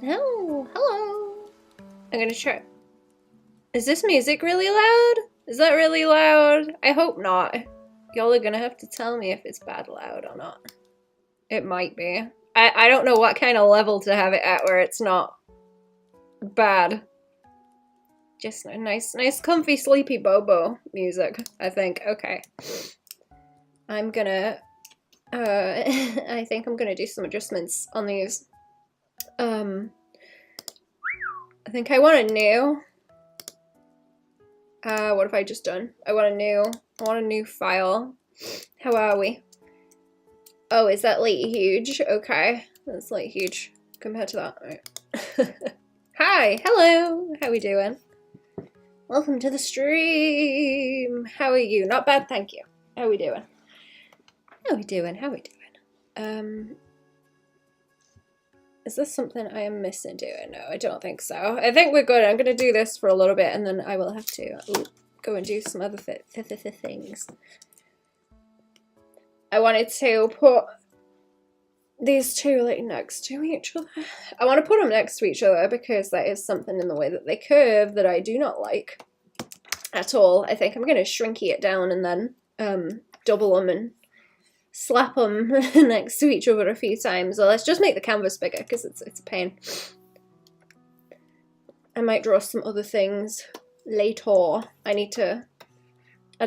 Oh, hello. I'm gonna try. Is this music really loud? Is that really loud? I hope not. Y'all are gonna have to tell me if it's bad loud or not. It might be. I don't know what kind of level to have it at where it's not bad. Just a nice comfy sleepy bobo music, I think. Okay. I'm gonna I think I'm gonna do some adjustments on these. I think I want a new. What have I just done? I want a new file. How are we? Oh, is that like huge? Okay, that's like huge compared to that. Right. Hi, hello. How we doing? Welcome to the stream. How are you? Not bad, thank you. How we doing? How we doing? How we doing? Is this something I am missing doing? No, I don't think so. I think we're good. I'm going to do this for a little bit and then I will have to go and do some other things. I wanted to put these two like next to each other. I want to put them next to each other because that is something in the way that they curve that I do not like at all. I think I'm going to shrinky it down and then double them and slap them next to each other a few times. So let's just make the canvas bigger because it's a pain. I might draw some other things later. I don't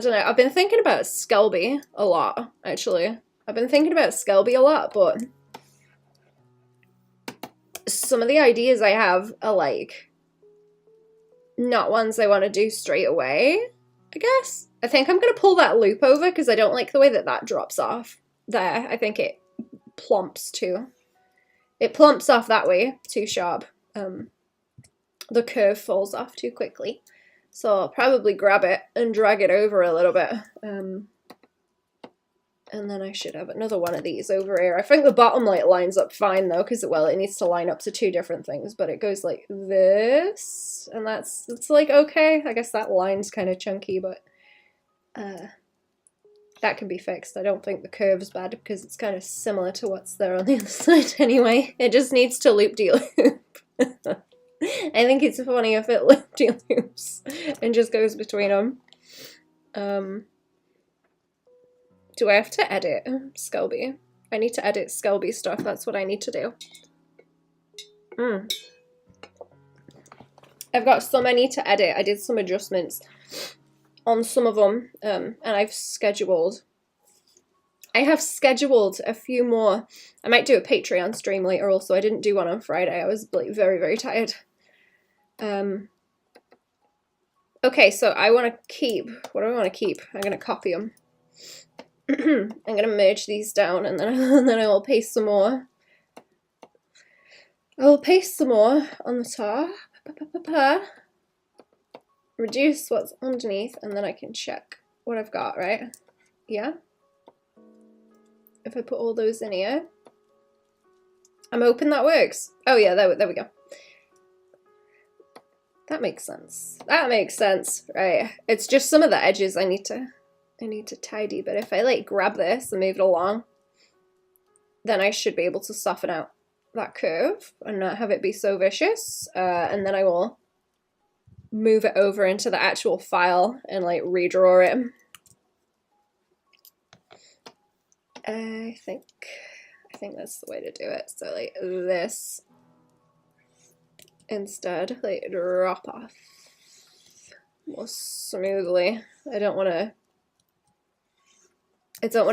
know. I've been thinking about Skelby a lot, actually. I've been thinking about Skelby a lot, but some of the ideas I have are like not ones I want to do straight away, I guess. I think I'm going to pull that loop over because I don't like the way that that drops off there. I think it plumps too. It plumps off that way too sharp. The curve falls off too quickly. So I'll probably grab it and drag it over a little bit. And then I should have another one of these over here. I think the bottom like lines up fine though, because well, it needs to line up to two different things, but it goes like this, and it's like okay. I guess that line's kind of chunky, but that can be fixed. I don't think the curve's bad because it's kind of similar to what's there on the other side anyway. It just needs to loop-de-loop. I think it's funny if it loop-de-loops and just goes between them. Do I have to edit Skelby? I need to edit Skelby stuff. That's what I need to do. I've got some I need to edit. I did some adjustments on some of them, and I have scheduled a few more. I might do a Patreon stream later also. I didn't do one on Friday. I was like very, very tired. Okay, so I want to keep, what do I want to keep? I'm going to copy them. I'm going to merge these down and then I will paste some more. I will paste some more on the top. Reduce what's underneath and then I can check what I've got, right? Yeah? If I put all those in here. I'm hoping that works. Oh yeah, there we go. That makes sense. That makes sense, right? It's just some of the edges I need to tidy, but if I like grab this and move it along, then I should be able to soften out that curve and not have it be so vicious. And then I will move it over into the actual file and like redraw it. I think that's the way to do it. So like this instead, like drop off more smoothly. I don't want to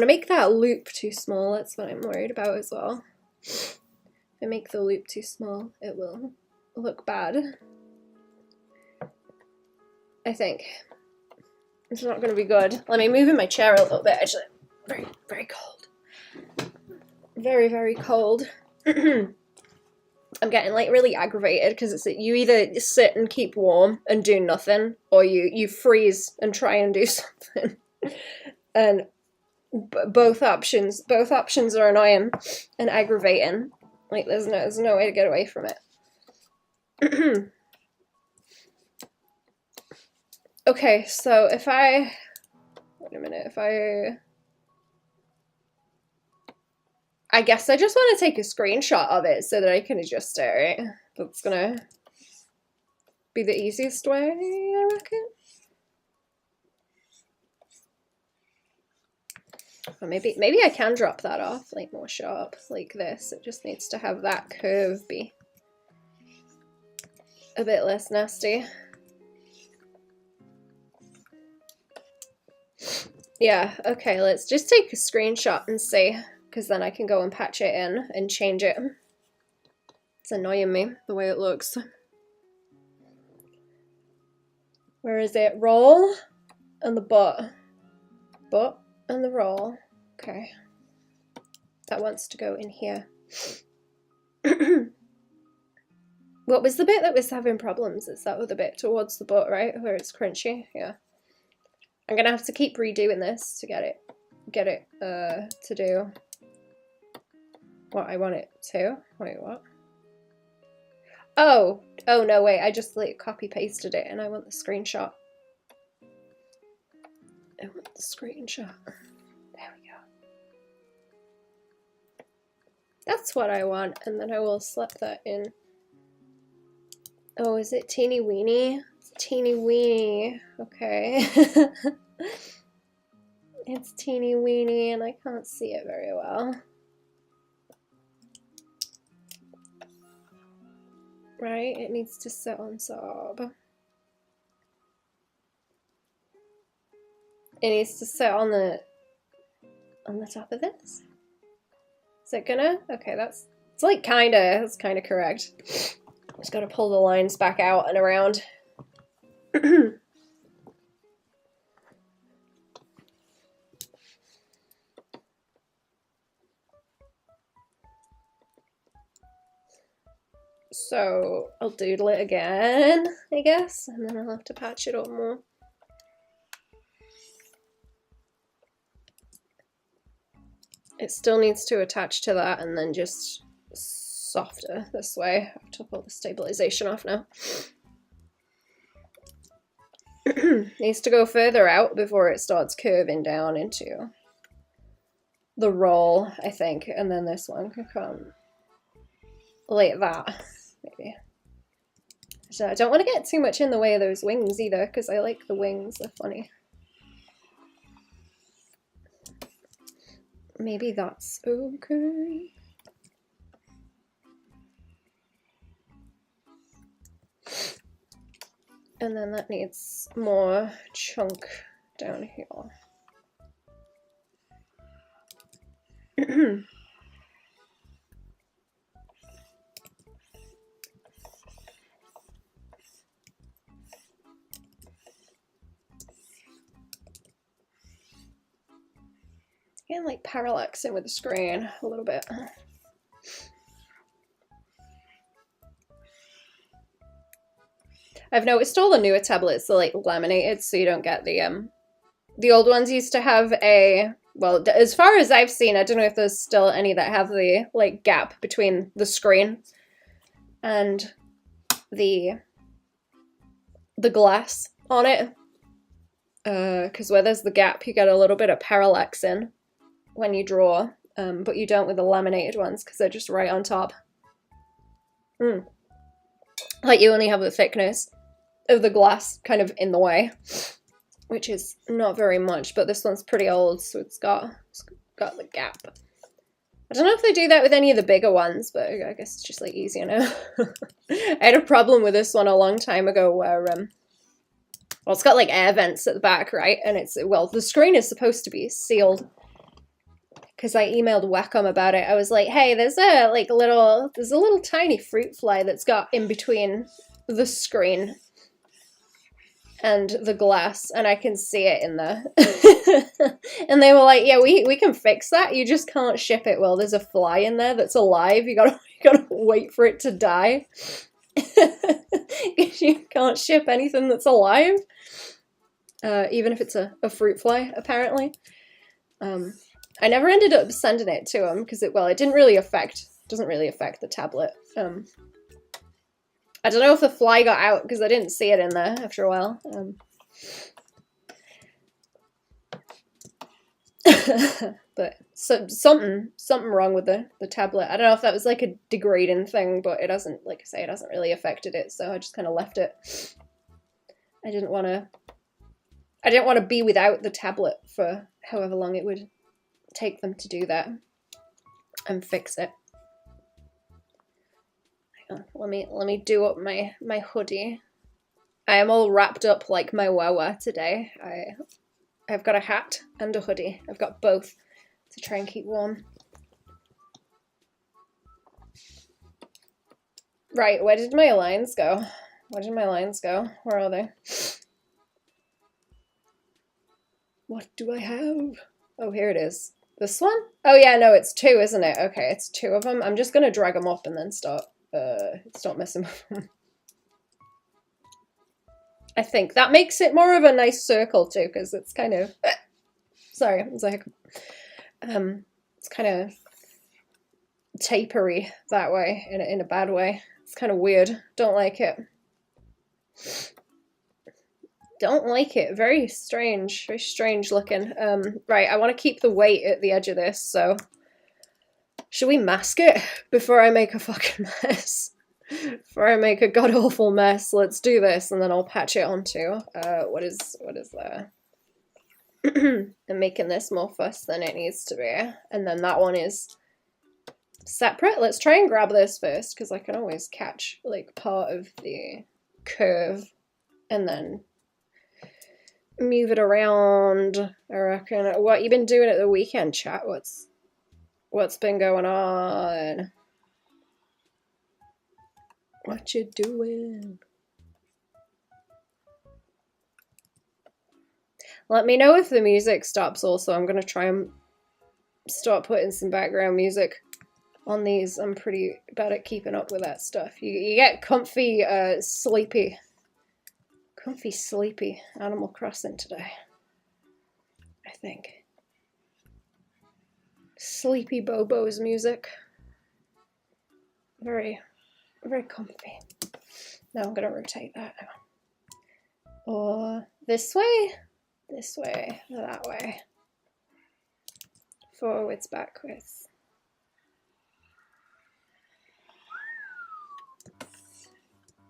make that loop too small. That's what I'm worried about as well. If I make the loop too small, it will look bad. I think it's not going to be good. Let me move in my chair a little bit. Actually, very, very cold. Very, very cold. I'm getting like really aggravated because it's you either sit and keep warm and do nothing, or you freeze and try and do something. And both options are annoying and aggravating. Like there's no way to get away from it. Okay, so if I wait a minute, if I I guess I just want to take a screenshot of it so that I can adjust it, right? That's gonna be the easiest way, I reckon. Or maybe I can drop that off, like more sharp, like this. It just needs to have that curve be a bit less nasty. Yeah, okay, let's just take a screenshot and see, because then I can go and patch it in and change it. It's annoying me, the way it looks. Where is it? Roll and the butt. Butt and the roll. Okay. That wants to go in here. What was the bit that was having problems? It's that other bit towards the butt, right? Where it's crunchy? Yeah. I'm gonna have to keep redoing this to get it to do what I want it to. Wait, what? Oh no, wait, I just like copy pasted it and I want the screenshot. I want the screenshot. There we go. That's what I want, and then I will slap that in. Oh, is it teeny weeny? It's teeny weeny. Okay. It's teeny weeny and I can't see it very well. Right, it needs to sit on top. It needs to sit on the top of this. Is it gonna? Okay, that's kind of correct. Just gotta pull the lines back out and around. So I'll doodle it again, I guess, and then I'll have to patch it up more. It still needs to attach to that and then just softer this way. I have to pull the stabilization off now. Needs to go further out before it starts curving down into the roll, I think, and then this one can come like that, maybe. So I don't want to get too much in the way of those wings either, because I like the wings, they're funny. Maybe that's okay. And then that needs more chunk down here. And like parallaxing with the screen a little bit. I've noticed all the newer tablets are like laminated, so you don't get the old ones used to have a, well, as far as I've seen, I don't know if there's still any that have the like gap between the screen and the glass on it. Because where there's the gap, you get a little bit of parallaxing when you draw, but you don't with the laminated ones because they're just right on top. Like you only have the thickness of the glass kind of in the way, which is not very much, but this one's pretty old, so it's got the gap. I don't know if they do that with any of the bigger ones, but I guess it's just like easier now. I had a problem with this one a long time ago where well, it's got like air vents at the back, right? And it's, well, the screen is supposed to be sealed. Because I emailed Wacom about it. I was like, hey, there's a little tiny fruit fly that's got in between the screen and the glass, and I can see it in there. And they were like, yeah, we can fix that. You just can't ship it. Well, there's a fly in there that's alive. You gotta wait for it to die. Because you can't ship anything that's alive. Even if it's a fruit fly, apparently. I never ended up sending it to him because it doesn't really affect the tablet. I don't know if the fly got out because I didn't see it in there after a while. But So something wrong with the tablet. I don't know if that was like a degrading thing, but it hasn't, like I say, it hasn't really affected it, so I just kind of left it. I didn't want to be without the tablet for however long it would take them to do that and fix it. Hang on, let me do up my hoodie. I am all wrapped up like my wawa today. I've got a hat and a hoodie. I've got both to try and keep warm. Right, where did my lines go? Where did my lines go? Where are they? What do I have? Oh, here it is. This one? Oh yeah, no, it's two, isn't it? Okay, it's two of them. I'm just gonna drag them up and then start messing with them. I think that makes it more of a nice circle too, because it's kind of sorry, it's like it's kind of tapery that way in a bad way. It's kind of weird. Don't like it. Don't like it. Very strange looking. Right, I want to keep the weight at the edge of this, so should we mask it before I make a fucking mess? Before I make a god-awful mess, let's do this, and then I'll patch it onto. What is there? I'm making this more fuss than it needs to be. And then that one is separate. Let's try and grab this first, because I can always catch, like, part of the curve, and then move it around, I reckon. What you been doing at the weekend, chat? What's been going on? What you doing? Let me know if the music stops also. I'm gonna try and start putting some background music on these. I'm pretty bad at keeping up with that stuff. You get comfy, sleepy Animal Crossing today, I think. Sleepy Bobo's music. Very, very comfy. Now I'm gonna rotate that. Or this way, that way. Forwards, backwards.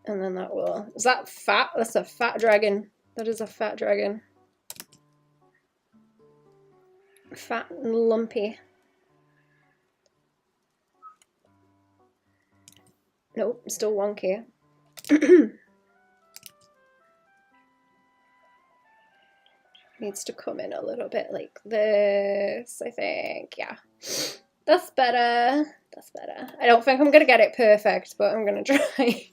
And then that will... Is that fat? That's a fat dragon. That is a fat dragon. Fat and lumpy. Nope, still wonky. Needs to come in a little bit like this, I think. Yeah. That's better. That's better. I don't think I'm gonna get it perfect, but I'm gonna try.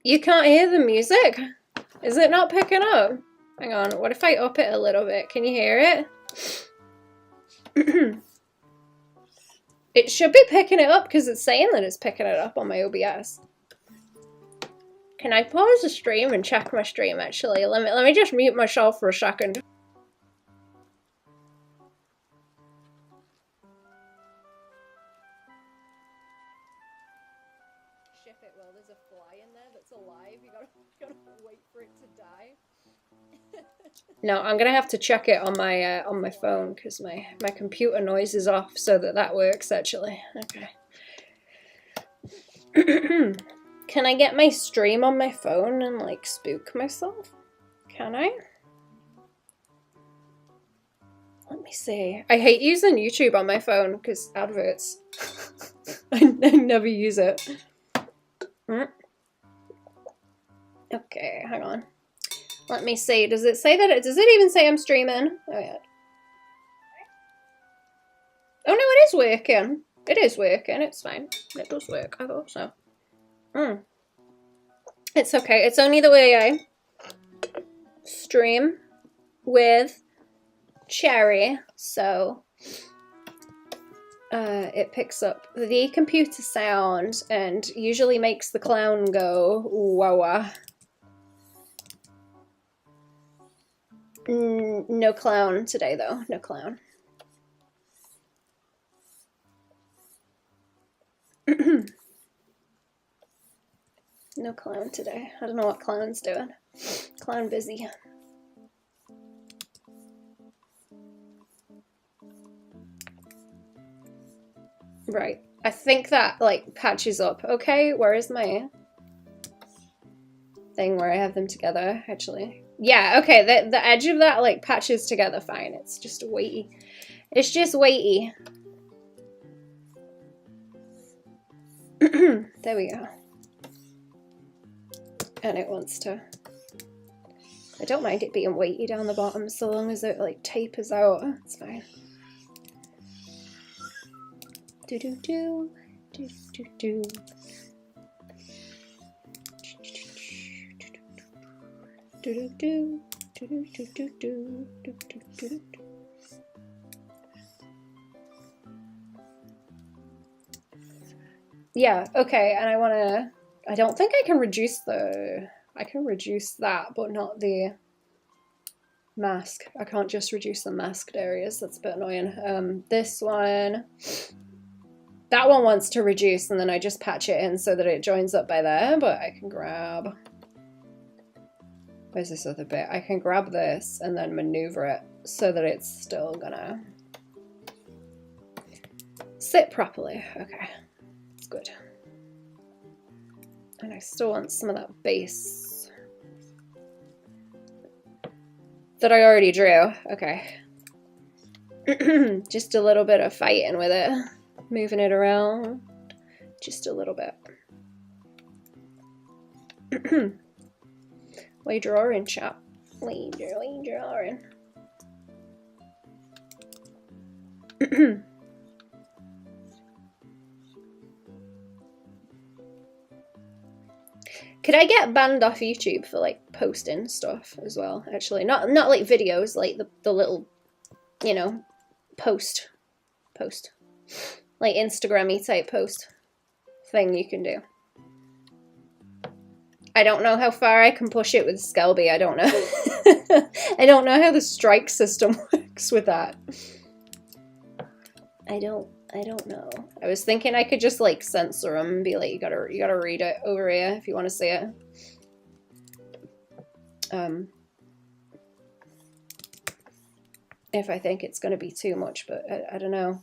You can't hear the music? Is it not picking up? Hang on, what if I up it a little bit? Can you hear it? It should be picking it up because it's saying that it's picking it up on my OBS. Can I pause the stream and check my stream actually? Let me just mute myself for a second. Ship it, well, there's a fly in there that's alive. You gotta wait for it to die. No, I'm gonna have to check it on my phone because my computer noise is off, so that works actually. Okay. Can I get my stream on my phone and like spook myself? Can I? Let me see. I hate using YouTube on my phone because adverts. I never use it. Okay, hang on. Let me see. Does it say that? Does it even say I'm streaming? Oh yeah. Oh no, it is working. It is working. It's fine. It does work. I thought so. It's okay. It's only the way I stream with Cherry, so it picks up the computer sound and usually makes the clown go wah wah. No clown today though. No clown. No clown today. I don't know what clown's doing. Clown busy. Right. I think that, like, patches up. Okay, where is my thing where I have them together, actually? Yeah, okay, the edge of that, like, patches together fine. It's just weighty. It's just weighty. There we go. And it wants to... I don't mind it being weighty down the bottom so long as it, like, tapers out. It's fine. Do-do-do. Do-do-do. Do-do-do. Do-do-do-do-do. Do-do-do-do. Yeah, okay, and I want to... I don't think I can reduce the... I can reduce that, but not the mask. I can't just reduce the masked areas. That's a bit annoying. This one... That one wants to reduce, and then I just patch it in so that it joins up by there, but I can grab... Where's this other bit? I can grab this and then maneuver it so that it's still gonna sit properly. Okay, that's good. And I still want some of that base that I already drew. Okay. Just a little bit of fighting with it. Moving it around. Just a little bit. Lay drawing, chap. Lay drawing. Could I get banned off YouTube for, like, posting stuff as well? Actually, not like videos, like the little, you know, post, like Instagram-y type post thing you can do. I don't know how far I can push it with Skelby. I don't know. I don't know how the strike system works with that. I don't know. I was thinking I could just, like, censor them and be like, you gotta read it over here if you want to see it. If I think it's gonna be too much, but I don't know.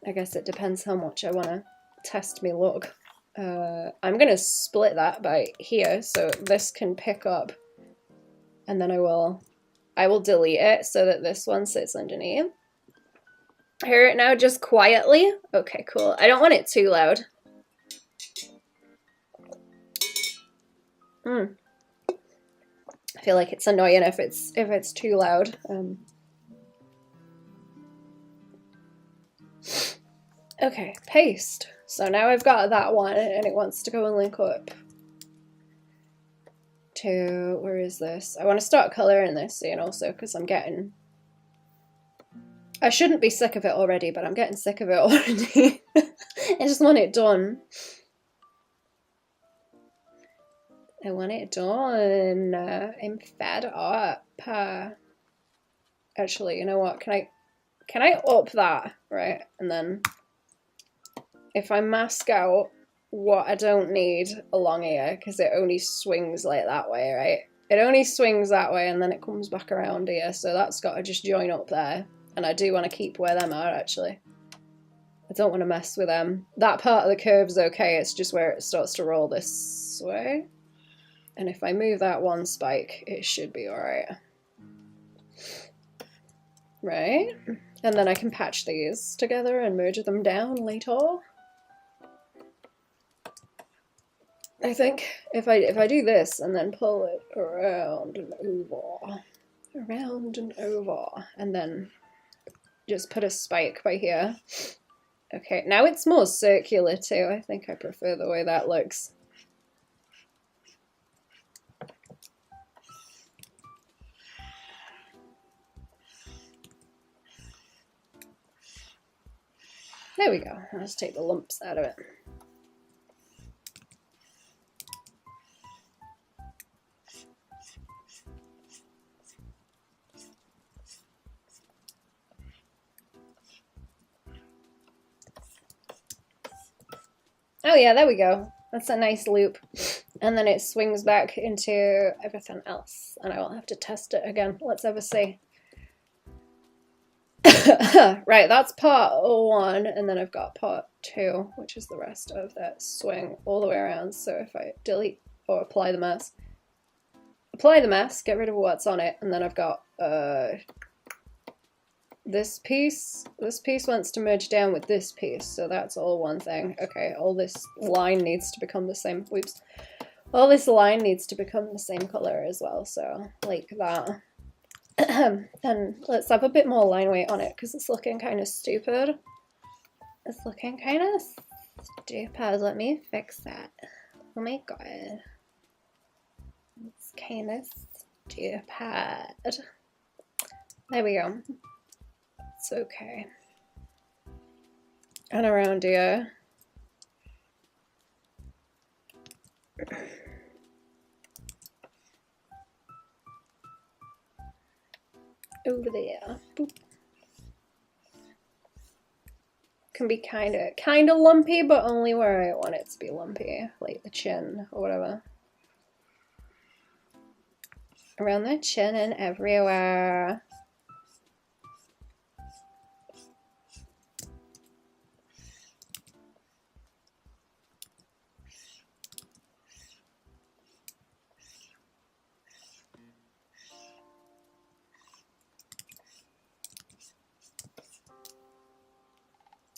I guess it depends how much I want to test me luck. I'm gonna split that by here so this can pick up, and then I will delete it so that this one sits underneath. Hear it now just quietly? Okay, cool. I don't want it too loud. I feel like it's annoying if it's too loud. Okay, paste. So now I've got that one and it wants to go and link up to, where is this? I want to start coloring this soon also because I shouldn't be sick of it already, but I'm getting sick of it already. I just want it done. I want it done. I'm fed up. Actually, you know what? Can I up that, right? And then if I mask out what I don't need along here, because it only swings like that way, right? It only swings that way and then it comes back around here, so that's got to just join up there. And I do want to keep where them are, actually. I don't want to mess with them. That part of the curve's okay, it's just where it starts to roll this way. And if I move that one spike, it should be alright. Right? And then I can patch these together and merge them down later. I think if I do this and then pull it around and over, and then just put a spike by here. Okay, now it's more circular too. I think I prefer the way that looks. There we go. Let's take the lumps out of it. Oh yeah, there we go. That's a nice loop. And then it swings back into everything else. And I won't have to test it again. Let's ever see. Right, that's part 1, and then I've got part 2, which is the rest of that swing all the way around. So if I delete or apply the mask, get rid of what's on it, and then I've got this piece wants to merge down with this piece, so that's all one thing. Okay, all this line needs to become the same. Whoops. All this line needs to become the same color as well, so like that. And let's have a bit more line weight on it because it's looking kind of stupid. It's looking kind of stupid. Let me fix that. Oh my god. It's kind of stupid. There we go. It's okay. And around here. Over there. Boop. Can be kind of lumpy, but only where I want it to be lumpy, like the chin or whatever. Around the chin and everywhere.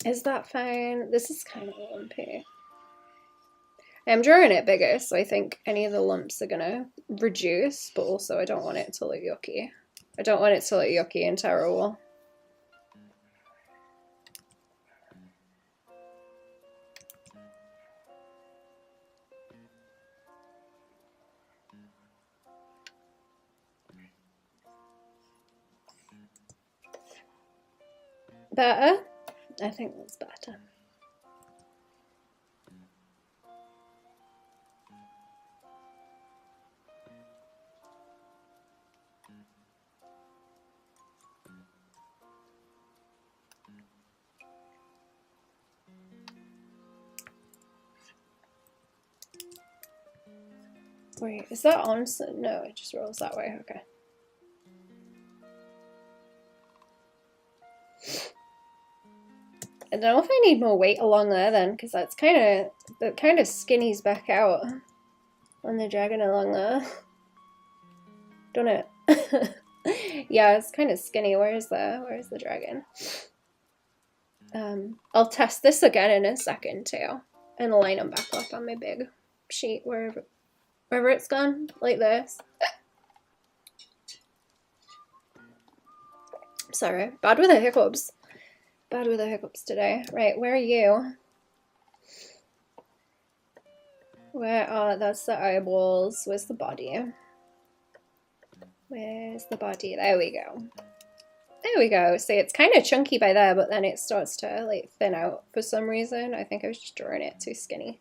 Is that fine? This is kind of lumpy. I'm drawing it bigger, so I think any of the lumps are gonna reduce, but also I don't want it to look yucky. I don't want it to look yucky and terrible. Better? I think that's better. Wait, is that on? No, it just rolls that way. Okay. I don't know if I need more weight along there then, because that kind of skinnies back out on the dragon along there. Don't it? Yeah, it's kind of skinny. Where's the dragon? I'll test this again in a second too, and line them back up on my big sheet wherever it's gone, like this. Sorry, bad with the hiccups. Bad with the hiccups today. Right, where are you? Where are, that's the eyeballs. Where's the body? Where's the body? There we go. There we go. See, it's kind of chunky by there, but then it starts to like thin out for some reason. I think I was just drawing it too skinny.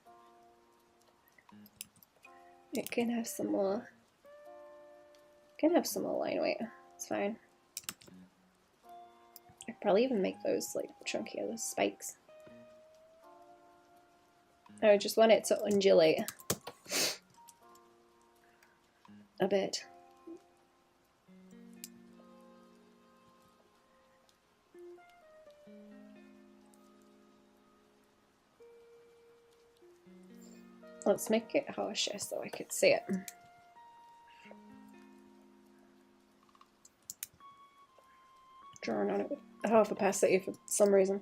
It can have some more. Can have some more line weight. It's fine. I'd probably even make those like chunkier, the spikes. I just want it to undulate a bit. Let's make it harsher so I could see it. Drawing on it with half opacity for some reason.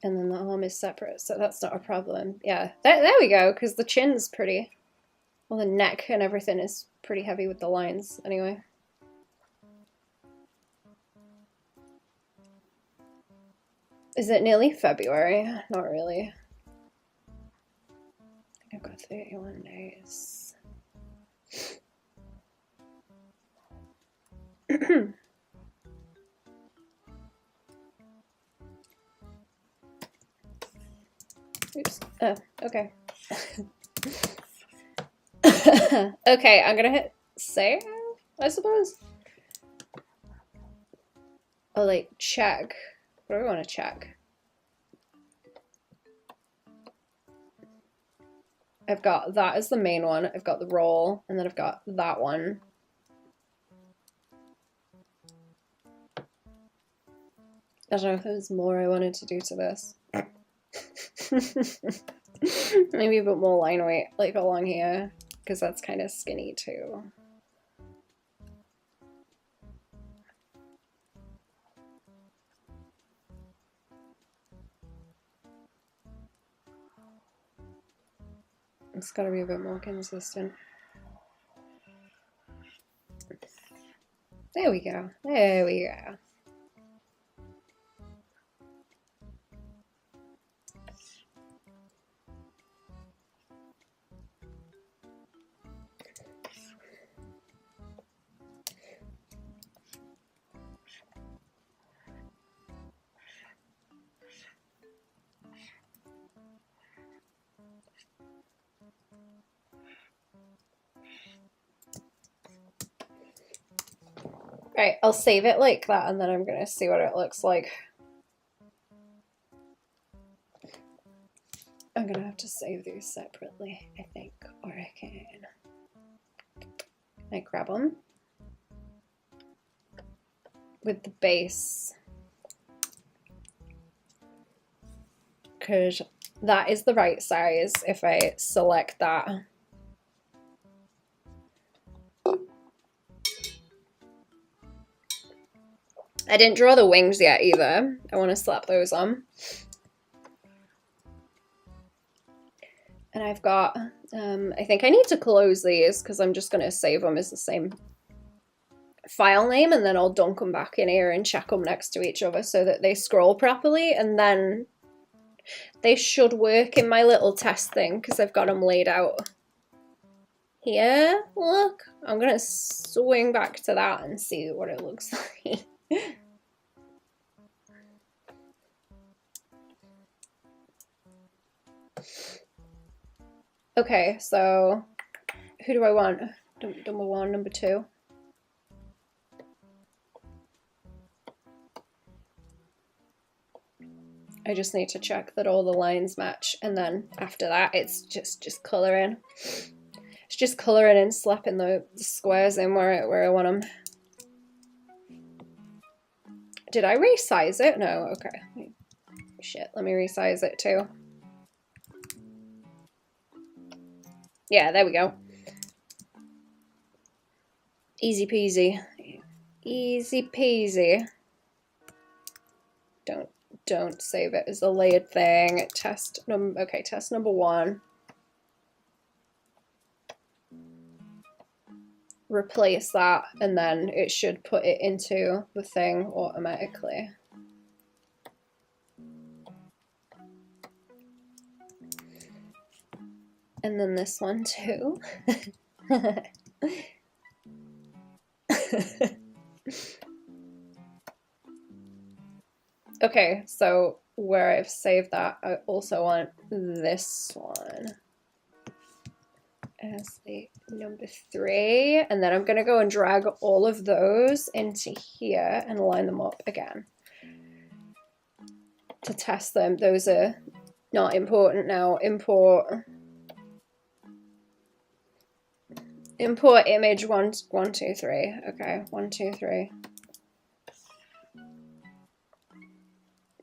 And then the arm is separate, so that's not a problem. Yeah, there we go, because the chin's pretty. Well, the neck and everything is pretty heavy with the lines anyway. Is it nearly February? Not really. I think I've got 31 days. Oops. Oh, okay. Okay, I'm gonna hit save, I suppose. Oh, like, check. What do we want to check? I've got that as the main one. I've got the roll, and then I've got that one. I don't know if there's more I wanted to do to this. Maybe a bit more line weight, like along here, because that's kind of skinny too. It's got to be a bit more consistent. There we go. There we go. Right, I'll save it like that, and then I'm gonna see what it looks like. I'm gonna have to save these separately, I think, or I can. I grab them with the base, because that is the right size if I select that. I didn't draw the wings yet either. I want to slap those on. And I've got, I think I need to close these because I'm just going to save them as the same file name, and then I'll dunk them back in here and check them next to each other so that they scroll properly, and then they should work in my little test thing because I've got them laid out here. Look, I'm going to swing back to that and see what it looks like. Okay, so who do I want? Number one, number two. I just need to check that all the lines match, and then after that it's just colouring. It's just colouring and slapping the squares in where I want them. Did I resize it? No, okay. Shit, let me resize it too. Yeah, there we go. Easy peasy. Easy peasy. Don't save it as a layered thing. Test number one. Replace that, and then it should put it into the thing automatically. And then this one too. Okay, so where I've saved that, I also want this one as the number 3, and then I'm gonna go and drag all of those into here and line them up again to test them. Those are not important now. Import image 1, 2, 3. Okay, 1, 2, 3.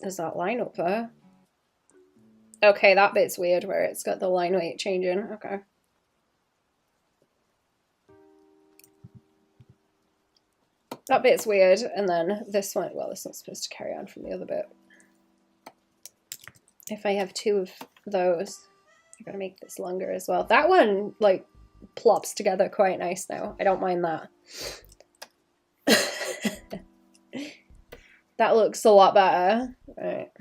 Does that line up there? Okay, that bit's weird where it's got the line weight changing. Okay. That bit's weird, and then this one, well, this one's supposed to carry on from the other bit. If I have 2 of those, I'm gonna make this longer as well. That one, like, plops together quite nice now. I don't mind that. That looks a lot better. Right.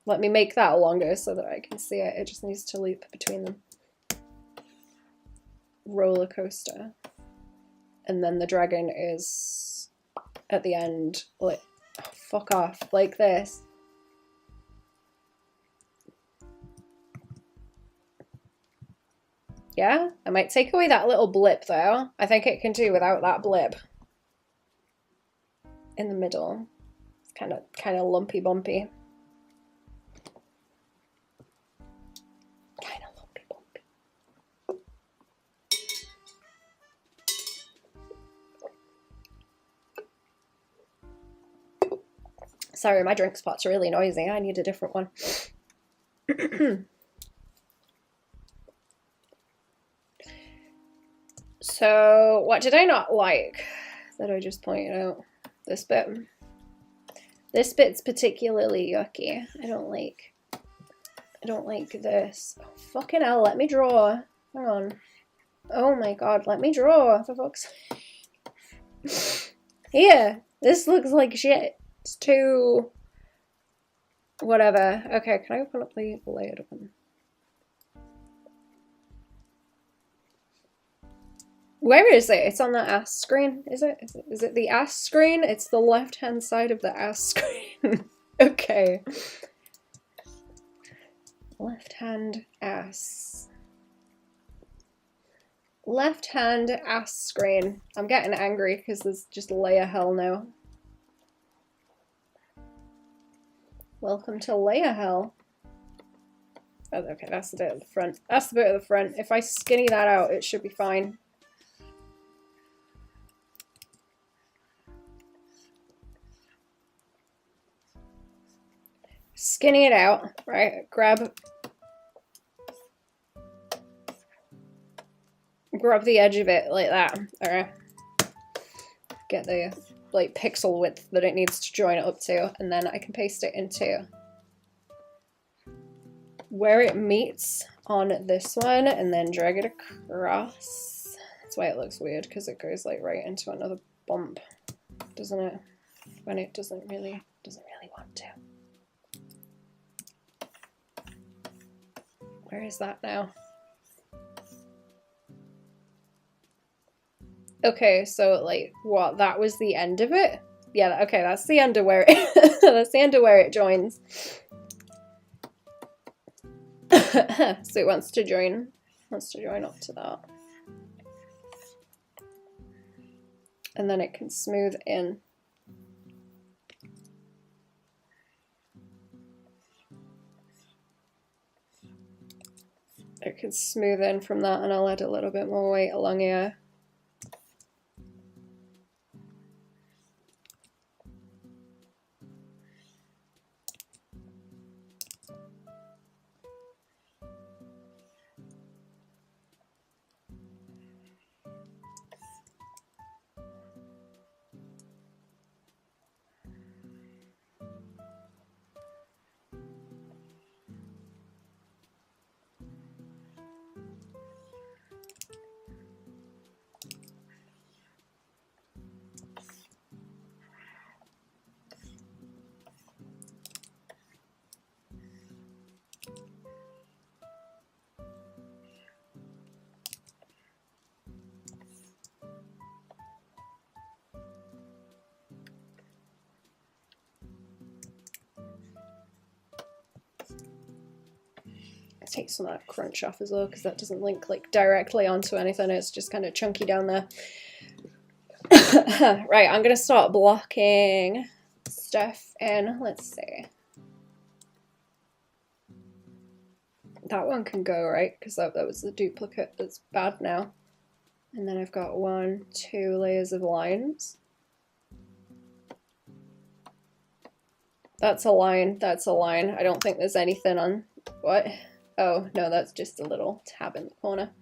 Let me make that longer so that I can see it. It just needs to loop between them. Roller coaster. And then the dragon is at the end, like, oh, fuck off, like this. Yeah, I might take away that little blip though. I think it can do without that blip in the middle. It's kind of lumpy bumpy. Kind of lumpy bumpy. Sorry, my drink spot's really noisy. I need a different one. So, what did I not like that I just pointed out? This bit. This bit's particularly yucky. I don't like this. Oh, fucking hell, let me draw. Hang on. Oh my god, let me draw, for fuck's sake. Here, this looks like shit. It's too... whatever. Okay, can I open up the layered one? Where is it? It's on the ass screen. Is it? Is it the ass screen? It's the left-hand side of the ass screen. Okay. Left-hand ass. Left-hand ass screen. I'm getting angry because there's just layer hell now. Welcome to layer hell. Oh, okay, that's the bit at the front. That's the bit at the front. If I skinny that out, it should be fine. Skinny it out, right? Grab the edge of it like that. Alright. Get the like pixel width that it needs to join it up to, and then I can paste it into where it meets on this one, and then drag it across. That's why it looks weird, because it goes like right into another bump, doesn't it? When it doesn't really want to. Where is that now? Okay, so like what? That was the end of it? Yeah, okay, that's the end of where it that's the end of where it joins. So it wants to join up to that. And then it can smooth in. It can smooth in from that, and I'll add a little bit more weight along here. Take some of that crunch off as well, because that doesn't link like directly onto anything. It's just kind of chunky down there. Right, I'm gonna start blocking stuff in. Let's see. That one can go, right? Because that was the duplicate that's bad now. And then I've got 1, 2 layers of lines. That's a line. That's a line. I don't think there's anything on... What? Oh, no, that's just a little tab in the corner.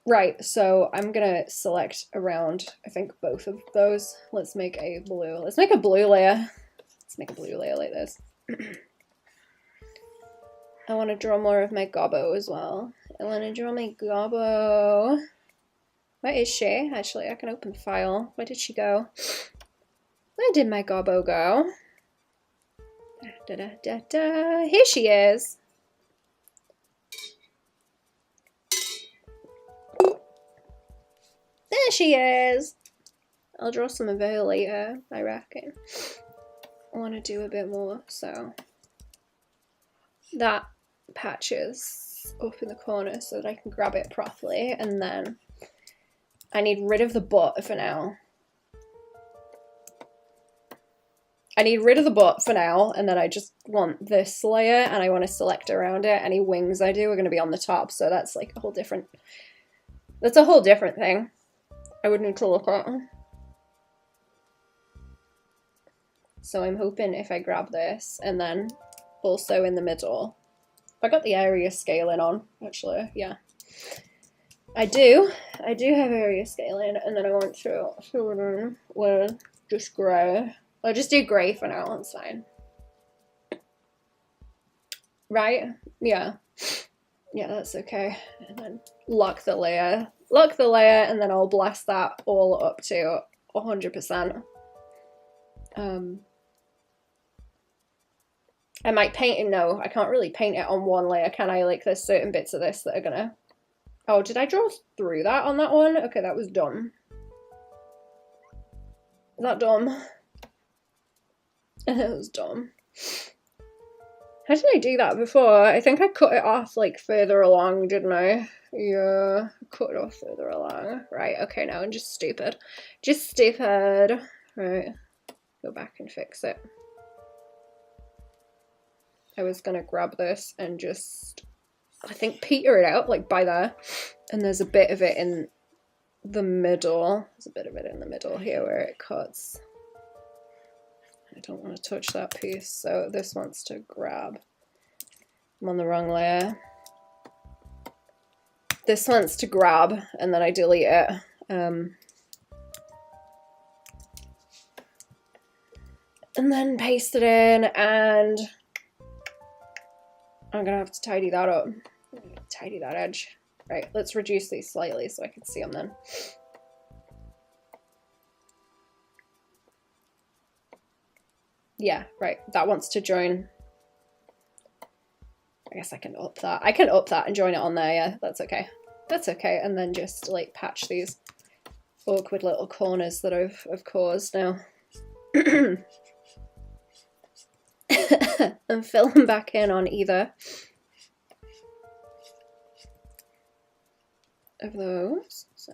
Right, so I'm gonna select around, I think, both of those. Let's make a blue. Let's make a blue layer. Let's make a blue layer like this. I want to draw more of my gobbo as well. I want to draw my gobbo. Where is she? Actually, I can open file. Where did she go? Where did my gobbo go? Da, da, da, da. Here she is. There she is. I'll draw some of her later, I reckon. I want to do a bit more, so that patches up in the corner so that I can grab it properly, and then I need rid of the butt for now. I need rid of the butt for now, and then I just want this layer, and I want to select around it. Any wings I do are going to be on the top, so that's like a whole different... That's a whole different thing I would need to look at. So I'm hoping if I grab this and then also in the middle, I got the area scaling on, actually, yeah. I do have area scaling, and then I want to fill it in with just grey. I'll just do grey for now, that's fine. Right? Yeah. Yeah, that's okay. And then lock the layer, and then I'll blast that all up to 100%. I might paint it, no, I can't really paint it on one layer, can I? Like, there's certain bits of this that are gonna... Oh, did I draw through that on that one? Okay, that was dumb. Is that dumb? That was dumb. How did I do that before? I think I cut it off, like, further along, didn't I? Yeah, cut it off further along. Right, okay, now I'm just stupid. Just stupid. Right, go back and fix it. I was gonna grab this and just, I think, peter it out, like, by there. And there's a bit of it in the middle. There's a bit of it in the middle here where it cuts. I don't want to touch that piece, so this wants to grab. I'm on the wrong layer. This wants to grab, and then I delete it. And then paste it in, and I'm gonna have to tidy that up. Tidy that edge. Right, let's reduce these slightly so I can see them then. Yeah, right, that wants to join. I guess I can up that. I can up that and join it on there, yeah, that's okay. That's okay, and then just, like, patch these awkward little corners that I've caused now. And fill them back in on either of those. So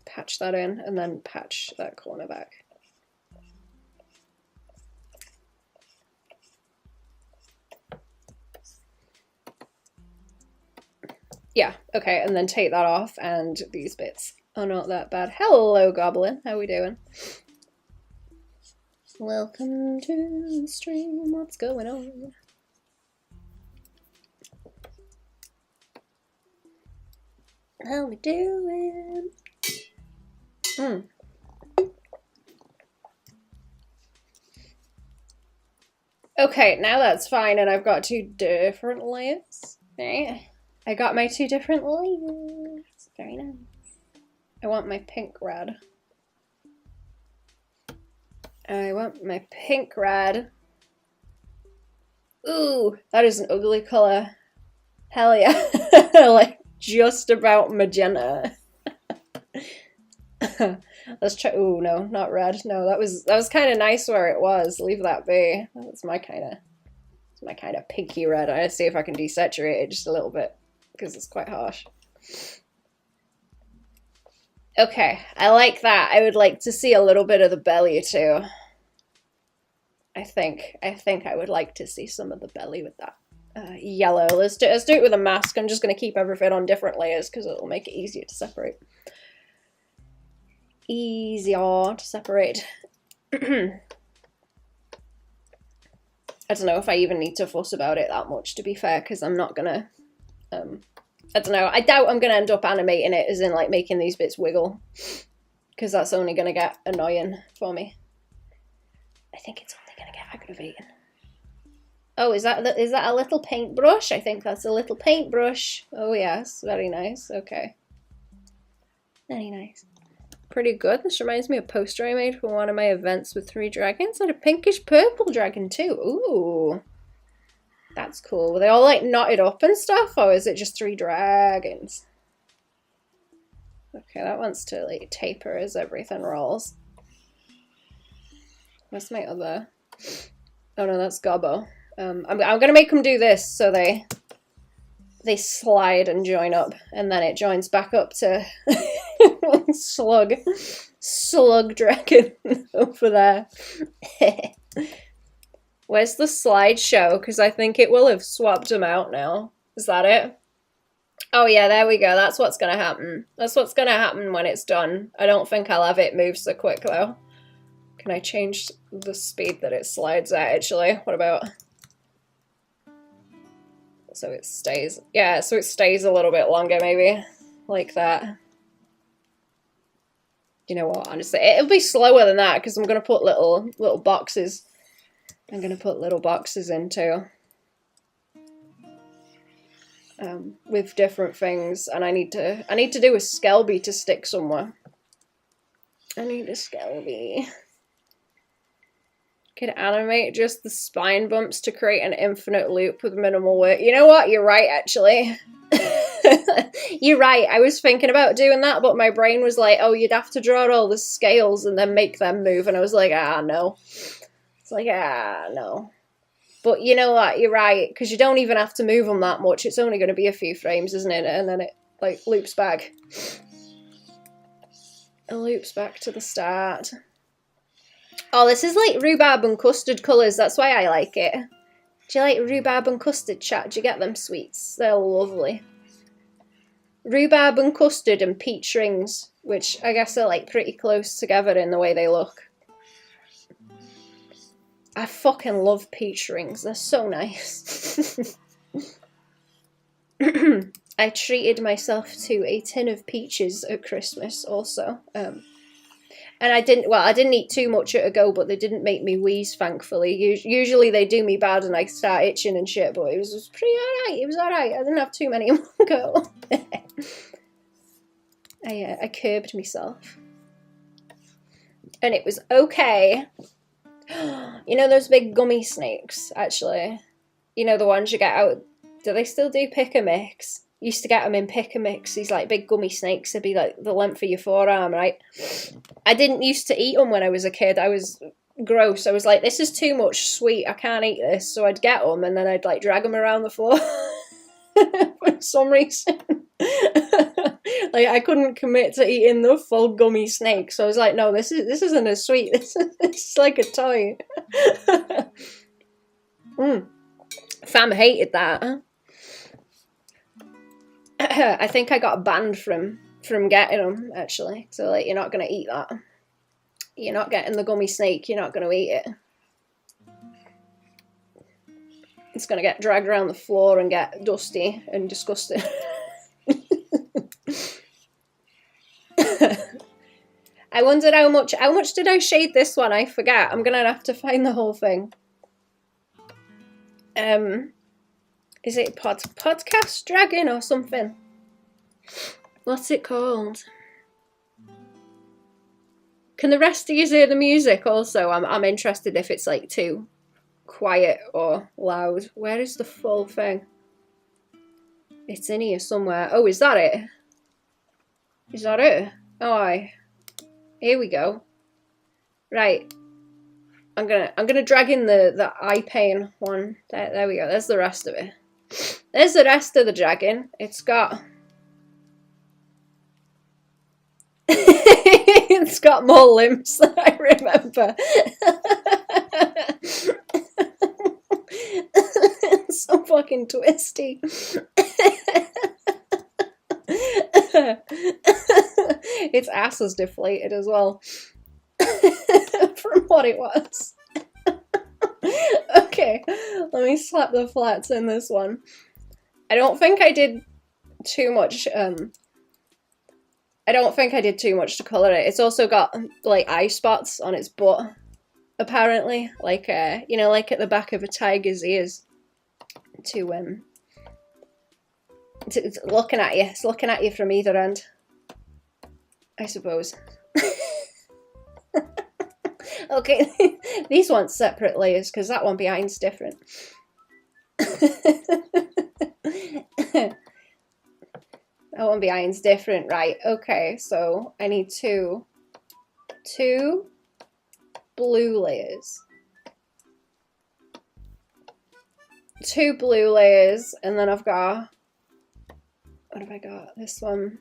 patch that in and then patch that corner back. Yeah, okay, and then take that off, and these bits are not that bad. Hello, Goblin, how we doing? Welcome to the stream, what's going on? How we doing? Okay, now that's fine, and I've got two different layers, right? I got my two different layers. Very nice. I want my pink red. I want my pink red. Ooh, that is an ugly color. Hell yeah. Like, just about magenta. Let's try. Ooh, no, not red. No, that was kind of nice where it was. Leave that be. That's my kind of pinky red. I gotta see if I can desaturate it just a little bit because it's quite harsh. Okay, I like that. I would like to see a little bit of the belly too. I think I would like to see some of the belly with that yellow. Let's do it with a mask. I'm just going to keep everything on different layers because it'll make it easier to separate. Easier to separate. I don't know if I even need to fuss about it that much, to be fair, because I'm not going to... I don't know. I doubt I'm going to end up animating it, as in, like, making these bits wiggle. Because that's only going to get annoying for me. I think it's only going to get aggravating. Oh, is that a little paintbrush? I think that's a little paintbrush. Oh, yes. Very nice. Okay. Very nice. Pretty good. This reminds me of a poster I made for one of my events with 3 dragons and a pinkish purple dragon, too. Ooh. That's cool. Were they all, like, knotted up and stuff, or is it just 3 dragons? Okay, that wants to, like, taper as everything rolls. Where's my other... Oh, no, that's Gobbo. I'm gonna make them do this so they slide and join up, and then it joins back up to slug dragon over there. Where's the slideshow? Because I think it will have swapped them out now. Is that it? Oh yeah, there we go. That's what's gonna happen. That's what's gonna happen when it's done. I don't think I'll have it move so quick though. Can I change the speed that it slides at actually? What about... So it stays... Yeah, so it stays a little bit longer maybe. Like that. You know what, honestly, it'll be slower than that because I'm gonna put little boxes. I'm gonna put little boxes into with different things, and I need to do a Skelby to stick somewhere. I need a Skelby. Could animate just the spine bumps to create an infinite loop with minimal work. You know what? You're right, actually. You're right. I was thinking about doing that, but my brain was like, oh, you'd have to draw all the scales and then make them move. And I was like, ah, no. It's like, ah, no. But you know what? You're right, because you don't even have to move them that much. It's only going to be a few frames, isn't it? And then it, like, loops back. It loops back to the start. Oh, this is like rhubarb and custard colours. That's why I like it. Do you like rhubarb and custard, chat? Do you get them sweets? They're lovely. Rhubarb and custard and peach rings, which I guess are like pretty close together in the way they look. I fucking love peach rings. They're so nice. I treated myself to a tin of peaches at Christmas also. And I didn't eat too much at a go, but they didn't make me wheeze, thankfully. Usually they do me bad and I start itching and shit, but it was pretty alright. It was alright. I didn't have too many in one go. I curbed myself. And it was okay. You know those big gummy snakes, actually? You know the ones you get out... Do they still do pick-a-mix? Used to get them in pick-a-mix. These like big gummy snakes would be like the length of your forearm, right? I didn't used to eat them when I was a kid. I was gross. I was like, this is too much sweet. I can't eat this. So I'd get them and then I'd like drag them around the floor for some reason. Like I couldn't commit to eating the full gummy snake. So I was like, no, this isn't a sweet. This is like a toy. Fam hated that. I think I got banned from getting them, actually. So, like, you're not going to eat that. You're not getting the gummy snake. You're not going to eat it. It's going to get dragged around the floor and get dusty and disgusting. I wondered how much did I shade this one? I forget. I'm going to have to find the whole thing. Is it Podcast Dragon or something? What's it called? Can the rest of you hear the music also? I'm interested if it's like too quiet or loud. Where is the full thing? It's in here somewhere. Oh, is that it? Is that it? Oh, aye. Here we go. Right. I'm gonna drag in the eye pain one. There we go. There's the rest of it. There's the rest of the dragon. It's got it's got more limbs than I remember. It's so fucking twisty. Its ass is deflated as well. From what it was. Okay, let me slap the flats in this one. I don't think I did too much, I don't think I did too much to colour it. It's also got, like, eye spots on its butt, apparently. Like, you know, like at the back of a tiger's ears. It's looking at you. It's looking at you from either end, I suppose. Okay, these want separate layers because that one behind's different. That one behind's different, right? Okay, so I need two blue layers. 2 blue layers, and then I've got, what have I got? This one,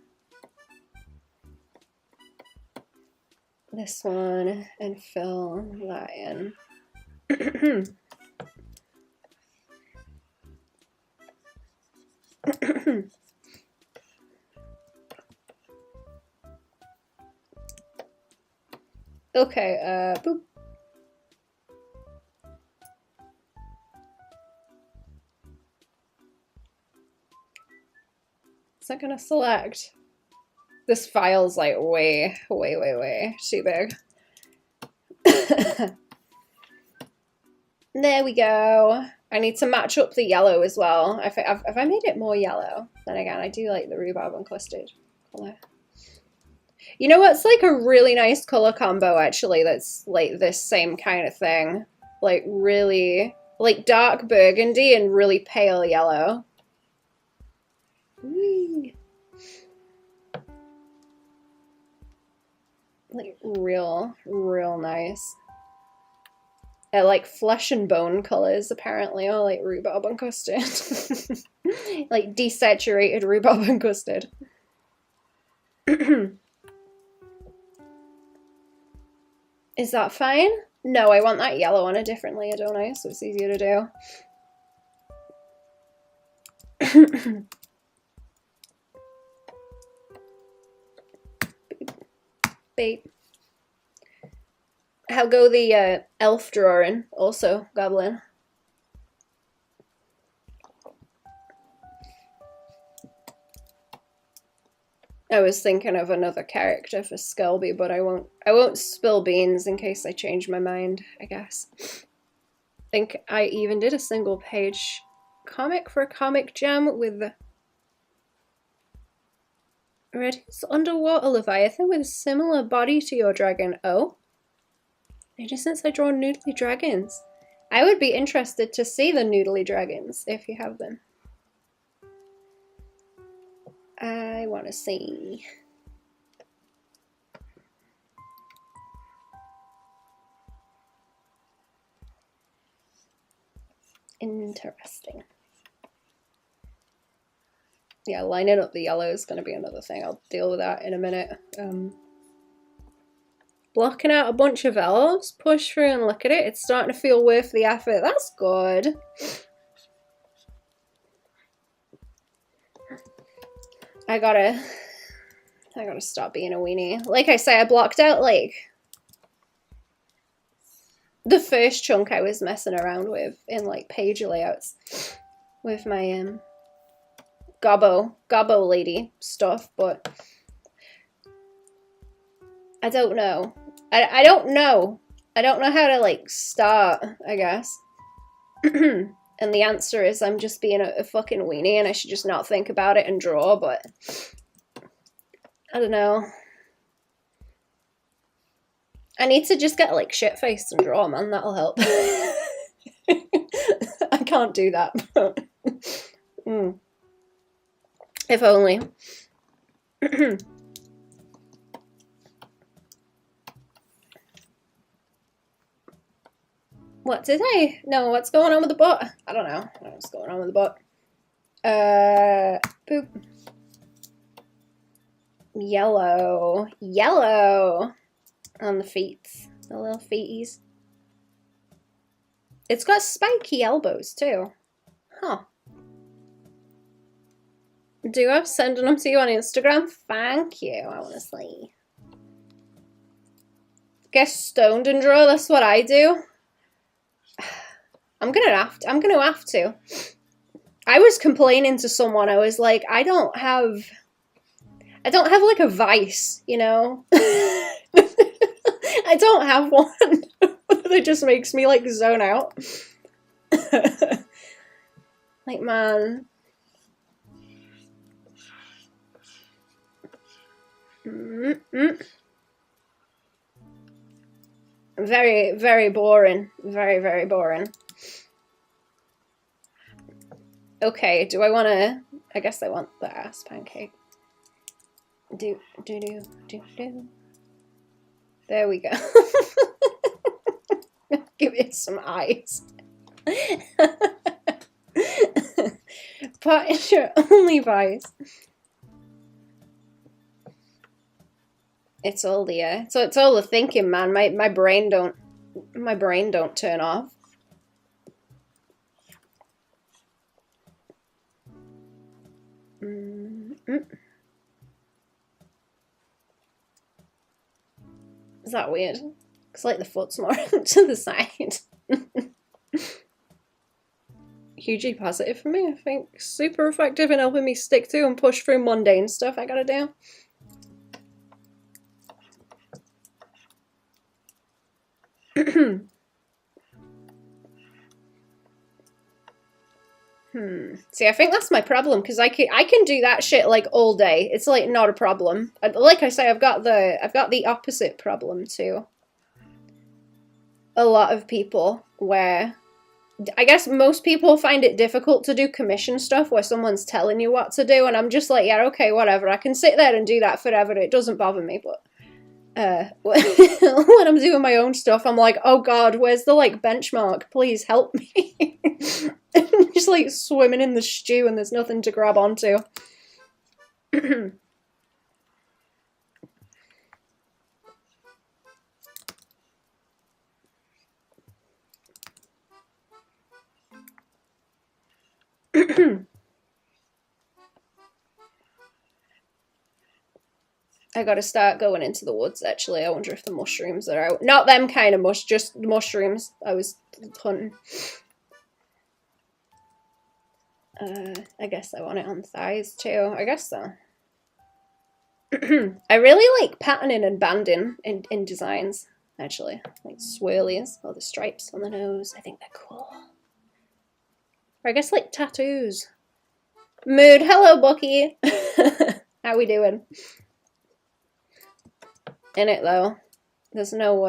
and fill that in. Okay, boop. It's not gonna select. This file's like way too big. There we go. I need to match up the yellow as well. Have I made it more yellow? Then again, I do like the rhubarb and custard color. You know what's like a really nice color combo actually that's like this same kind of thing? Like really, like dark burgundy and really pale yellow. Whee. Like real nice. Like flesh and bone colors apparently are like rhubarb and custard. Like desaturated rhubarb and custard. Is that fine? No, I want that yellow on a different layer, don't I? So it's easier to do. Beep. How go the elf drawing? Also, Goblin. I was thinking of another character for Skelby, but I won't spill beans in case I change my mind, I guess. I think I even did a single page comic for a comic jam with the Red's underwater leviathan with a similar body to your dragon. Oh? Maybe since I draw noodly dragons. I would be interested to see the noodly dragons if you have them. I want to see. Interesting. Yeah, lining up the yellow is going to be another thing. I'll deal with that in a minute. Blocking out a bunch of elves. Push through and look at it. It's starting to feel worth the effort. That's good. I gotta stop being a weenie. Like I say, I blocked out like the first chunk I was messing around with in like page layouts with my Gobbo lady stuff, but I don't know. I don't know. I don't know how to like start, I guess. And the answer is I'm just being a fucking weenie and I should just not think about it and draw, but I don't know. I need to just get like shit-faced and draw, man. That'll help. I can't do that. If only. What did I? No, what's going on with the book? I don't know what's going on with the book. Boop. Yellow on the feet, the little feeties. It's got spiky elbows too. Huh. Do I'm sending them to you on Instagram? Thank you, honestly. Get stoned and draw, that's what I do. I'm gonna have to. I was complaining to someone, I was like, I don't have like a vice, you know? I don't have one that just makes me like zone out. Like, man. Very, very boring. Very, very boring. Okay, do I want to... I guess I want the ass pancake. Do. There we go. Give it some eyes. Part is your only vice. It's all the so it's all the thinking, man. My brain don't turn off. Is that weird? Looks like the foot's more to the side. Hugely positive for me, I think. Super effective in helping me stick to and push through mundane stuff I gotta do. See, I think that's my problem, because I can do that shit like all day. It's like not a problem. Like I say, I've got the opposite problem too. A lot of people where I guess most people find it difficult to do commission stuff where someone's telling you what to do, and I'm just like, yeah, okay, whatever. I can sit there and do that forever. It doesn't bother me, but when I'm doing my own stuff, I'm like, oh god, where's the like benchmark? Please help me. I'm just like swimming in the stew and there's nothing to grab onto. I gotta start going into the woods, actually. I wonder if the mushrooms are out. Not them kind of just mushrooms I was hunting. I guess I want it on thighs too. I guess so. I really like patterning and banding in designs, actually. Like swirlies or the stripes on the nose. I think they're cool. Or I guess like tattoos. Mood. Hello, Bucky. How we doing? In it though, there's no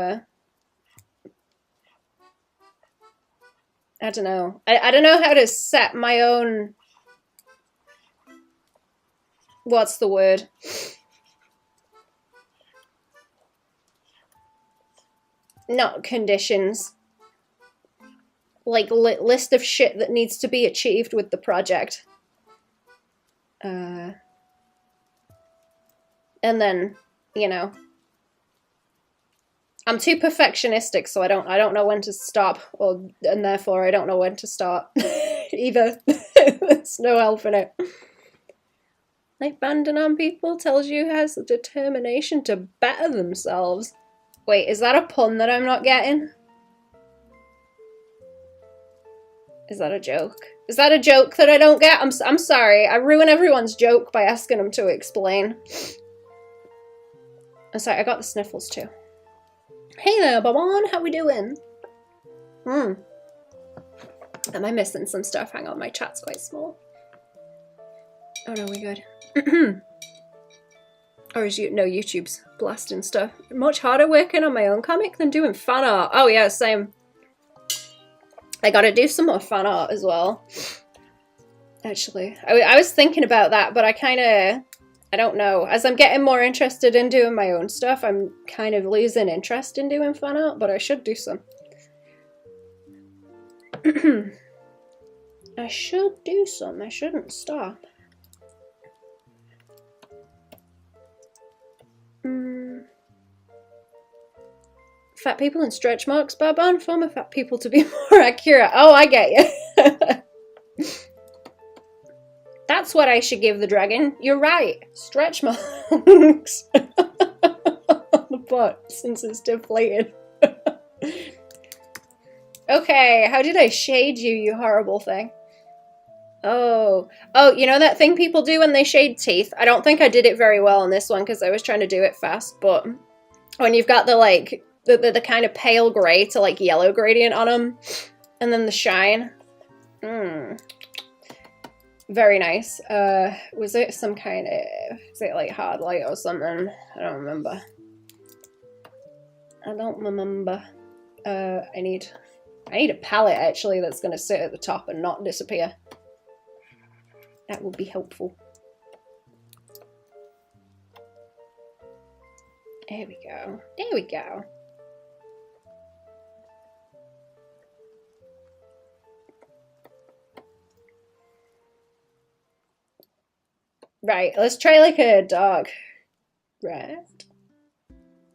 I don't know. I don't know how to set my own, what's the word? Not conditions. Like list of shit that needs to be achieved with the project. And then, you know, I'm too perfectionistic, so I don't know when to stop, and therefore I don't know when to start either. There's no help in it. Like banding on people tells you has the determination to better themselves. Wait, is that a pun that I'm not getting? Is that a joke? Is that a joke that I don't get? I'm sorry. I ruin everyone's joke by asking them to explain. I'm sorry, I got the sniffles too. Hey there, Baban, how we doing? Am I missing some stuff? Hang on, my chat's quite small. Oh no, we good. Or is no, YouTube's blasting stuff. Much harder working on my own comic than doing fan art. Oh yeah, same. I gotta do some more fan art as well. Actually, I was thinking about that, but I don't know. As I'm getting more interested in doing my own stuff, I'm kind of losing interest in doing fan art, but I should do some. I should do some. I shouldn't stop. Fat people and stretch marks, Baban? Former fat people to be more accurate. Oh, I get you. That's what I should give the dragon. You're right. Stretch marks on the butt since it's deflated. Okay, how did I shade you, you horrible thing? Oh, you know that thing people do when they shade teeth? I don't think I did it very well on this one because I was trying to do it fast, but when you've got the like, the kind of pale gray to like yellow gradient on them, and then the shine. Very nice. Was it some kind of, is it like hard light or something? I don't remember. I need a palette actually that's gonna sit at the top and not disappear. That would be helpful. There we go. There we go. Right, let's try like a dog red.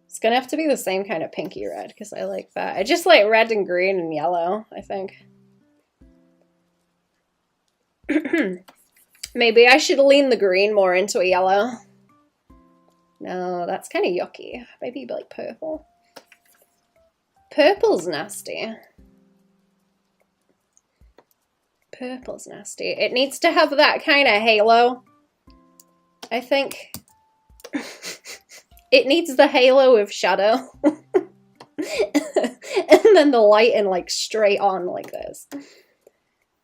It's gonna have to be the same kind of pinky red because I like that. I just like red and green and yellow, I think. Maybe I should lean the green more into a yellow. No, that's kind of yucky. Maybe like purple. Purple's nasty. Purple's nasty. It needs to have that kind of halo. I think it needs the halo of shadow. And then the lighting like straight on like this.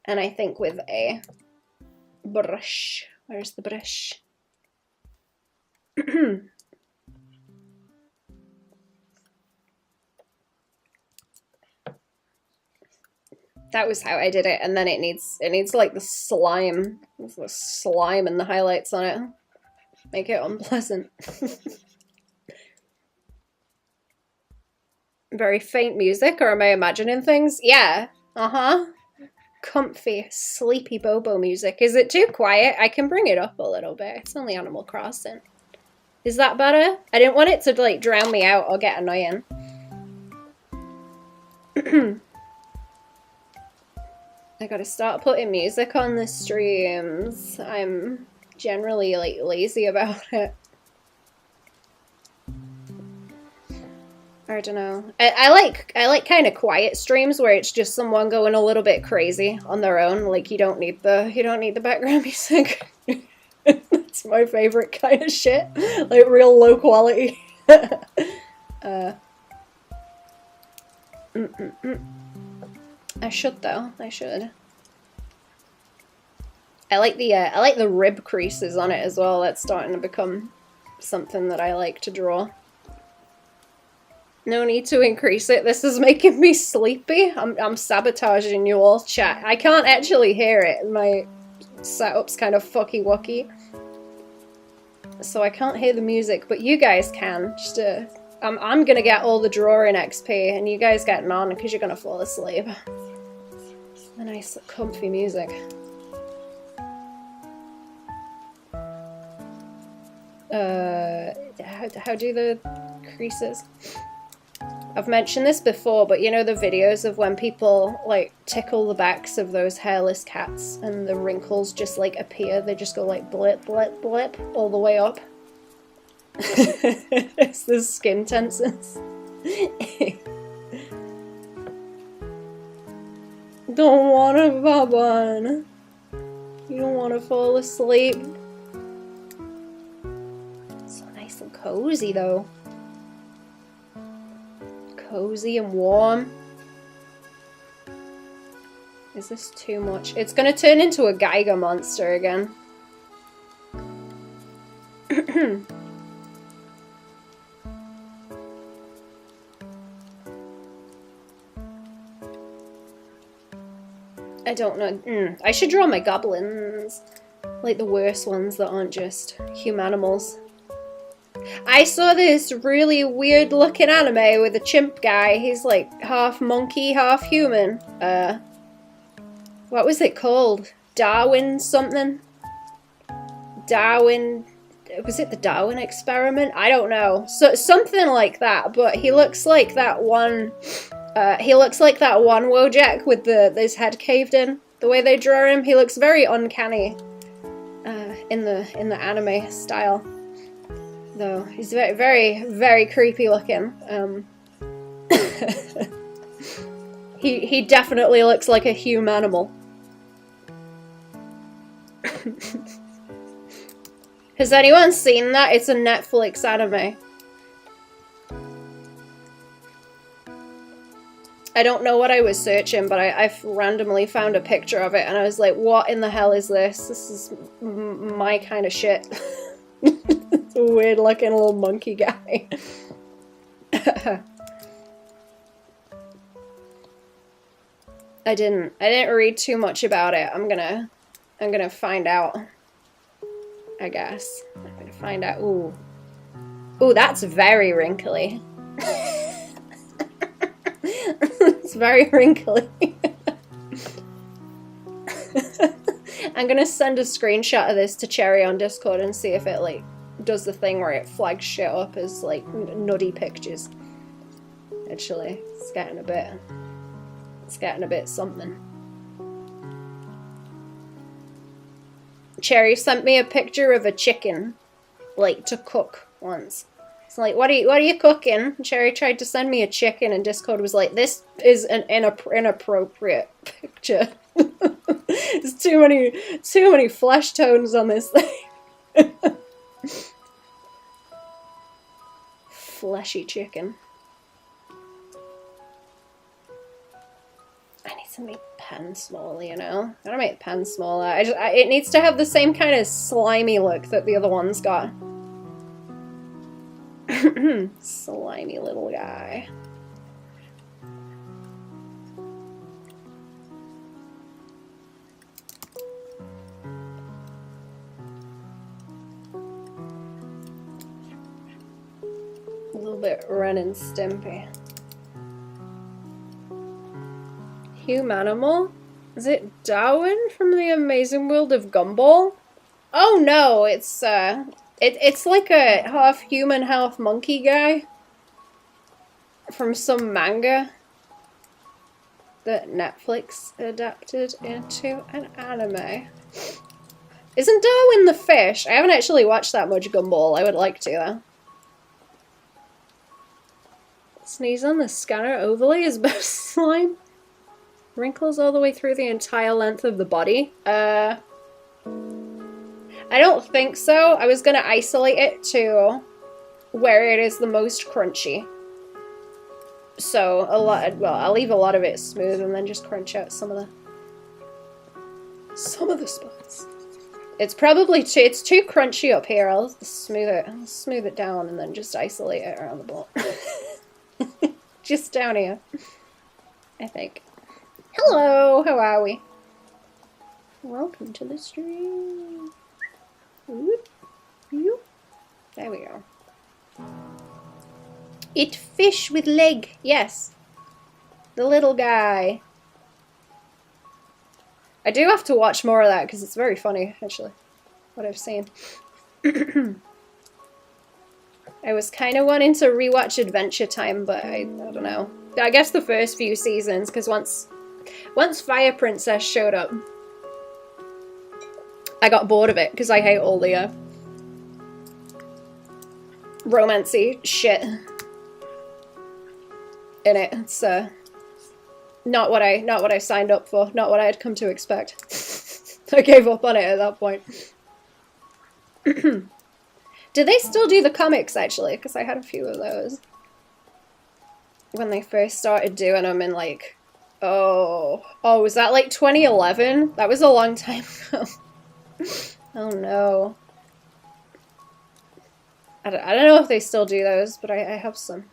And I think with a brush. Where's the brush? That was how I did it, and then it needs like the slime. There's the slime and the highlights on it. Make it unpleasant. Very faint music, or am I imagining things? Yeah. Comfy, sleepy Bobo music. Is it too quiet? I can bring it up a little bit. It's only Animal Crossing. Is that better? I didn't want it to like drown me out or get annoying. I gotta start putting music on the streams. I'm generally like lazy about it. I don't know. I like kind of quiet streams where it's just someone going a little bit crazy on their own. Like you don't need the background music. That's my favorite kind of shit. Like real low quality. I should though. I should. I like the rib creases on it as well. That's starting to become something that I like to draw. No need to increase it. This is making me sleepy. I'm sabotaging you all, chat. I can't actually hear it. My setup's kind of fucky-wucky. So I can't hear the music, but you guys can. Just I'm gonna get all the drawing XP, and you guys get none because you're gonna fall asleep. A nice, comfy music. How do the creases? I've mentioned this before, but you know the videos of when people like tickle the backs of those hairless cats and the wrinkles just like appear, they just go like blip, blip, blip all the way up. It's the skin tenses. Don't wanna, Baban. You don't wanna fall asleep. So nice and cozy though. Cozy and warm. Is this too much? It's gonna turn into a Geiger monster again. I don't know. I should draw my goblins. Like the worst ones that aren't just humanimals. I saw this really weird looking anime with a chimp guy. He's like half monkey, half human. What was it called? Darwin something? Darwin... Was it the Darwin experiment? I don't know. So something like that, but he looks like that one... he looks like that one Wojak with his head caved in. The way they draw him, he looks very uncanny in the anime style. Though he's very, very, very creepy looking. He definitely looks like a humanimal. Has anyone seen that? It's a Netflix anime. I don't know what I was searching, but I randomly found a picture of it and I was like, what in the hell is this? This is my kind of shit. It's a weird looking little monkey guy. I didn't read too much about it. I'm gonna find out. I guess. I'm gonna find out. Ooh. Ooh, that's very wrinkly. It's very wrinkly. I'm gonna send a screenshot of this to Cherry on Discord and see if it like does the thing where it flags shit up as like nutty pictures. Actually, it's getting a bit something. Cherry sent me a picture of a chicken, like to cook once. It's like, what are you cooking? Cherry tried to send me a chicken, and Discord was like, this is an inappropriate picture. There's too many flesh tones on this thing. Fleshy chicken. I need to make the pen smaller, you know? I gotta make the pen smaller. It needs to have the same kind of slimy look that the other one's got. Slimy little guy. A little bit Ren and Stimpy. Humanimal? Is it Darwin from the Amazing World of Gumball? Oh no, it's like a half human, half monkey guy from some manga that Netflix adapted into an anime. Isn't Darwin the fish? I haven't actually watched that much Gumball. I would like to though. Sneeze on the scanner overlay is best slime. Wrinkles all the way through the entire length of the body. I don't think so. I was gonna isolate it to where it is the most crunchy. So I'll leave a lot of it smooth and then just crunch out some of the spots. It's probably it's too crunchy up here. I'll smooth it down and then just isolate it around the ball. Just down here, I think. Hello, how are we? Welcome to the stream. Whoop, whoop. There we go. Eat fish with leg. Yes. The little guy. I do have to watch more of that because it's very funny, actually, what I've seen. I was kind of wanting to rewatch Adventure Time, but I don't know. I guess the first few seasons, because once Fire Princess showed up, I got bored of it because I hate all the romancy shit in it. It's not what I signed up for, not what I had come to expect. I gave up on it at that point. Do they still do the comics actually? Because I had a few of those when they first started doing them in like, oh, was that like 2011? That was a long time ago. Oh no. I don't know if they still do those, but I have some.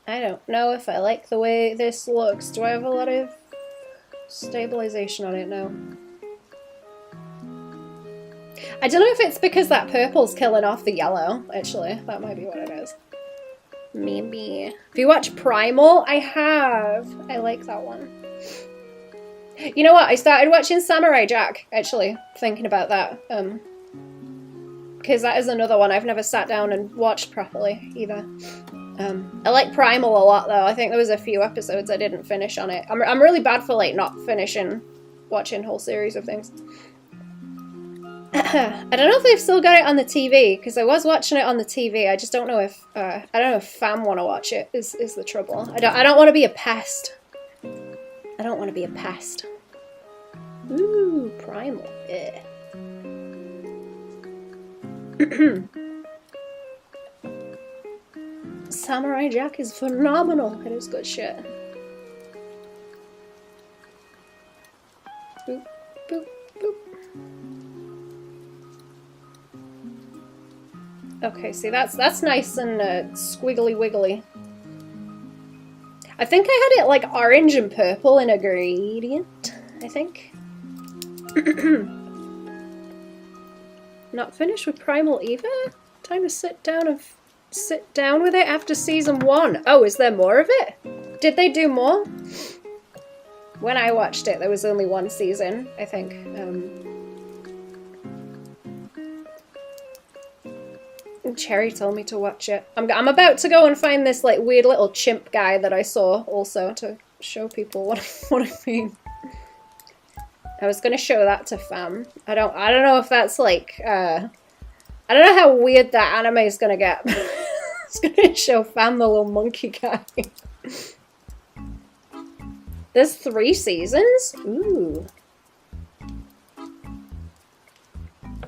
I don't know if I like the way this looks. Do I have a lot of stabilization on it now? I don't know if it's because that purple's killing off the yellow, actually. That might be what it is. Maybe. If you watch Primal, I have. I like that one. You know what? I started watching Samurai Jack, actually, thinking about that. Because that is another one I've never sat down and watched properly, either. I like Primal a lot, though. I think there was a few episodes I didn't finish on it. I'm really bad for, like, not finishing watching whole series of things. I don't know if they've still got it on the TV, because I was watching it on the TV. I just don't know if, I don't know if fam want to watch it, is the trouble. I don't want to be a pest. I don't want to be a pest. Ooh, Primal. Yeah. Samurai Jack is phenomenal. It is good shit. Boop, boop, boop. Okay, see, that's nice and squiggly wiggly. I think I had it like orange and purple in a gradient, I think. Not finished with Primal either? Time to sit down with it after season 1. Oh, is there more of it? Did they do more? When I watched it, there was only one season, I think. Cherry told me to watch it. I'm about to go and find this like weird little chimp guy that I saw also to show people what I mean. I was gonna show that to fam. I don't know if that's like, I don't know how weird that anime is gonna get. It's gonna show fam the little monkey guy. There's 3 seasons? Ooh.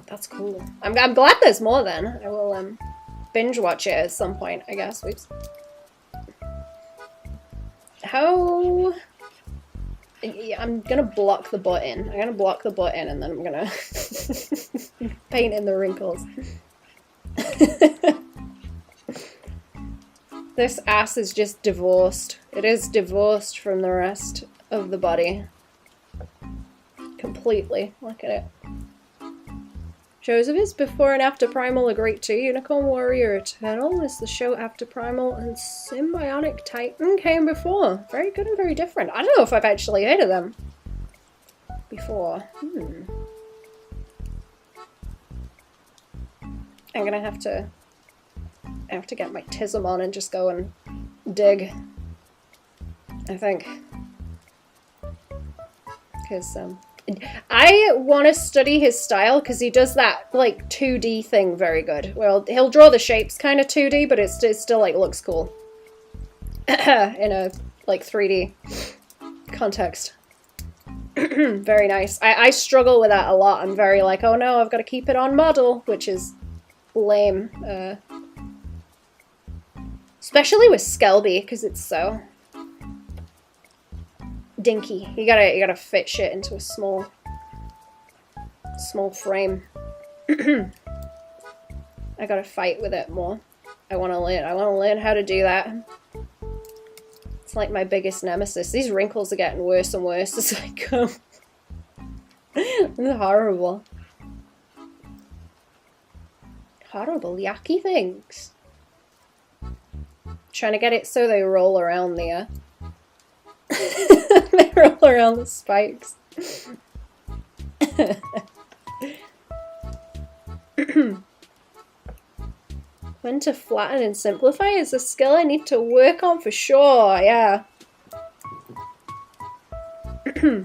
That's cool. I'm glad there's more then. I will binge watch it at some point, I guess. Oops. How... I'm gonna block the button. I'm gonna block the button and then I'm gonna paint in the wrinkles. This ass is just divorced. It is divorced from the rest of the body. Completely. Look at it. Shows of his before and after Primal are great too. Unicorn Warrior Eternal is the show after Primal, and Symbiotic Titan came before. Very good and very different. I don't know if I've actually heard of them before. I'm gonna have to get my tism on and just go and dig, I think. Because I want to study his style because he does that like 2D thing very good. Well, he'll draw the shapes kind of 2D, but it still like looks cool in a like 3D context. Very nice. I struggle with that a lot. I'm very like, oh no, I've got to keep it on model, which is lame. Especially with Skelby because it's so dinky. You gotta fit shit into a small frame. I gotta fight with it more. I wanna learn how to do that. It's like my biggest nemesis. These wrinkles are getting worse and worse as I go. It's horrible. Horrible, yucky things. Trying to get it so they roll around the they roll around the spikes. When to flatten and simplify is a skill I need to work on for sure, yeah. Does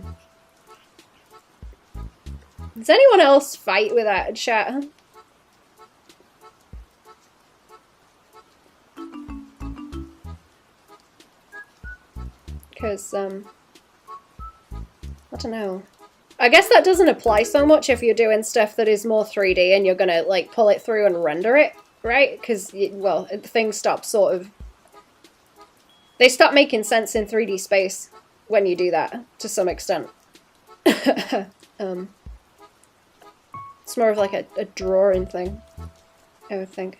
anyone else fight with that, chat? Because, I don't know. I guess that doesn't apply so much if you're doing stuff that is more 3D and you're gonna, like, pull it through and render it, right? Because, well, things stop sort of... They stop making sense in 3D space when you do that, to some extent. It's more of like a drawing thing, I would think.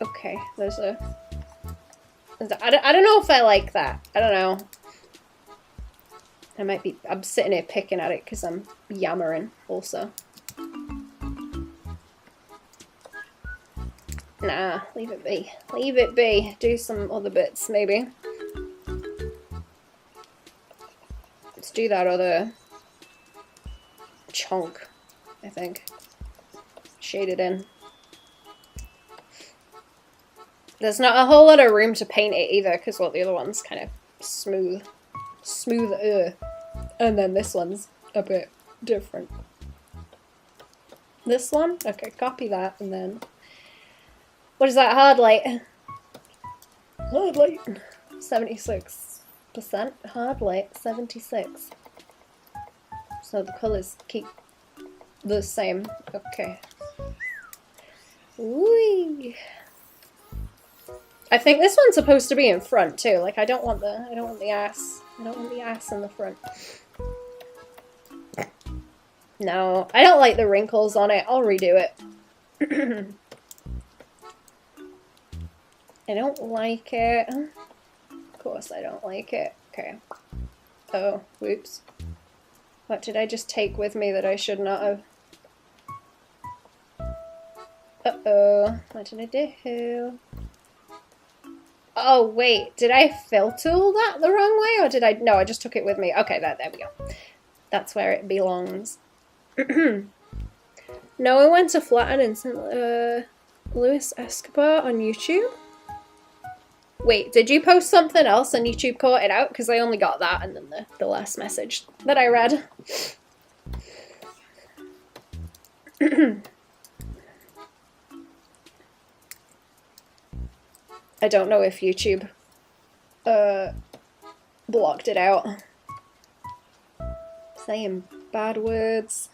Okay, there's a... I don't know if I like that. I don't know. I'm sitting here picking at it because I'm yammering also. Nah, leave it be. Leave it be. Do some other bits, maybe. Let's do that other chunk, I think. Shade it in. There's not a whole lot of room to paint it either, because, well, the other one's kind of smooth. Smoother. And then this one's a bit different. This one? Okay, copy that, and then... What is that? Hard light. Hard light. 76%. Hard light. 76. So the colours keep the same. Okay. Whee! I think this one's supposed to be in front too. Like I don't want the ass. I don't want the ass in the front. No, I don't like the wrinkles on it. I'll redo it. I don't like it. Of course I don't like it. Okay. Oh, whoops. What did I just take with me that I should not have? Uh-oh. What did I do? Oh, wait. Did I fill tool that the wrong way? Or did I... No, I just took it with me. Okay, there we go. That's where it belongs. No one went to flatten and Luis Escobar on YouTube? Wait, did you post something else and YouTube caught it out? Because I only got that and then the last message that I read. I don't know if YouTube blocked it out. Saying bad words.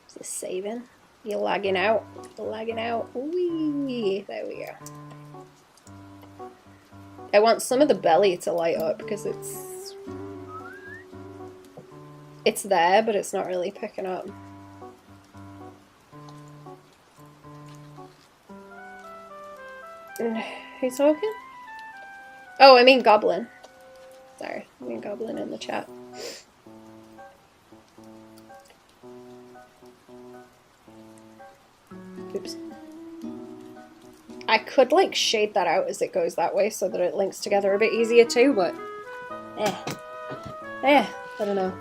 Is this saving? You're lagging out. You're lagging out. Whee! There we go. I want some of the belly to light up because it's there, but it's not really picking up. Who's talking? Oh, I mean Goblin. Sorry, I mean Goblin in the chat. Oops. I could like shade that out as it goes that way so that it links together a bit easier too, but I don't know.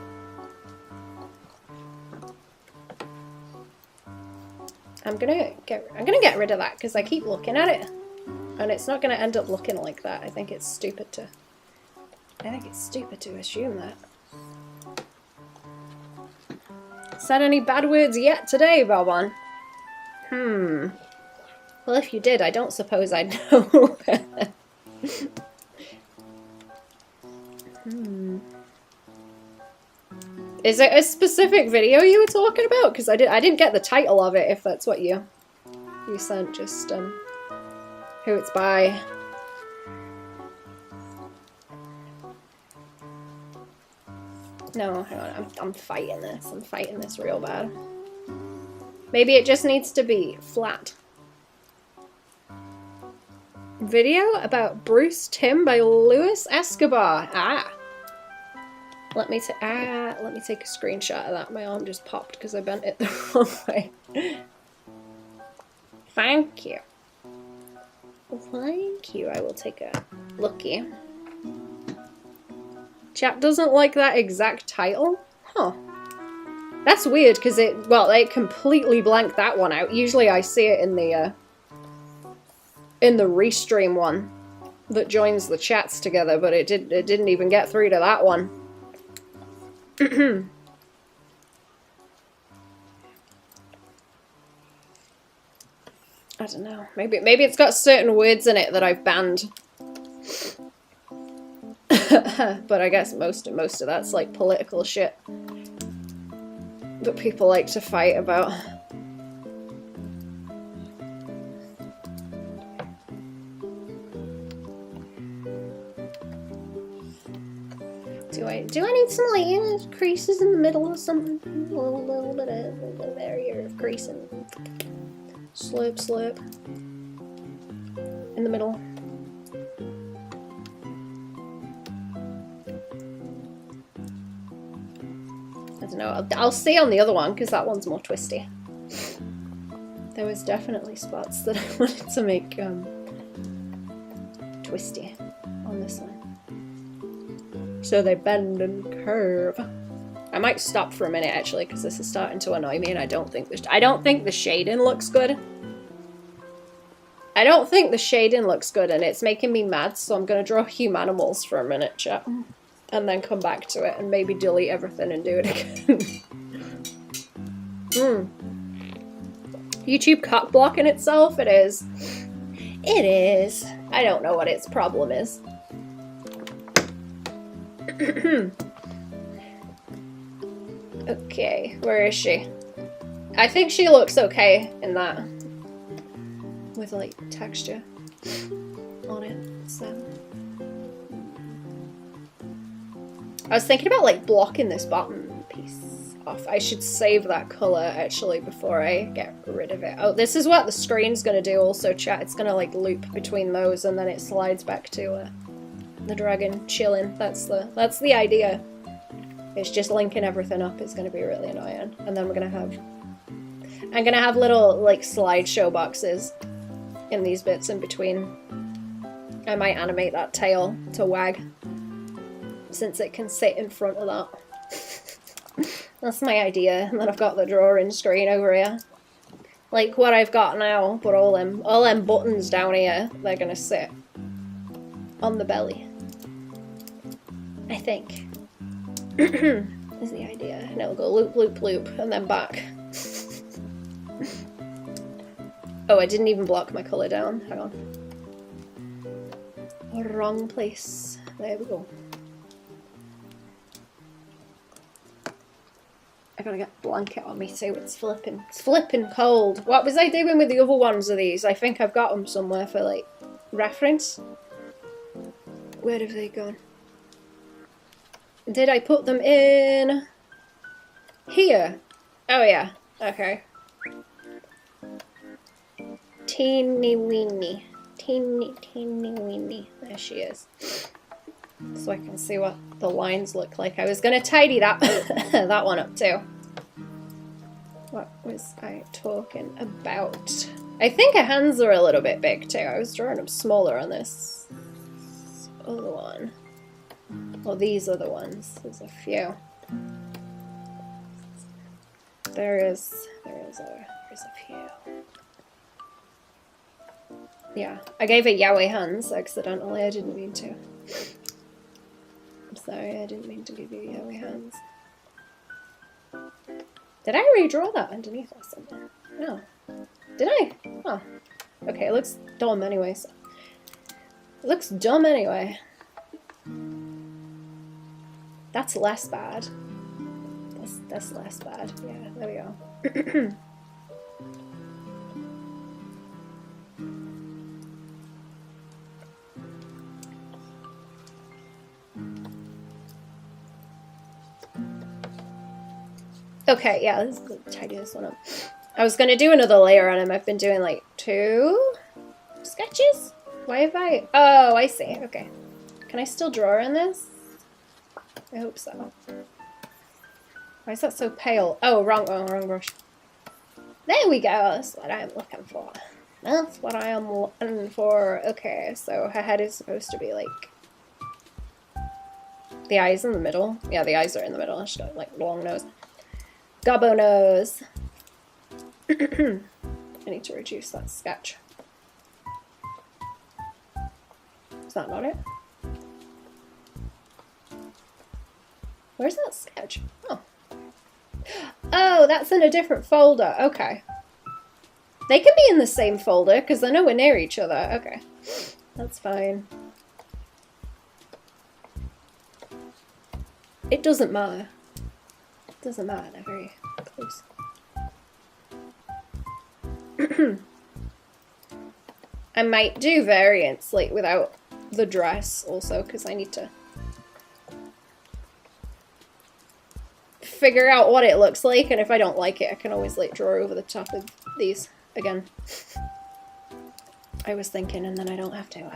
I'm gonna get rid of that because I keep looking at it. And it's not going to end up looking like that. I think it's stupid to assume that. Said any bad words yet today, Baban? Well, if you did, I don't suppose I'd know. Is it a specific video you were talking about? Because I didn't get the title of it. If that's what you sent, just who it's by. No, hang on, I'm fighting this. I'm fighting this real bad. Maybe it just needs to be flat. Video about Bruce Timm by Luis Escobar. Let me take a screenshot of that. My arm just popped because I bent it the wrong way. Thank you. Thank you. I will take a looky. Chat doesn't like that exact title? Huh. That's weird because it completely blanked that one out. Usually I see it in the restream one that joins the chats together, but it didn't even get through to that one. I don't know. Maybe it's got certain words in it that I've banned. But I guess most of that's like political shit that people like to fight about. Do I need some like creases in the middle or something? A little bit of area of creasing. Slurp, slurp. In the middle. I don't know. I'll see on the other one because that one's more twisty. There was definitely spots that I wanted to make twisty on this one. So they bend and curve. I might stop for a minute actually because this is starting to annoy me and I don't think the shading looks good. I don't think the shading looks good and it's making me mad, so I'm gonna draw humanimals for a minute, chat. And then come back to it and maybe delete everything and do it again. YouTube cock blocking itself? It is. It is. I don't know what its problem is. Okay, where is she? I think she looks okay in that. With like texture on it, so. I was thinking about like blocking this bottom piece off. I should save that colour actually before I get rid of it. Oh, this is what the screen's gonna do also, chat. It's gonna like loop between those and then it slides back to the dragon chilling. That's the idea. It's just linking everything up is gonna be really annoying. And then I'm gonna have little like slideshow boxes in these bits in between. I might animate that tail to wag, since it can sit in front of that. That's my idea. And then I've got the drawing screen over here. Like what I've got now, but all them buttons down here, they're gonna sit on the belly. I think. Is the idea. And it'll go loop, loop, loop, and then back. Oh, I didn't even block my colour down. Hang on. Wrong place. There we go. I gotta get a blanket on me too. It's flipping cold. What was I doing with the other ones of these? I think I've got them somewhere for like reference. Where have they gone? Did I put them in here? Oh yeah. Okay. Teeny weeny. Teeny weeny. There she is. So I can see what the lines look like. I was gonna tidy that that one up too. What was I talking about? I think her hands are a little bit big too. I was drawing them smaller on this other one. Well, these are the ones. There's a few. There's a few. Yeah, I gave her yaoi hands accidentally. I didn't mean to. I'm sorry, I didn't mean to give you yaoi hands. Did I redraw that underneath or something? No. Did I? Oh. Okay, it looks dumb anyway. So. It looks dumb anyway. That's less bad. That's less bad. Yeah, there we go. Okay, yeah, let's tidy this one up. I was gonna do another layer on him. I've been doing like 2 sketches? Why have I? Oh, I see. Okay. Can I still draw in this? I hope so. Why is that so pale? Oh, wrong brush. There we go. That's what I'm looking for. That's what I am looking for. Okay, so her head is supposed to be like... The eyes in the middle. Yeah, the eyes are in the middle. She's got like long nose. Gobbo nose. I need to reduce that sketch. Is that not it? Where's that sketch? Oh. Oh, that's in a different folder. Okay. They can be in the same folder because they're nowhere near each other. Okay. That's fine. It doesn't matter. It doesn't matter. They're very close. I might do variants like without the dress also because I need to figure out what it looks like, and if I don't like it I can always like draw over the top of these again. I was thinking, and then I don't have to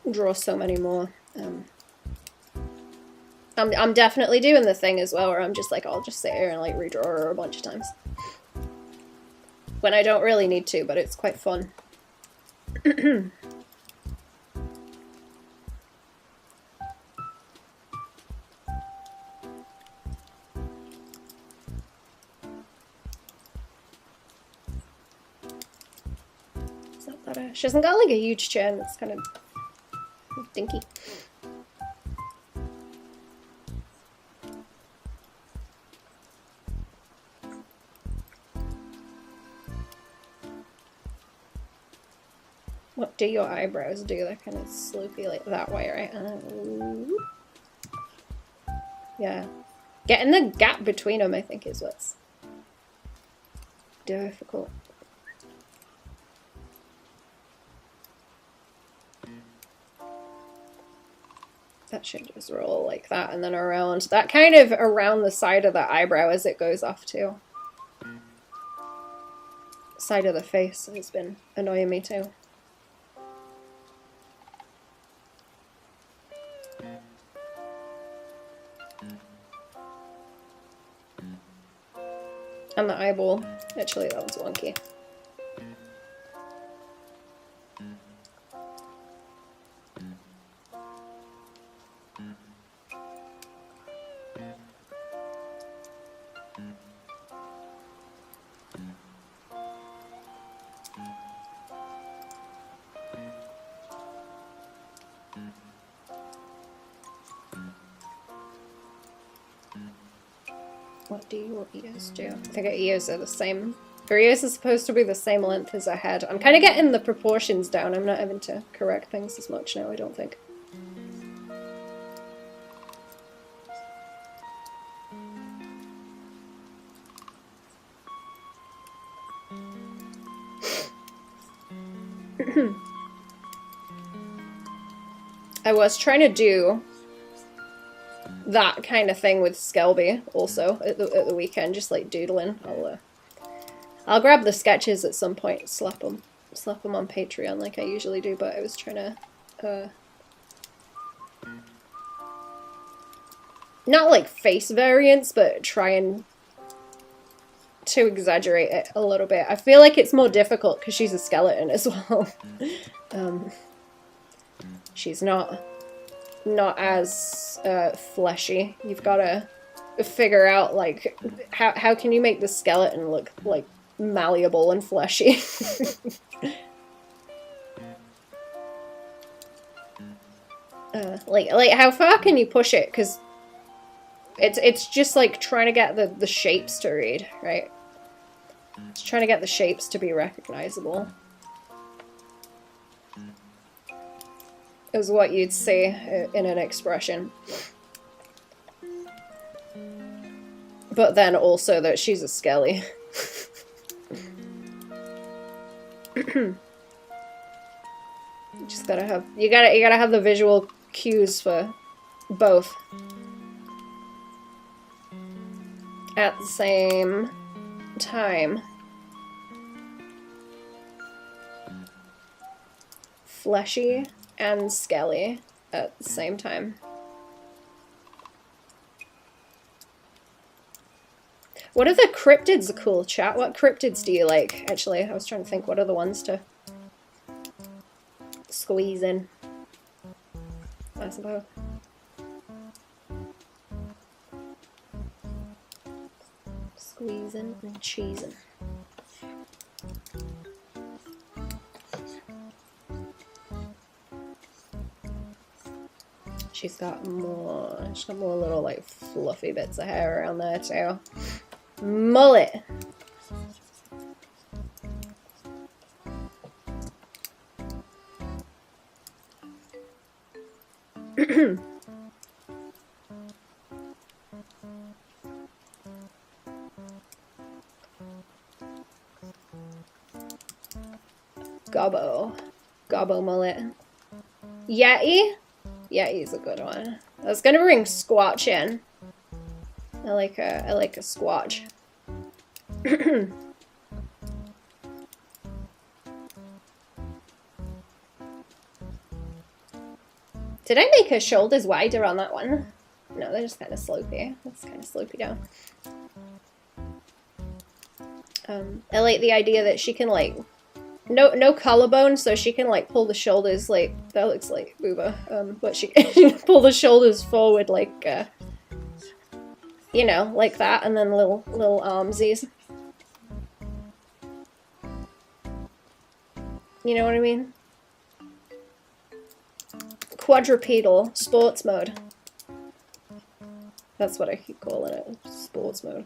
draw so many more. I'm definitely doing the thing as well where I'm just like, I'll just sit here and like redraw her a bunch of times. When I don't really need to, but it's quite fun. Is that better? She hasn't got like a huge chin, it's kind of dinky. What do your eyebrows do? They're kind of sloopy like that way, right? Yeah. Getting the gap between them, I think, is what's difficult. That should just roll like that and then around. That kind of around the side of the eyebrow as it goes off too. Side of the face has been annoying me too. And the eyeball. Actually, that one's wonky. What do your ears do? I think her ears are the same. Her ears are supposed to be the same length as her head. I'm kind of getting the proportions down. I'm not having to correct things as much now, I don't think. I was trying to do that kind of thing with Skelby also at the weekend, just like doodling. I'll grab the sketches at some point, slap them on Patreon like I usually do. But I was trying to not like face variants, but trying to exaggerate it a little bit. I feel like it's more difficult because she's a skeleton as well. She's not as fleshy. You've got to figure out like how can you make the skeleton look like malleable and fleshy. like how far can you push it? Because it's just like trying to get the shapes to read, right? It's trying to get the shapes to be recognizable. Is what you'd say in an expression. But then also that she's a skelly. You gotta have the visual cues for both at the same time. Fleshy and skelly at the same time. What are the cryptids? Are cool, chat. What cryptids do you like? Actually, I was trying to think what are the ones to squeeze in, I suppose. Squeezing and cheesing. She's got more little like fluffy bits of hair around there too. Mullet. Gobbo mullet. Yeti? Yeti's a good one. I was gonna bring Squatch in. I like a Squatch. Did I make her shoulders wider on that one? No, they're just kind of slopey. That's kind of slopey down. I like the idea that she can like no collarbone, so she can like pull the shoulders like that looks like booba. But she can pull the shoulders forward like you know, like that, and then little armsies. You know what I mean? Quadrupedal sports mode. That's what I keep calling it. Sports mode.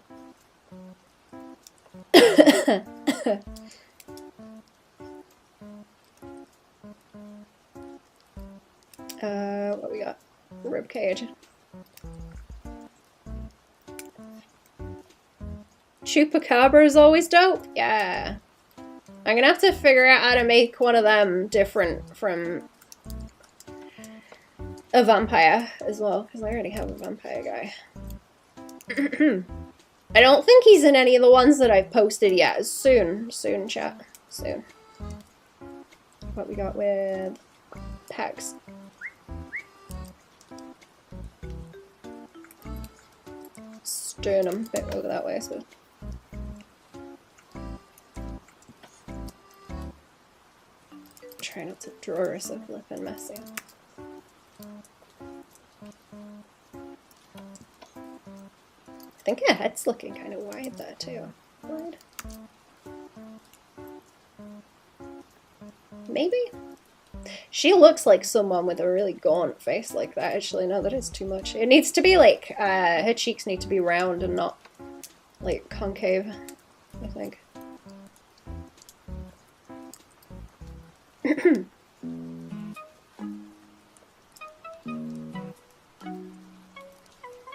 What we got? Rib cage. Chupacabra is always dope. Yeah. I'm gonna have to figure out how to make one of them different from a vampire as well, because I already have a vampire guy. I don't think he's in any of the ones that I've posted yet. Soon, chat. Soon. What we got with Pecs. Sternum, bit over that way, I suppose. Try not to draw her so flippin' messy. I think her head's looking kind of wide there too. Wide. Maybe? She looks like someone with a really gaunt face like that, actually. No, that is too much. It needs to be like, her cheeks need to be round and not like concave, I think.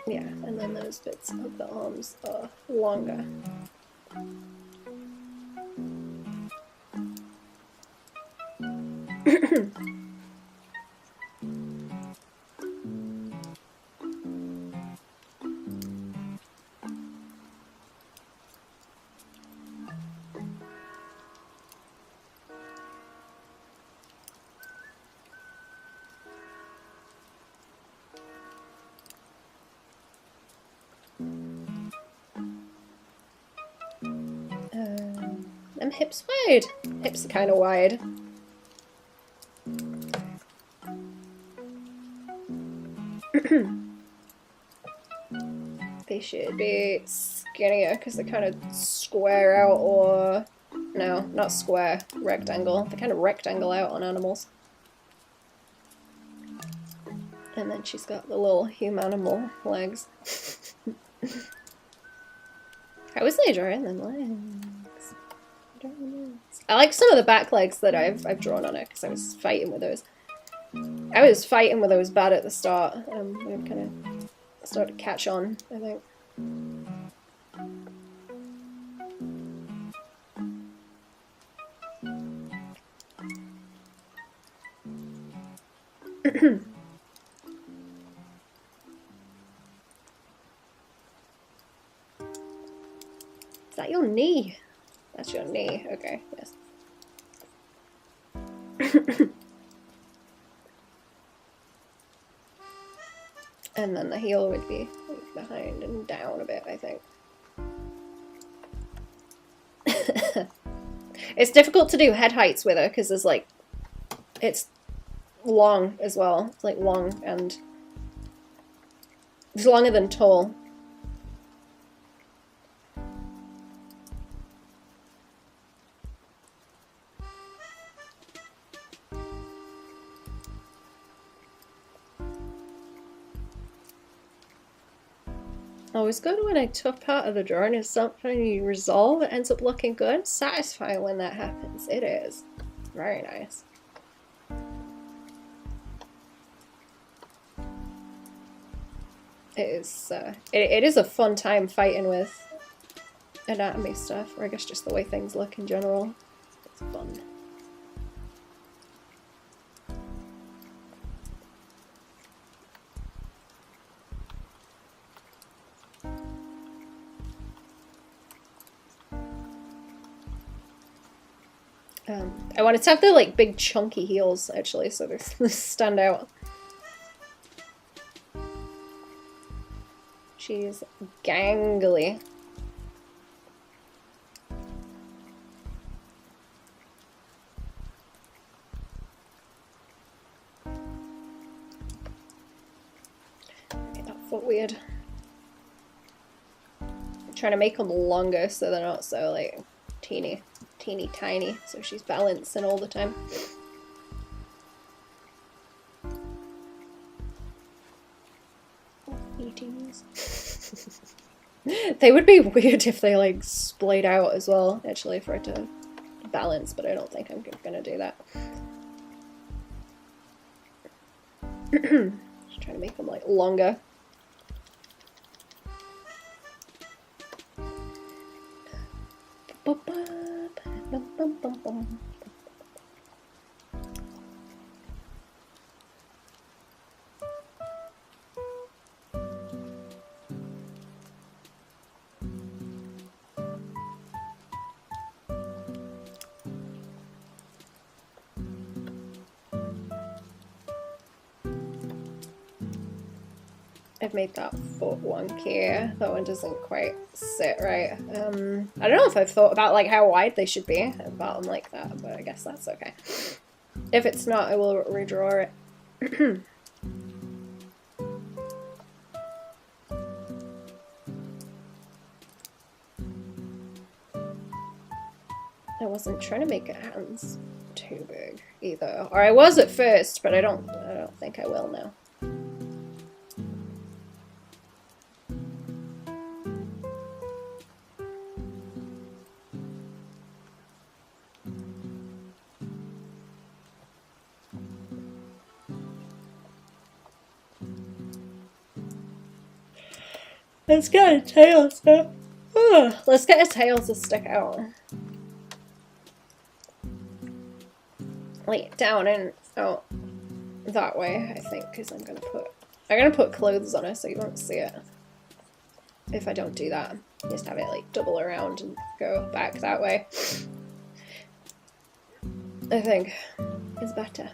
Yeah, and then those bits of the arms are longer. Them hips wide. Hips are kind of wide. They should be skinnier because they kind of square out, or no, not square, rectangle. They kind of rectangle out on animals. And then she's got the little humanimal legs. How was they drawing them legs? I don't know. I like some of the back legs that I've drawn on it because I was fighting with those. I was fighting with those bad at the start. They've kind of started to catch on, I think. Is that your knee? That's your knee. Okay, yes. And then the heel would be like behind and down a bit, I think. It's difficult to do head heights with her because there's like, it's long as well. It's like long, and it's longer than tall. Always good when a tough part of the drawing is something you resolve. It ends up looking good. Satisfying when that happens. It is. Very nice. It is. It is a fun time fighting with anatomy stuff, or I guess just the way things look in general. It's fun. I wanted to have the like big chunky heels actually, so they stand out. She's gangly. Make that foot weird. I'm trying to make them longer so they're not so like teeny tiny, so she's balancing all the time. They would be weird if they like splayed out as well, actually, for it to balance, but I don't think I'm gonna do that. Just trying to make them like longer. I've made that foot wonky. That one doesn't quite sit right. I don't know if I've thought about like how wide they should be about them like that, but I guess that's okay. If it's not, I will redraw it. I wasn't trying to make her hands too big either, or I was at first, but I don't think I will now. Let's get a tail to... let's get a tail to stick out. Like, down and out that way, I think, because I'm gonna put clothes on her so you won't see it. If I don't do that, just have it like double around and go back that way. I think is better.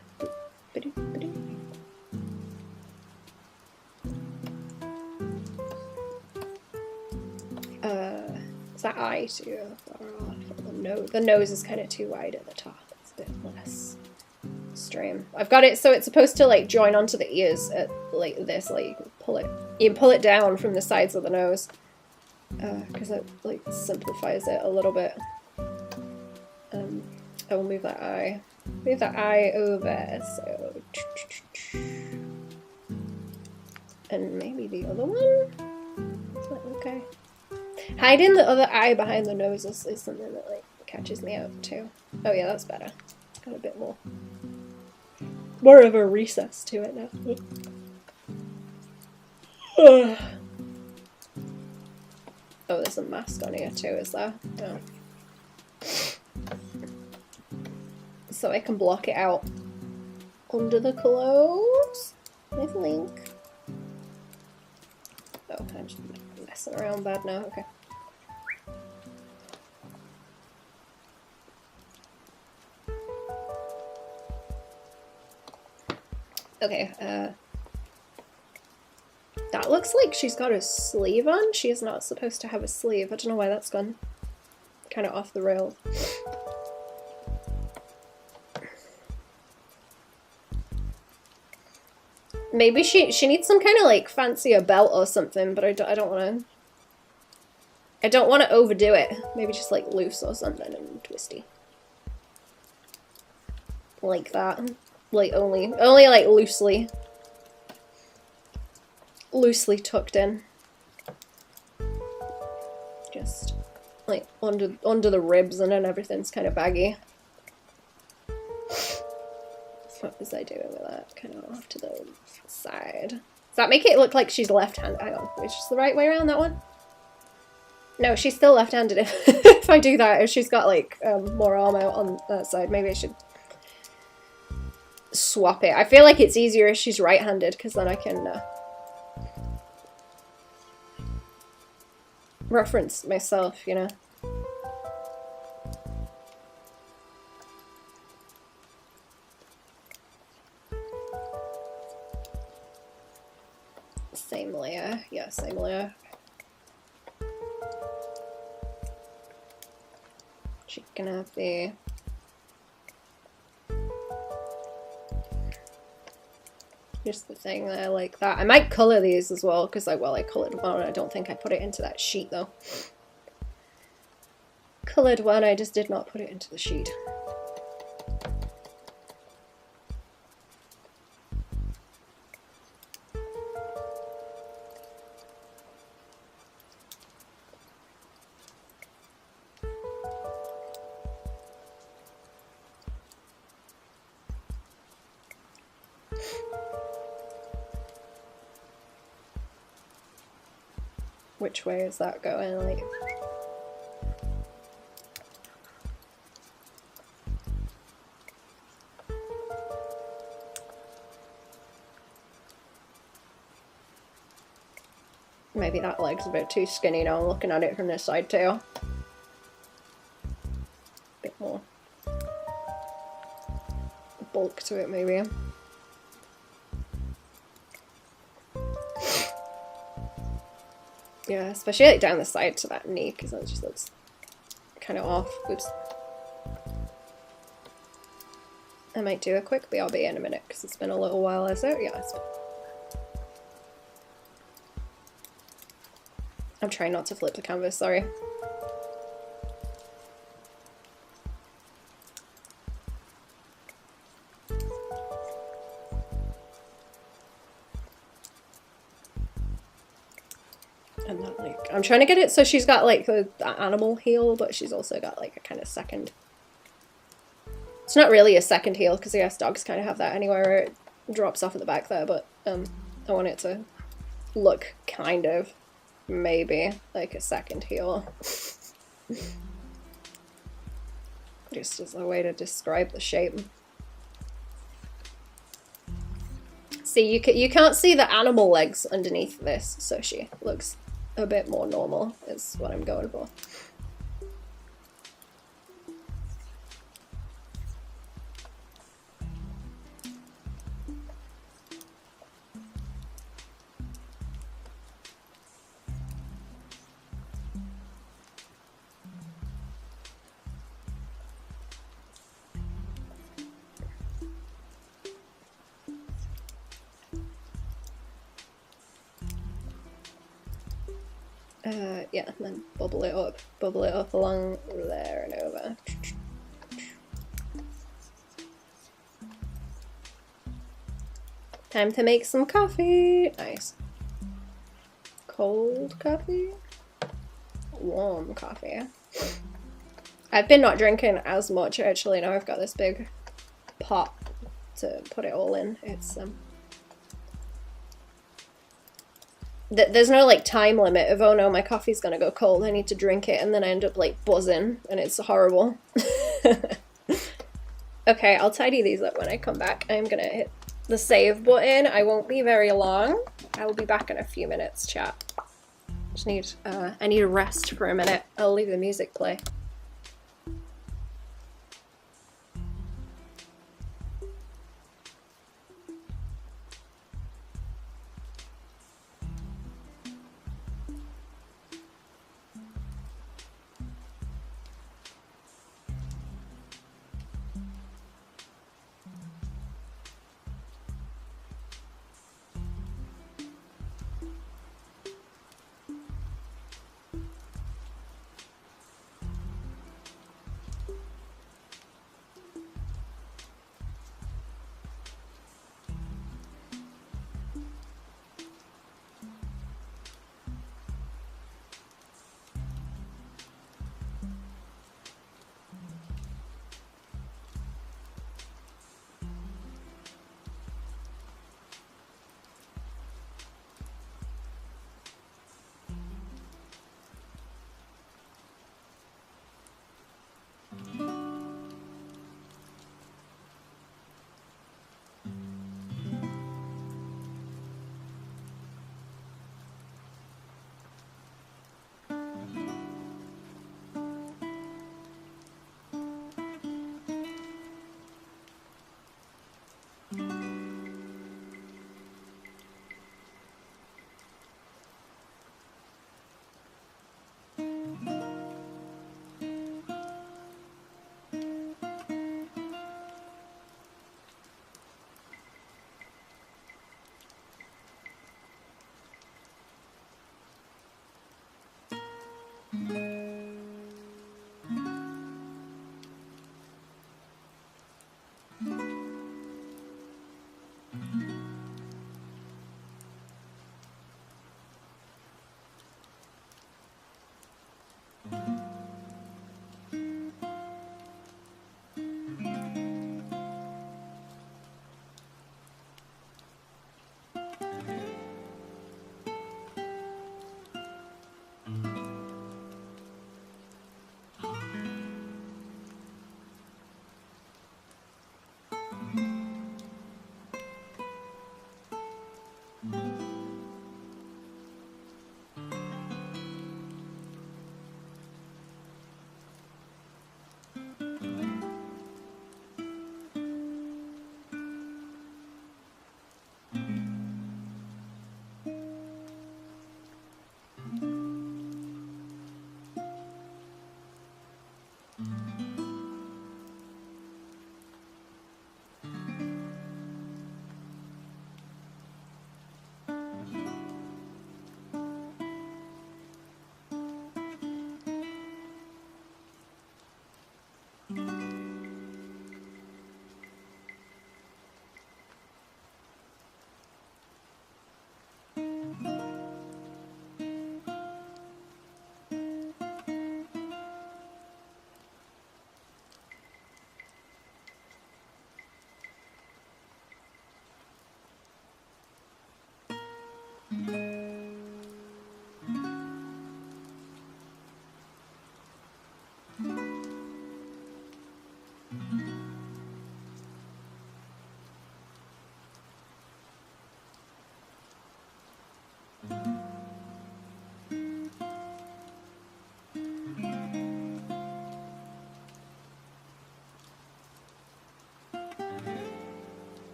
Is that eye too far off? The nose is kind of too wide at the top. It's a bit less stream. I've got it so it's supposed to like join onto the ears at like this. Like you can pull it down from the sides of the nose because it like simplifies it a little bit. I will move that eye. Move that eye over. So, and maybe the other one. Is that okay? Hiding the other eye behind the nose is something that like catches me out too. Oh yeah, that's better. It's got a bit more of a recess to it now. Oh, there's a mask on here too, is there? Oh. So I can block it out under the clothes, I think. Oh, I'm just messing around bad now, okay. Okay, that looks like she's got a sleeve on. She is not supposed to have a sleeve. I don't know why that's gone kind of off the rails. Maybe she needs some kind of like fancier belt or something, but I don't want to overdo it. Maybe just like loose or something and twisty. Like that. Like only like loosely tucked in. Just like under the ribs, and then everything's kind of baggy. What was I doing with that? Kind of off to the side. Does that make it look like she's left-handed? Hang on, which is the right way around that one? No, she's still left-handed if I do that. If she's got like more arm out on that side, maybe I should swap it. I feel like it's easier if she's right-handed, because then I can reference myself, you know. Same layer. Yeah, same layer. She can have the just the thing there like that. I might colour these as well, because I coloured one. I don't think I put it into that sheet though. Coloured one, I just did not put it into the sheet. Which way is that going? Like, maybe that leg's a bit too skinny now. I'm looking at it from this side too. Bit more bulk to it, maybe. Yeah, especially like down the side to that knee, because that just looks kind of off. Oops. I might do a quick BRB in a minute, because it's been a little while, is it? Yeah, it's been... I'm trying not to flip the canvas, sorry. And that, like, I'm trying to get it so she's got like the animal heel, but she's also got like a kind of second. It's not really a second heel, because yes, dogs kind of have that anyway, where it drops off at the back there, but I want it to look kind of maybe like a second heel. Just as a way to describe the shape. See, you can't see the animal legs underneath this, so she looks a bit more normal, is what I'm going for. Yeah, and then bubble it up along there and over. Time to make some coffee. Nice. Cold coffee? Warm coffee. I've been not drinking as much actually. Now I've got this big pot to put it all in. It's there's no like time limit of, oh no, my coffee's gonna go cold, I need to drink it, and then I end up like buzzing and it's horrible. Okay, I'll tidy these up when I come back. I'm gonna hit the save button. I won't be very long. I will be back in a few minutes, chat. Just need I need a rest for a minute. I'll leave the music play.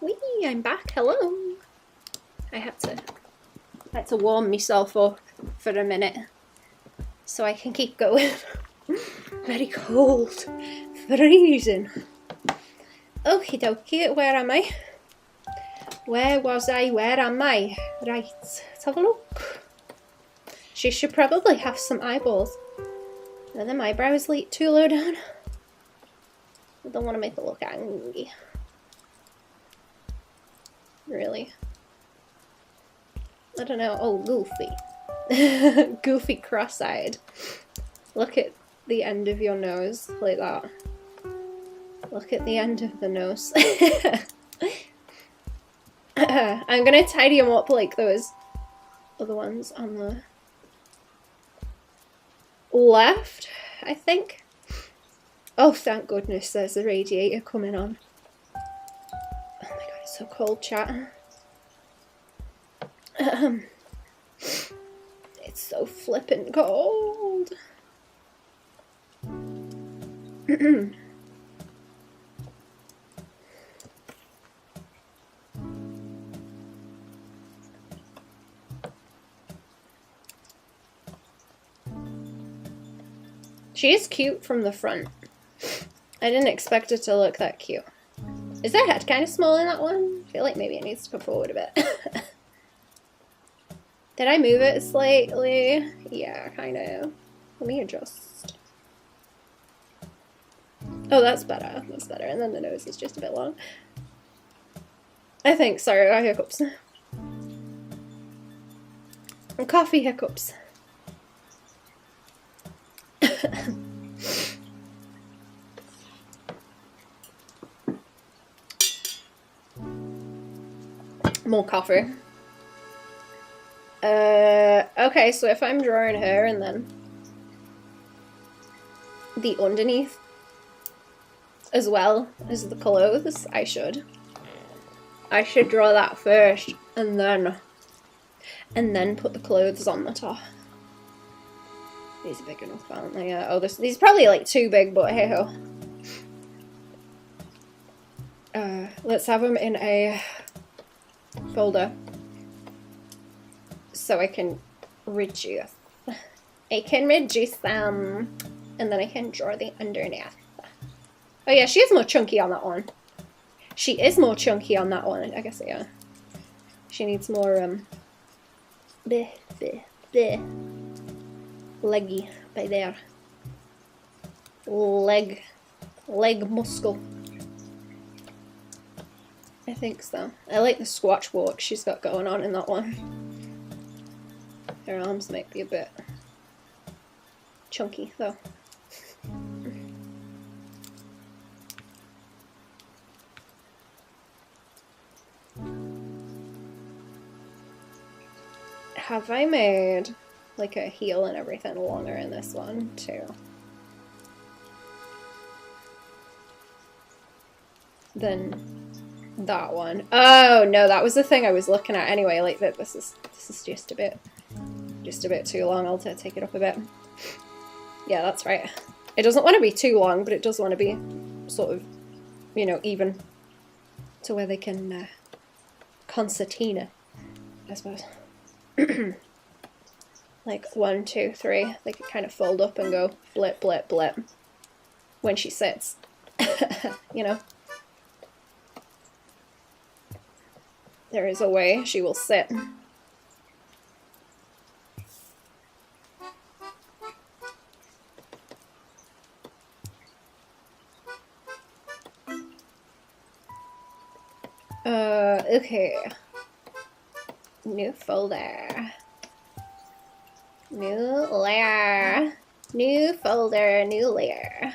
Whee! I'm back. Hello. I had to warm myself up for a minute so I can keep going. Very cold. Freezing. Okie dokie, where am I? Where was I? Where am I? Right, let's have a look. She should probably have some eyeballs. Are them eyebrows too low down? I don't want to make it look angry. Really? I don't know. Oh, goofy. Goofy cross-eyed. Look at the end of your nose, like that. Look at the end of the nose. I'm gonna tidy them up like those other ones on the left, I think. Oh, thank goodness there's a radiator coming on. Oh my god, it's so cold, chat. It's so flippin' cold. She is cute from the front. I didn't expect her to look that cute. Is her head kind of small in that one? I feel like maybe it needs to come forward a bit. Did I move it slightly? Yeah, kind of. Let me adjust. Oh, that's better. That's better. And then the nose is just a bit long. I think. Sorry, I hiccups. Coffee hiccups. More coffee. Okay, so if I'm drawing her and then the underneath as well as the clothes, I should draw that first and then put the clothes on the top. These are big enough, aren't they? Oh, these are probably like too big, but hey ho. Let's have them in a folder so I can reduce. I can reduce them, and then I can draw the underneath. Oh yeah, she is more chunky on that one. She is more chunky on that one. I guess yeah. She needs more leggy by there. Leg muscle. I think so. I like the squatch walk she's got going on in that one. Her arms might be a bit chunky though. Have I made like a heel and everything longer in this one too? Than that one. Oh no, that was the thing I was looking at anyway. Like that, this is just a bit too long. I'll take it up a bit. Yeah, that's right. It doesn't want to be too long, but it does want to be sort of, you know, even to where they can concertina, I suppose. Like 1, 2, 3. They could kind of fold up and go blip, blip, blip when she sits. You know. There is a way she will sit. Okay. New folder. New layer. New folder, new layer.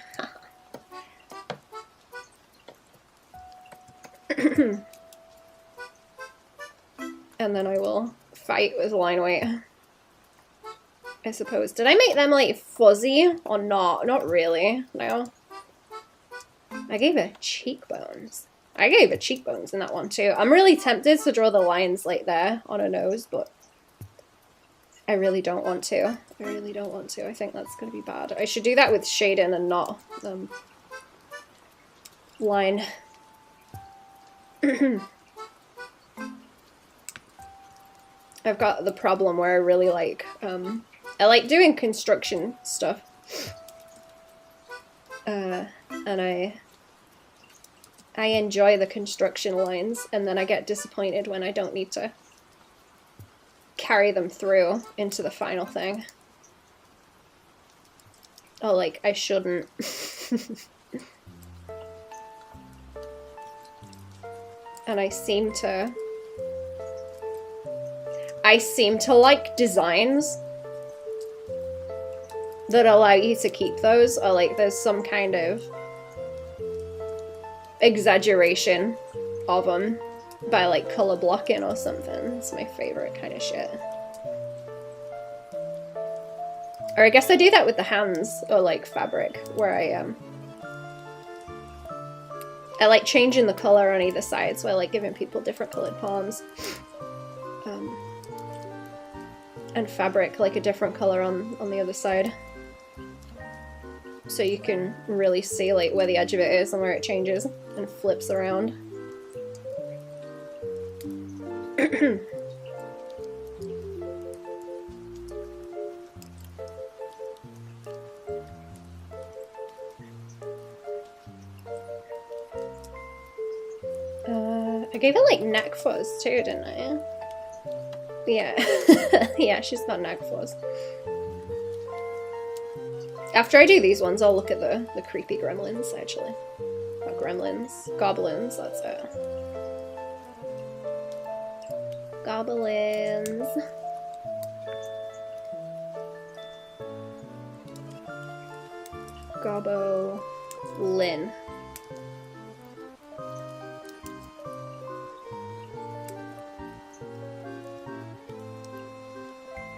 And then I will fight with line weight, I suppose. Did I make them like fuzzy or not? Not really, no. I gave her cheekbones. I gave her cheekbones in that one too. I'm really tempted to draw the lines like there on her nose, but I really don't want to. I really don't want to. I think that's going to be bad. I should do that with shading and not line. I've got the problem where I really like, I like doing construction stuff. And I enjoy the construction lines, and then I get disappointed when I don't need to carry them through into the final thing. Oh, like, I shouldn't. And I seem to like designs that allow you to keep those, or like there's some kind of exaggeration of them by like color blocking or something. It's my favorite kind of shit. Or I guess I do that with the hands or like fabric, where I like changing the color on either side, so I like giving people different colored palms. And fabric like a different color on the other side. So you can really see like where the edge of it is and where it changes and flips around. I gave it like neck fuzz too, didn't I? Yeah. Yeah, she's got neck fuzz. After I do these ones, I'll look at the creepy gremlins, actually. Not gremlins. Goblins, that's it. Goblins. Goblin.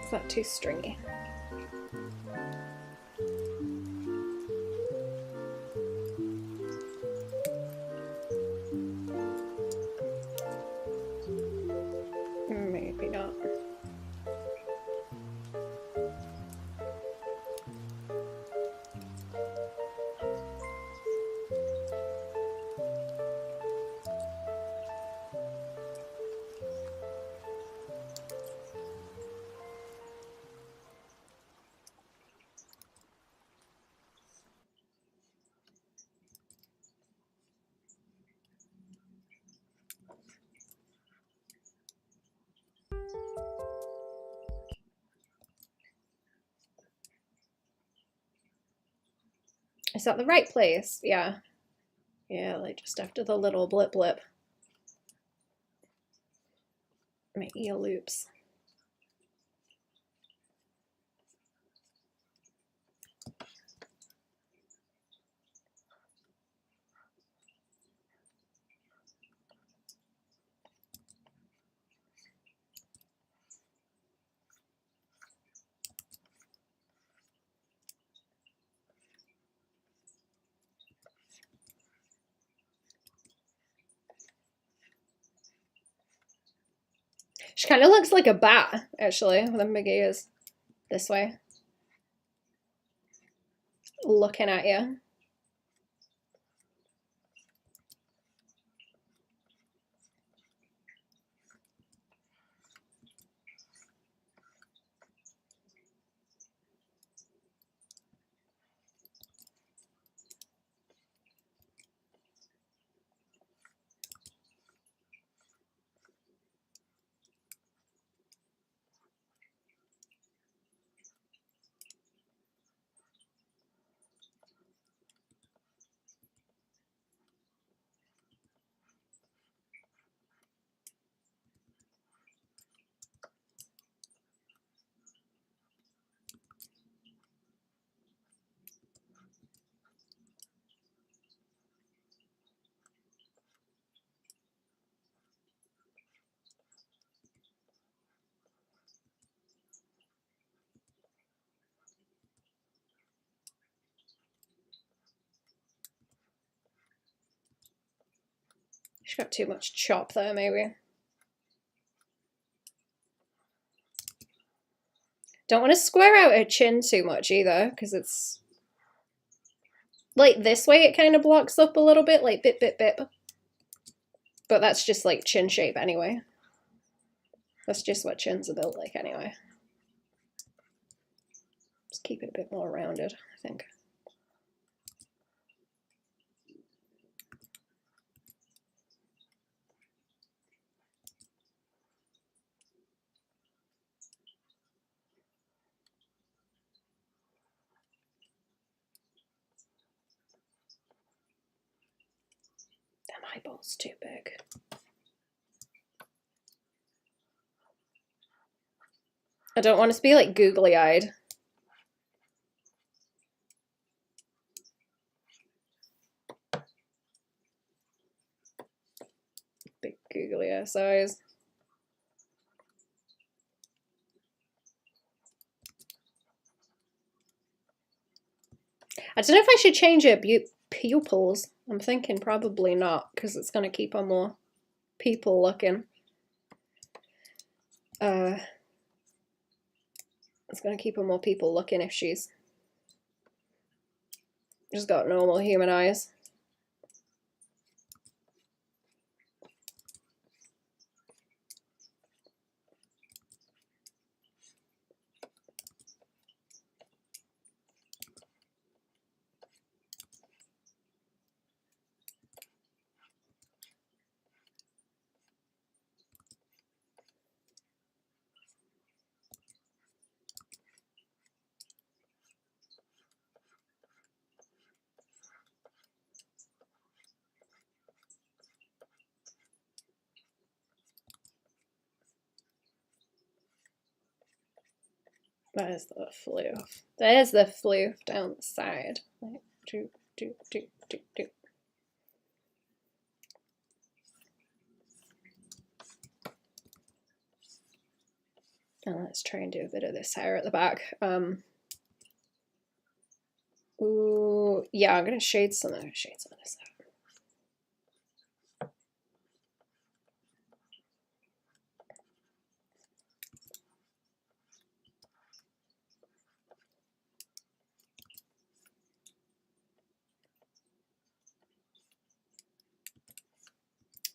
It's not too stringy. Maybe not. Is that the right place? Yeah. Yeah, like just after the little blip blip. My ear loops. She kind of looks like a bat, actually, with them big ears. This way. Looking at you. She's got too much chop there, maybe. Don't want to square out her chin too much either, because it's like this way it kind of blocks up a little bit, like bip, bip, bip. But that's just like chin shape anyway. That's just what chins are built like anyway. Just keep it a bit more rounded, I think. Them eyeballs too big. I don't want it to be like googly-eyed. Big googly ass eyes. I don't know if I should change her pupils. I'm thinking probably not, because it's going to keep her more people looking. It's going to keep her more people looking if she's just got normal human eyes. There's the floof. There's the floof down the side. Like, do. And let's try and do a bit of this hair at the back. Ooh, yeah, I'm gonna shade some of this out.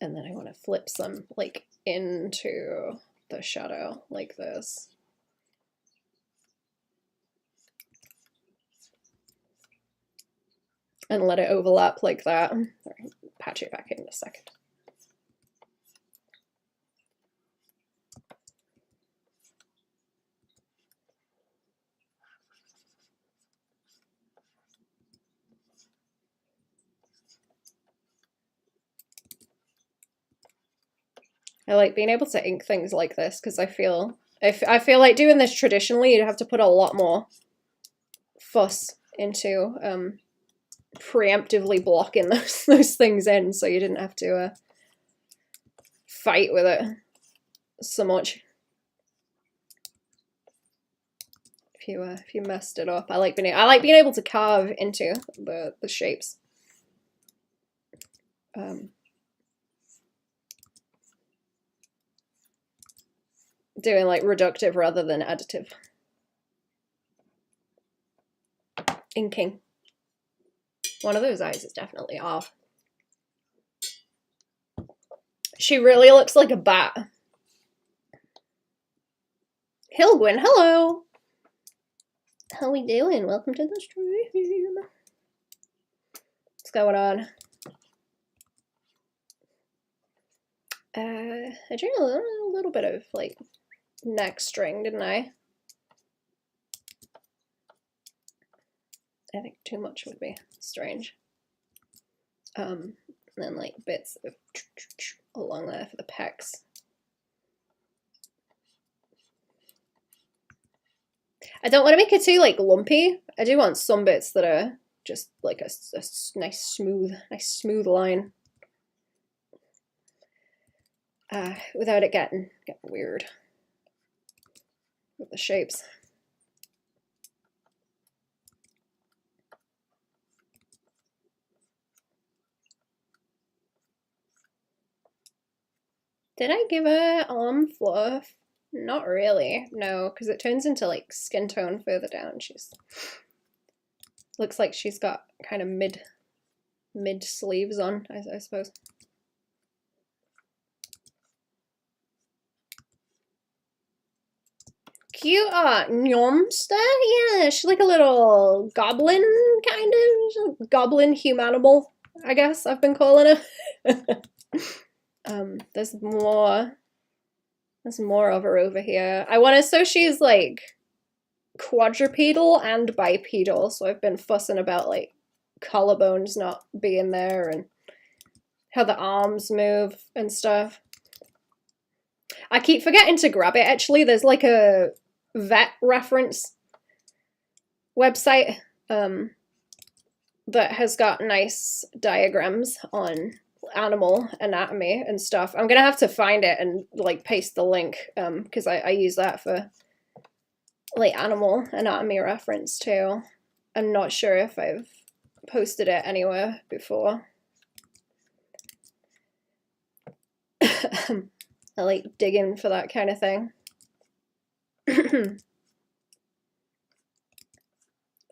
And then I want to flip some like into the shadow like this. And let it overlap like that. Sorry, patch it back in a second. I like being able to ink things like this because I feel like doing this traditionally, you'd have to put a lot more fuss into preemptively blocking those things in, so you didn't have to fight with it so much. If you messed it up, I like being able to carve into the shapes. Doing like reductive rather than additive. Inking. One of those eyes is definitely off. She really looks like a bat. Hilgwyn, hello! How we doing? Welcome to the stream. What's going on? I drew a little bit of like neck string, didn't I? I think too much would be strange. And then like bits of along there for the pecs. I don't want to make it too like lumpy. I do want some bits that are just like a nice smooth line. Without it getting weird with the shapes. Did I give her arm fluff? Not really, no, because it turns into like skin tone further down. She's looks like she's got kind of mid sleeves on, I suppose. Cute Gnomster? Yeah, she's like a little goblin, kind of. She's a goblin humanimal, I guess I've been calling her. There's more. There's more of her over here. I want to, so she's like quadrupedal and bipedal, so I've been fussing about like collarbones not being there and how the arms move and stuff. I keep forgetting to grab it, actually. There's like a vet reference website that has got nice diagrams on animal anatomy and stuff. I'm gonna have to find it and like paste the link because I use that for like animal anatomy reference too. I'm not sure if I've posted it anywhere before. I like digging for that kind of thing.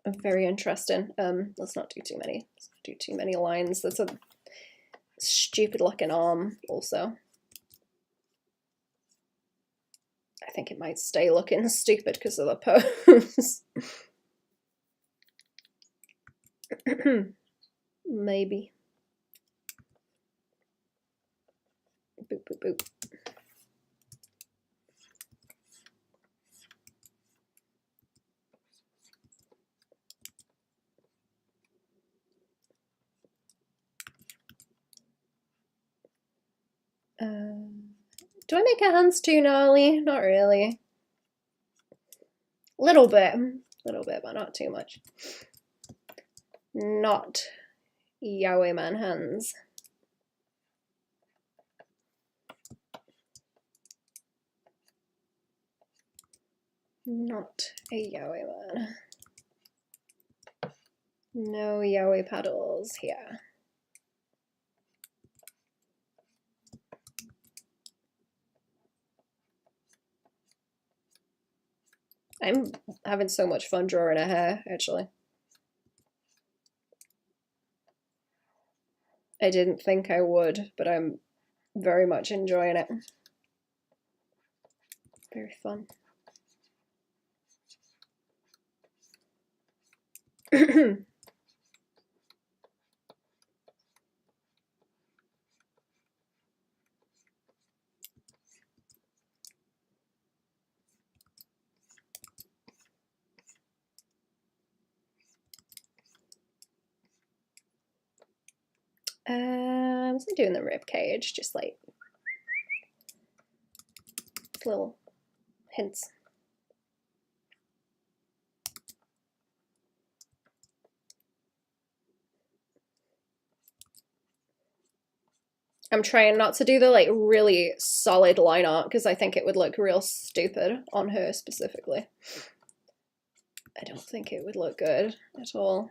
Very interesting. Let's not do too many. Let's not do too many lines. That's a stupid looking arm also. I think it might stay looking stupid because of the pose. Maybe. Boop, boop, boop. Do I make her hands too gnarly? Not really. Little bit, but not too much. Not yaoi man hands. Not a yaoi man. No yaoi paddles here. I'm having so much fun drawing her hair, actually. I didn't think I would, but I'm very much enjoying it. Very fun. I was doing the rib cage, just like little hints. I'm trying not to do the like really solid line art because I think it would look real stupid on her specifically. I don't think it would look good at all.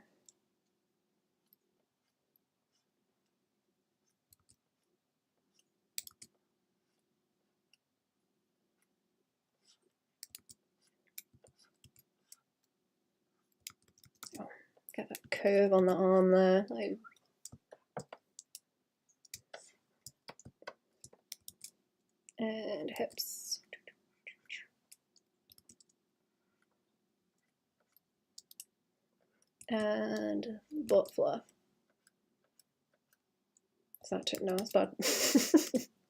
Oh, got that curve on the arm there. Like, and hips. And butt fluff. Is that too? No, it's bad.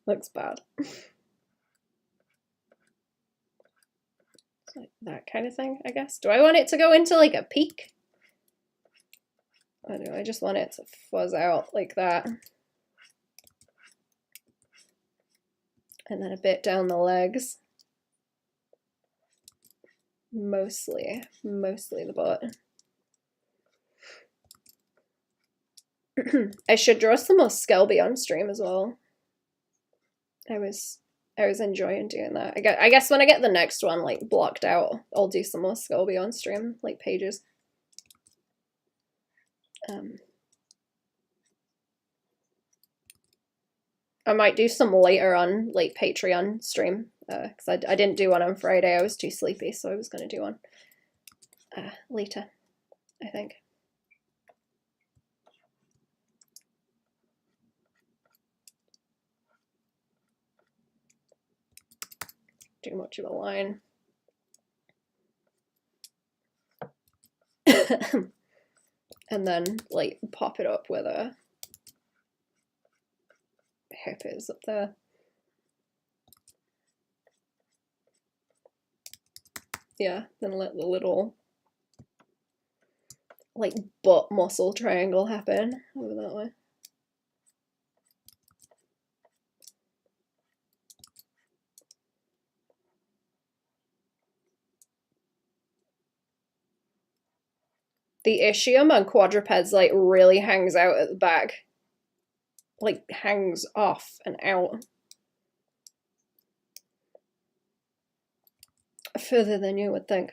Looks bad. Like that kind of thing, I guess. Do I want it to go into like a peak? Or do I just want it to fuzz out like that? And then a bit down the legs. Mostly the butt. I should draw some more Skelby on stream as well. I was enjoying doing that. I guess when I get the next one like blocked out, I'll do some more Skelby on stream, like pages. I might do some later on, like Patreon stream, because I didn't do one on Friday. I was too sleepy, so I was going to do one later, I think. Too much of a line. And then, like, pop it up where the hip is up there. Yeah, then let the little, like, butt muscle triangle happen over that way. The ischium on quadrupeds, like, really hangs out at the back. Like, hangs off and out. Further than you would think.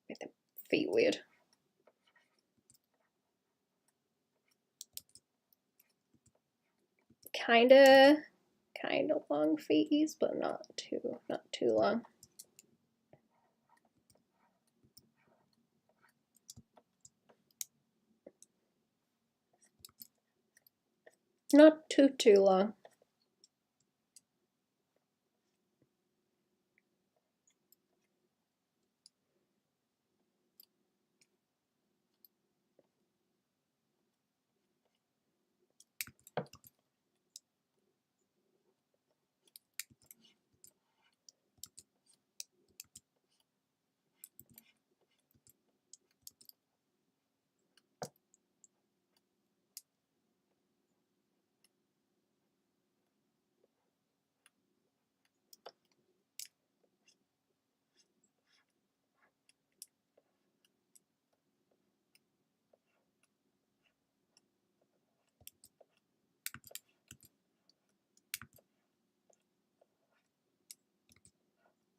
Make the feet weird. Kinda long feeties, but not too long. Not too long.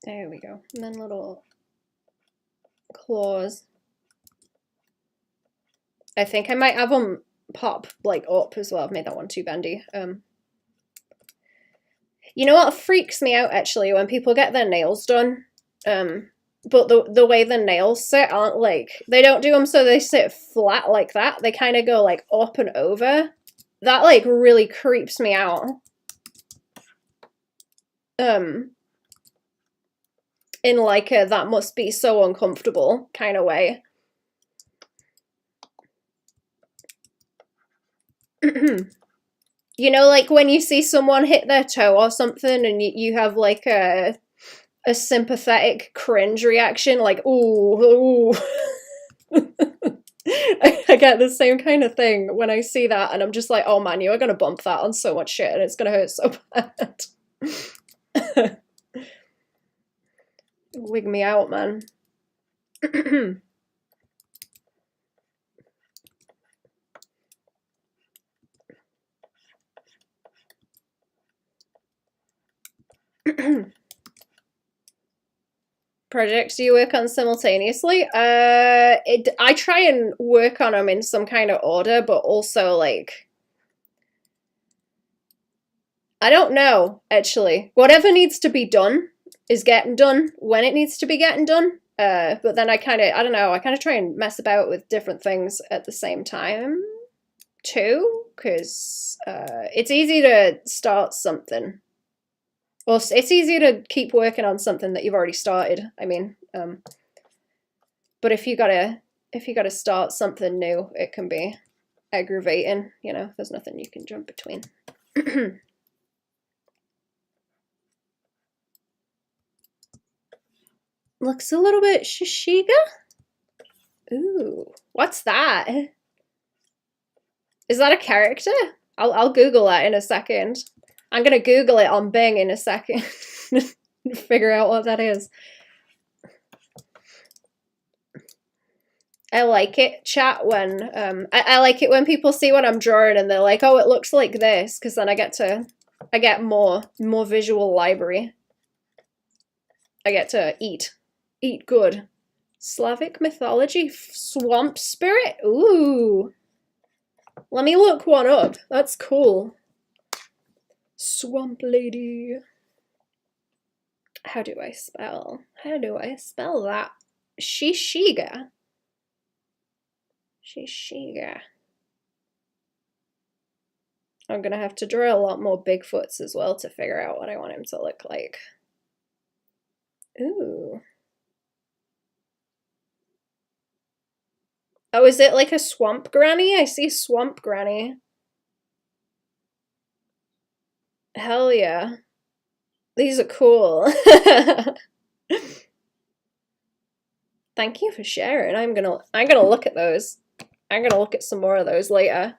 There we go. And then little claws. I think I might have them pop like up as well. I've made that one too bendy. You know what freaks me out actually when people get their nails done? But the way the nails sit aren't like, they don't do them so they sit flat like that. They kind of go like up and over. That like really creeps me out. In like a that must be so uncomfortable kind of way. You know, like when you see someone hit their toe or something and you have like a sympathetic cringe reaction, like, ooh, ooh. I get the same kind of thing when I see that, and I'm just like, oh man, you are gonna bump that on so much shit and it's gonna hurt so bad. Wig me out, man. Projects do you work on simultaneously? I try and work on them in some kind of order, but also like, I don't know, actually. Whatever needs to be done is getting done when it needs to be getting done. But then I don't know, I kind of try and mess about with different things at the same time too, because it's easy to start something. Well, it's easier to keep working on something that you've already started. I mean, but if you gotta start something new, it can be aggravating. You know, there's nothing you can jump between. Looks a little bit shishiga. Ooh, what's that? Is that a character? I'll Google that in a second. I'm gonna Google it on Bing in a second. Figure out what that is. I like it, chat, when I like it when people see what I'm drawing and they're like, oh, it looks like this, because then I get more visual library. I get to eat good. Slavic mythology, swamp spirit. Ooh, let me look one up. That's cool. Swamp lady. How do I spell that? Shishiga. Shishiga. I'm gonna have to draw a lot more Bigfoots as well to figure out what I want him to look like. Ooh. Oh, is it like a swamp granny? I see swamp granny. Hell yeah. These are cool. Thank you for sharing. I'm gonna look at those. I'm gonna look at some more of those later.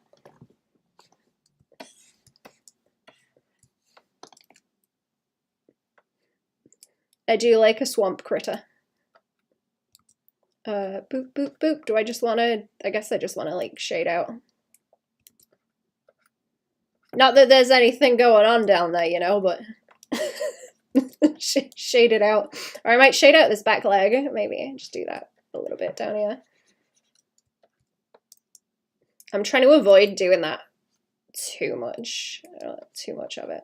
I do like a swamp critter. Boop, boop, boop. Do I just wanna, I guess I just wanna like shade out. Not that there's anything going on down there, you know, but shade it out. Or I might shade out this back leg, maybe. Just do that a little bit down here. I'm trying to avoid doing that too much. I don't want too much of it.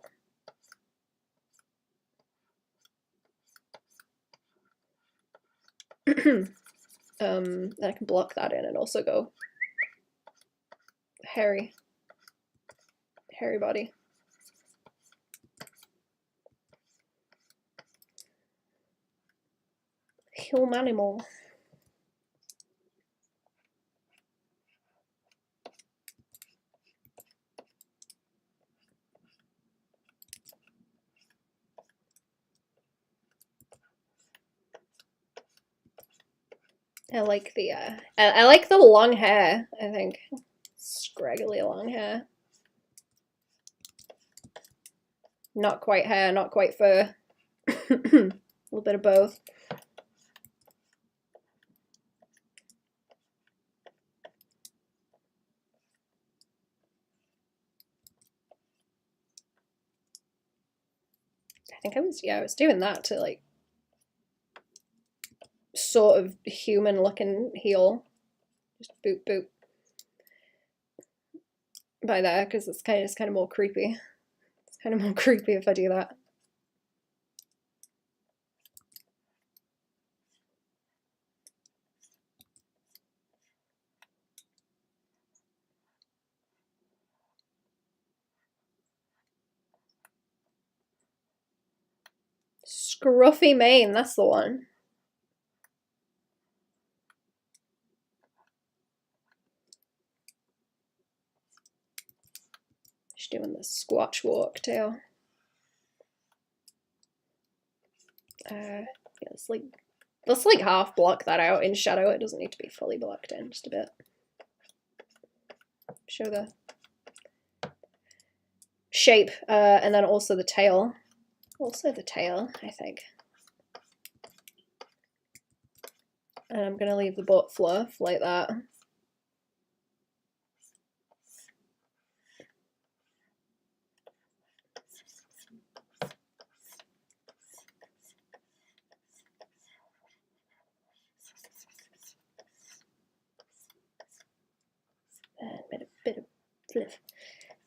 I can block that in and also go hairy body. Humanimal. I like the I like the long hair, I think. Scraggly long hair. Not quite hair, not quite fur. A little bit of both. I think I was doing that to like sort of human looking heel. Just boop boop by there because it's kind of more creepy. It's kind of more creepy if I do that. Scruffy mane, that's the one. She's doing the squatch walk too. Yeah, let's like half block that out in shadow. It doesn't need to be fully blocked in, just a bit. Show the shape, and then also the tail. Also the tail, I think. And I'm gonna leave the butt fluff like that. And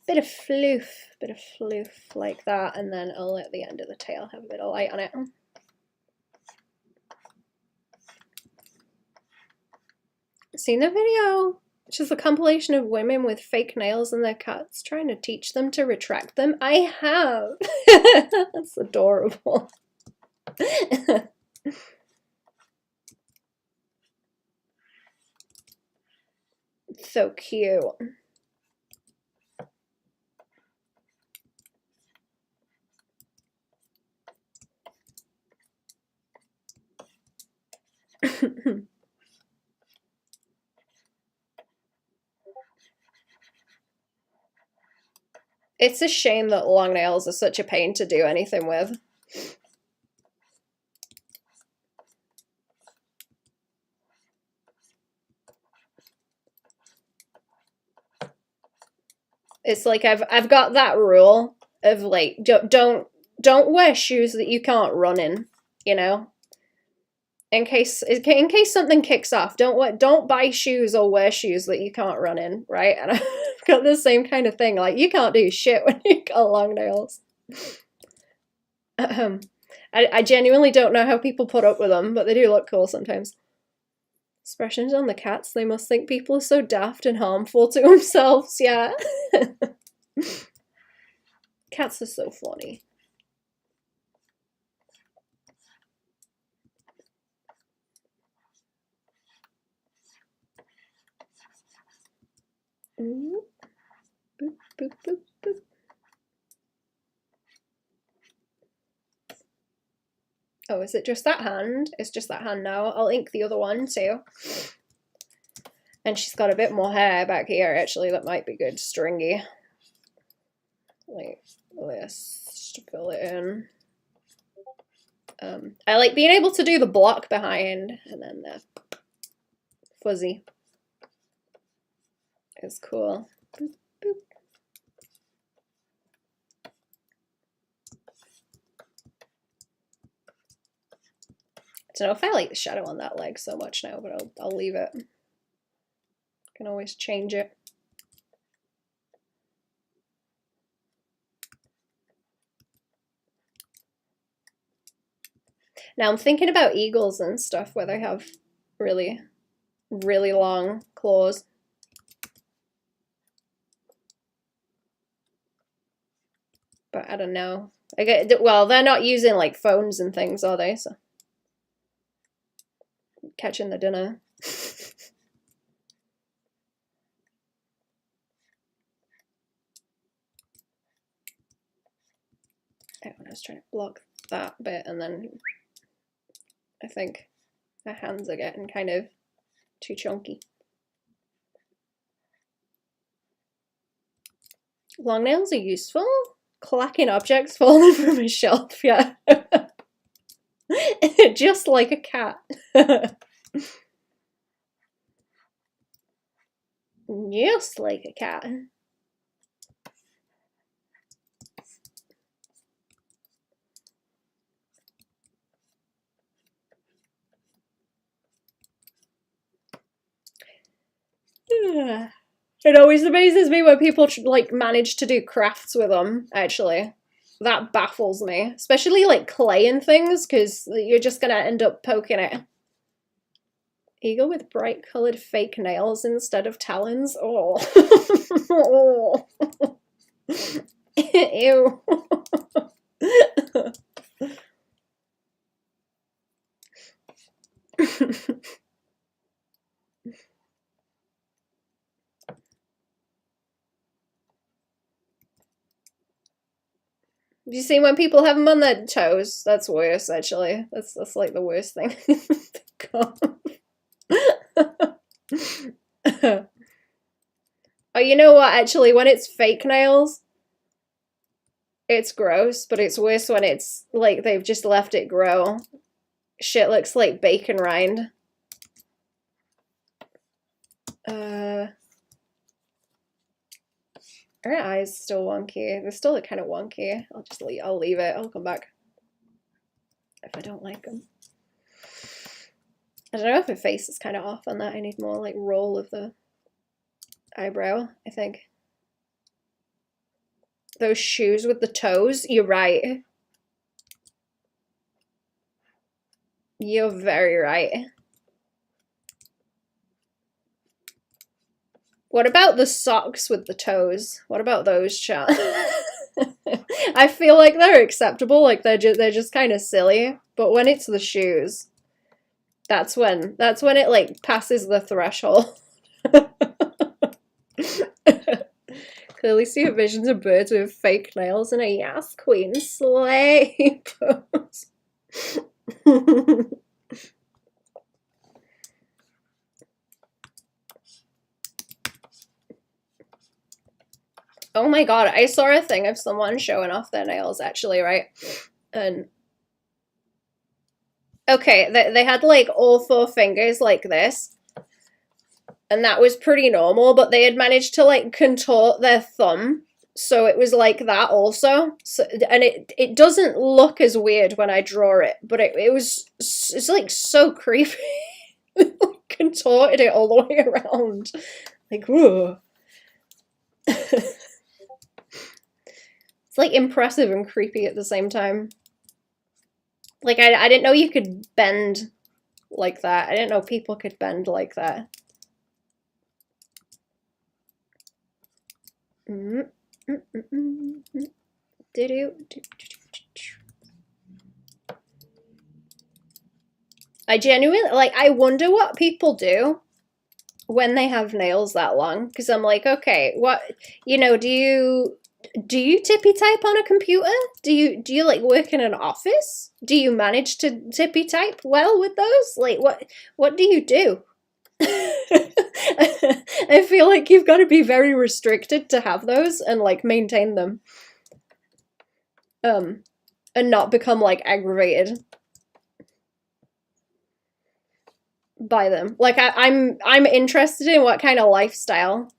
bit of floof like that, and then I'll let the end of the tail have a bit of light on it. Seen the video? Which is a compilation of women with fake nails in their cats trying to teach them to retract them. I have. That's adorable. So cute. It's a shame that long nails are such a pain to do anything with. It's like I've got that rule of like don't wear shoes that you can't run in, you know? In case something kicks off, don't buy shoes or wear shoes that you can't run in, right? And I've got the same kind of thing. Like you can't do shit when you got long nails. I genuinely don't know how people put up with them, but they do look cool sometimes. Expressions on the cats. They must think people are so daft and harmful to themselves. Yeah. Cats are so funny. Boop, boop, boop, boop. Oh, is it just that hand? It's just that hand now. I'll ink the other one too. And she's got a bit more hair back here, actually. That might be good. Stringy. Like this to fill it in. I like being able to do the block behind and then the fuzzy. It's cool. Boop, boop. I don't know if I like the shadow on that leg so much now, but I'll leave it. Can always change it. Now I'm thinking about eagles and stuff where they have really, really long claws. But I don't know. Well, they're not using like phones and things, are they? So catching the dinner. I was trying to block that bit, and then I think my hands are getting kind of too chunky. Long nails are useful. Clacking objects falling from a shelf, yeah. Just like a cat. Just like a cat. It always amazes me when people like manage to do crafts with them, actually. That baffles me. Especially like clay and things, because you're just gonna end up poking it. Eagle with bright coloured fake nails instead of talons. Oh. Oh. Ew. Have you seen when people have them on their toes? That's worse, actually. That's like the worst thing. Oh, you know what? Actually, when it's fake nails, it's gross, but it's worse when it's like they've just left it grow. Shit looks like bacon rind. Her eyes still wonky. They're still kind of wonky. I'll leave it. I'll come back if I don't like them. I don't know if her face is kind of off on that. I need more like roll of the eyebrow, I think. Those shoes with the toes, you're right. You're very right. What about the socks with the toes? What about those, chat? I feel like they're acceptable, like they're just kind of silly. But when it's the shoes, that's when it like passes the threshold. Clearly see visions of birds with fake nails and a yes queen slay pose. Oh my god, I saw a thing of someone showing off their nails, actually, right? And okay, they had like all 4 fingers like this, and that was pretty normal, but they had managed to like contort their thumb, so it was like that also. So, and it doesn't look as weird when I draw it, but it's like so creepy. Contorted it all the way around, like whoa. It's like impressive and creepy at the same time. Like I didn't know you could bend like that. I didn't know people could bend like that. I genuinely, like, I wonder what people do when they have nails that long, because I'm like, okay, what, you know, do you tippy type on a computer? Do you like work in an office? Do you manage to tippy type well with those? Like, what do you do? I feel like you've got to be very restricted to have those and like maintain them, and not become like aggravated by them. Like I'm interested in what kind of lifestyle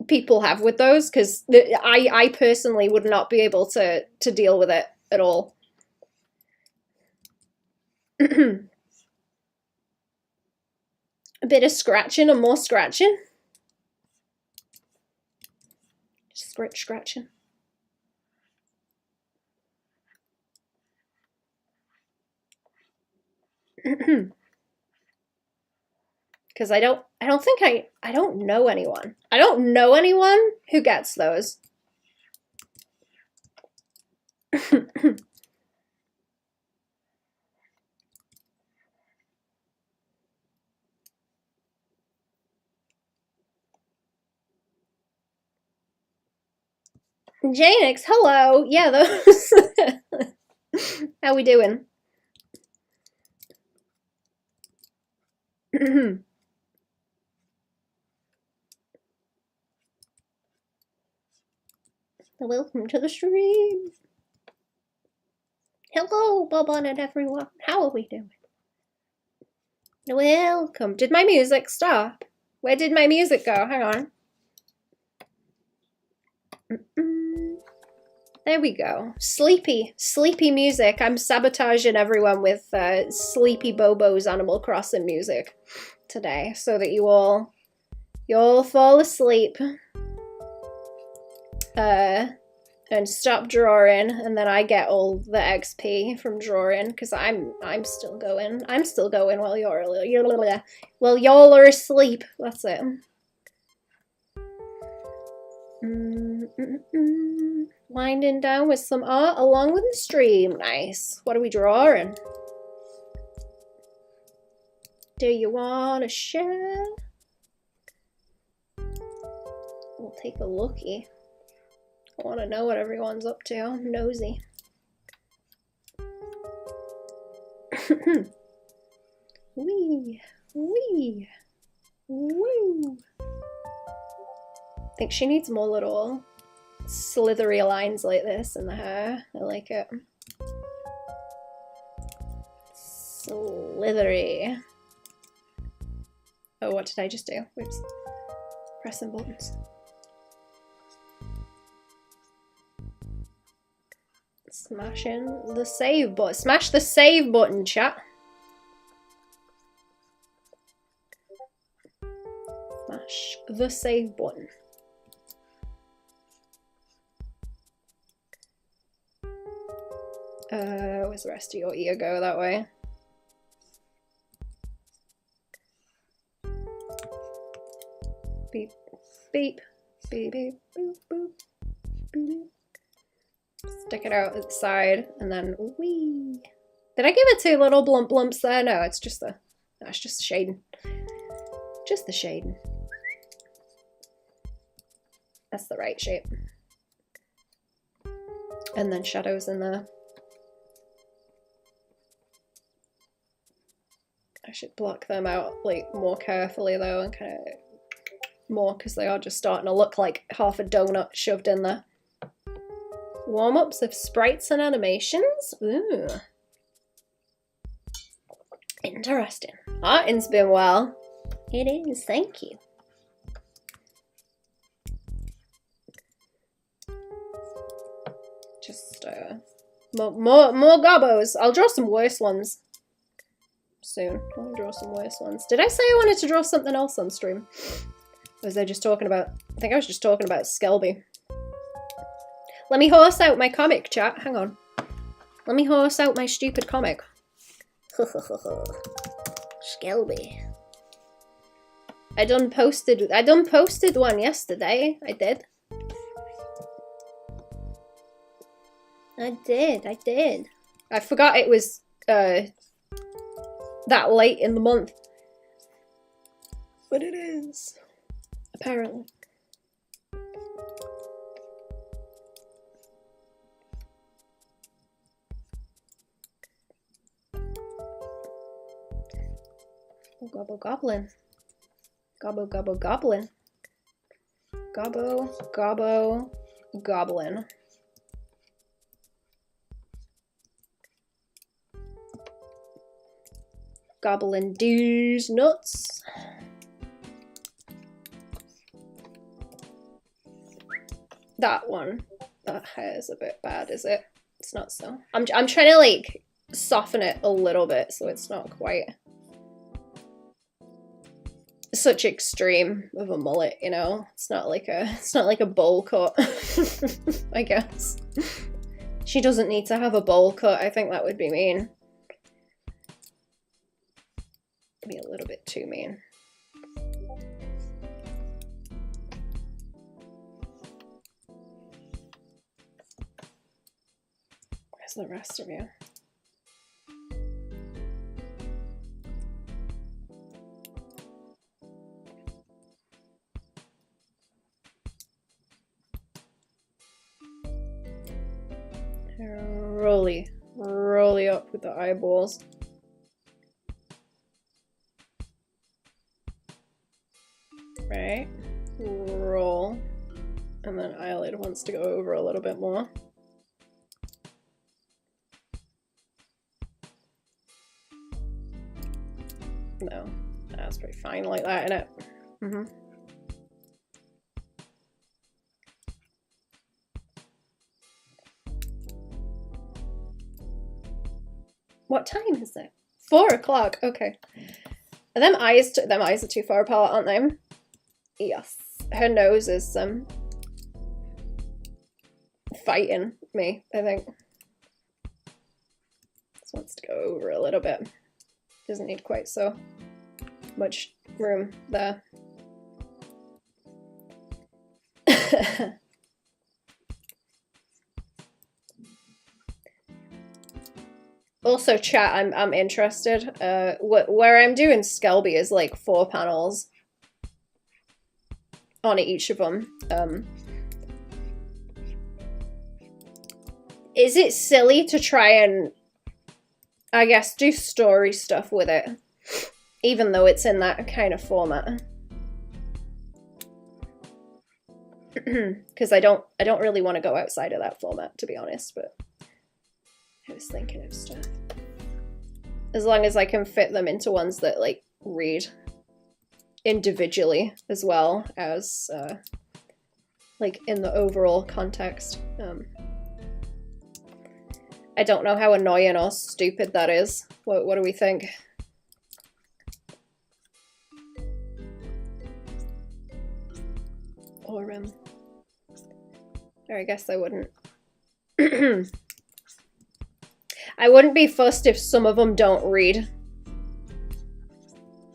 people have with those, because I personally would not be able to deal with it at all. A bit of scratching and more scratching. Scratching. Because I don't know anyone. I don't know anyone who gets those. Janix, hello. Yeah, those. How we doing? Welcome to the stream. Hello, Baban and everyone. How are we doing? Welcome. Did my music stop? Where did my music go? Hang on. There we go. Sleepy music. I'm sabotaging everyone with Sleepy Bobo's Animal Crossing music today, so that you all fall asleep. And stop drawing, and then I get all the XP from drawing, because I'm still going. I'm still going while y'all are asleep. That's it. Winding down with some art along with the stream. Nice. What are we drawing? Do you want to share? We'll take a looky. I want to know what everyone's up to. I'm nosy. Wee. Woo. I think she needs more little slithery lines like this in the hair. I like it. Slithery. Oh, what did I just do? Oops. Pressing buttons. Smashing the save button. Smash the save button, chat. Smash the save button. Where's the rest of your ear go that way? Beep, beep, beep, beep, boop, boop, beep. Stick it out at the side, and then wee. Did I give it 2 little blumps there? No, it's just the, that's just the shading. Just the shading. That's the right shape. And then shadows in there. I should block them out like more carefully though, and kind of more, because they are just starting to look like half a donut shoved in there. Warm-ups of sprites and animations. Ooh. Interesting. Arting's been well. It is, thank you. Just more gobbos. I'll draw some worse ones soon. I'll draw some worse ones. Did I say I wanted to draw something else on stream? Or was I just talking about, I think I was just talking about Skelby. Let me horse out my comic, chat. Hang on. Let me horse out my stupid comic. Skelby. I done posted one yesterday. I did. I did. I forgot it was that late in the month. But it is. Apparently. Gobble goblin. Gobble gobble goblin. Gobbo gobbo goblin. Gobbling these nuts. That one. That hair is a bit bad, is it? It's not so. I'm trying to like soften it a little bit so it's not quite such extreme of a mullet, you know. It's not like a bowl cut. I guess. She doesn't need to have a bowl cut. I think that would be mean. Be a little bit too mean. Where's the rest of you? Rolly up with the eyeballs. Right, roll, and then eyelid wants to go over a little bit more. No, that's pretty fine like that, isn't it? Mm-hmm. What time is it? 4 o'clock. Okay. And them eyes are too far apart, aren't they? Yes. Her nose is fighting me, I think. Just wants to go over a little bit. Doesn't need quite so much room there. Also, chat, I'm interested. Where I'm doing Skelby is like 4 panels on each of them. Is it silly to try and, I guess, do story stuff with it, even though it's in that kind of format? Because I don't really want to go outside of that format, to be honest, but I was thinking of stuff. As long as I can fit them into ones that like read individually as well as like in the overall context. I don't know how annoying or stupid that is. What do we think? Or I guess I wouldn't. I wouldn't be fussed if some of them don't read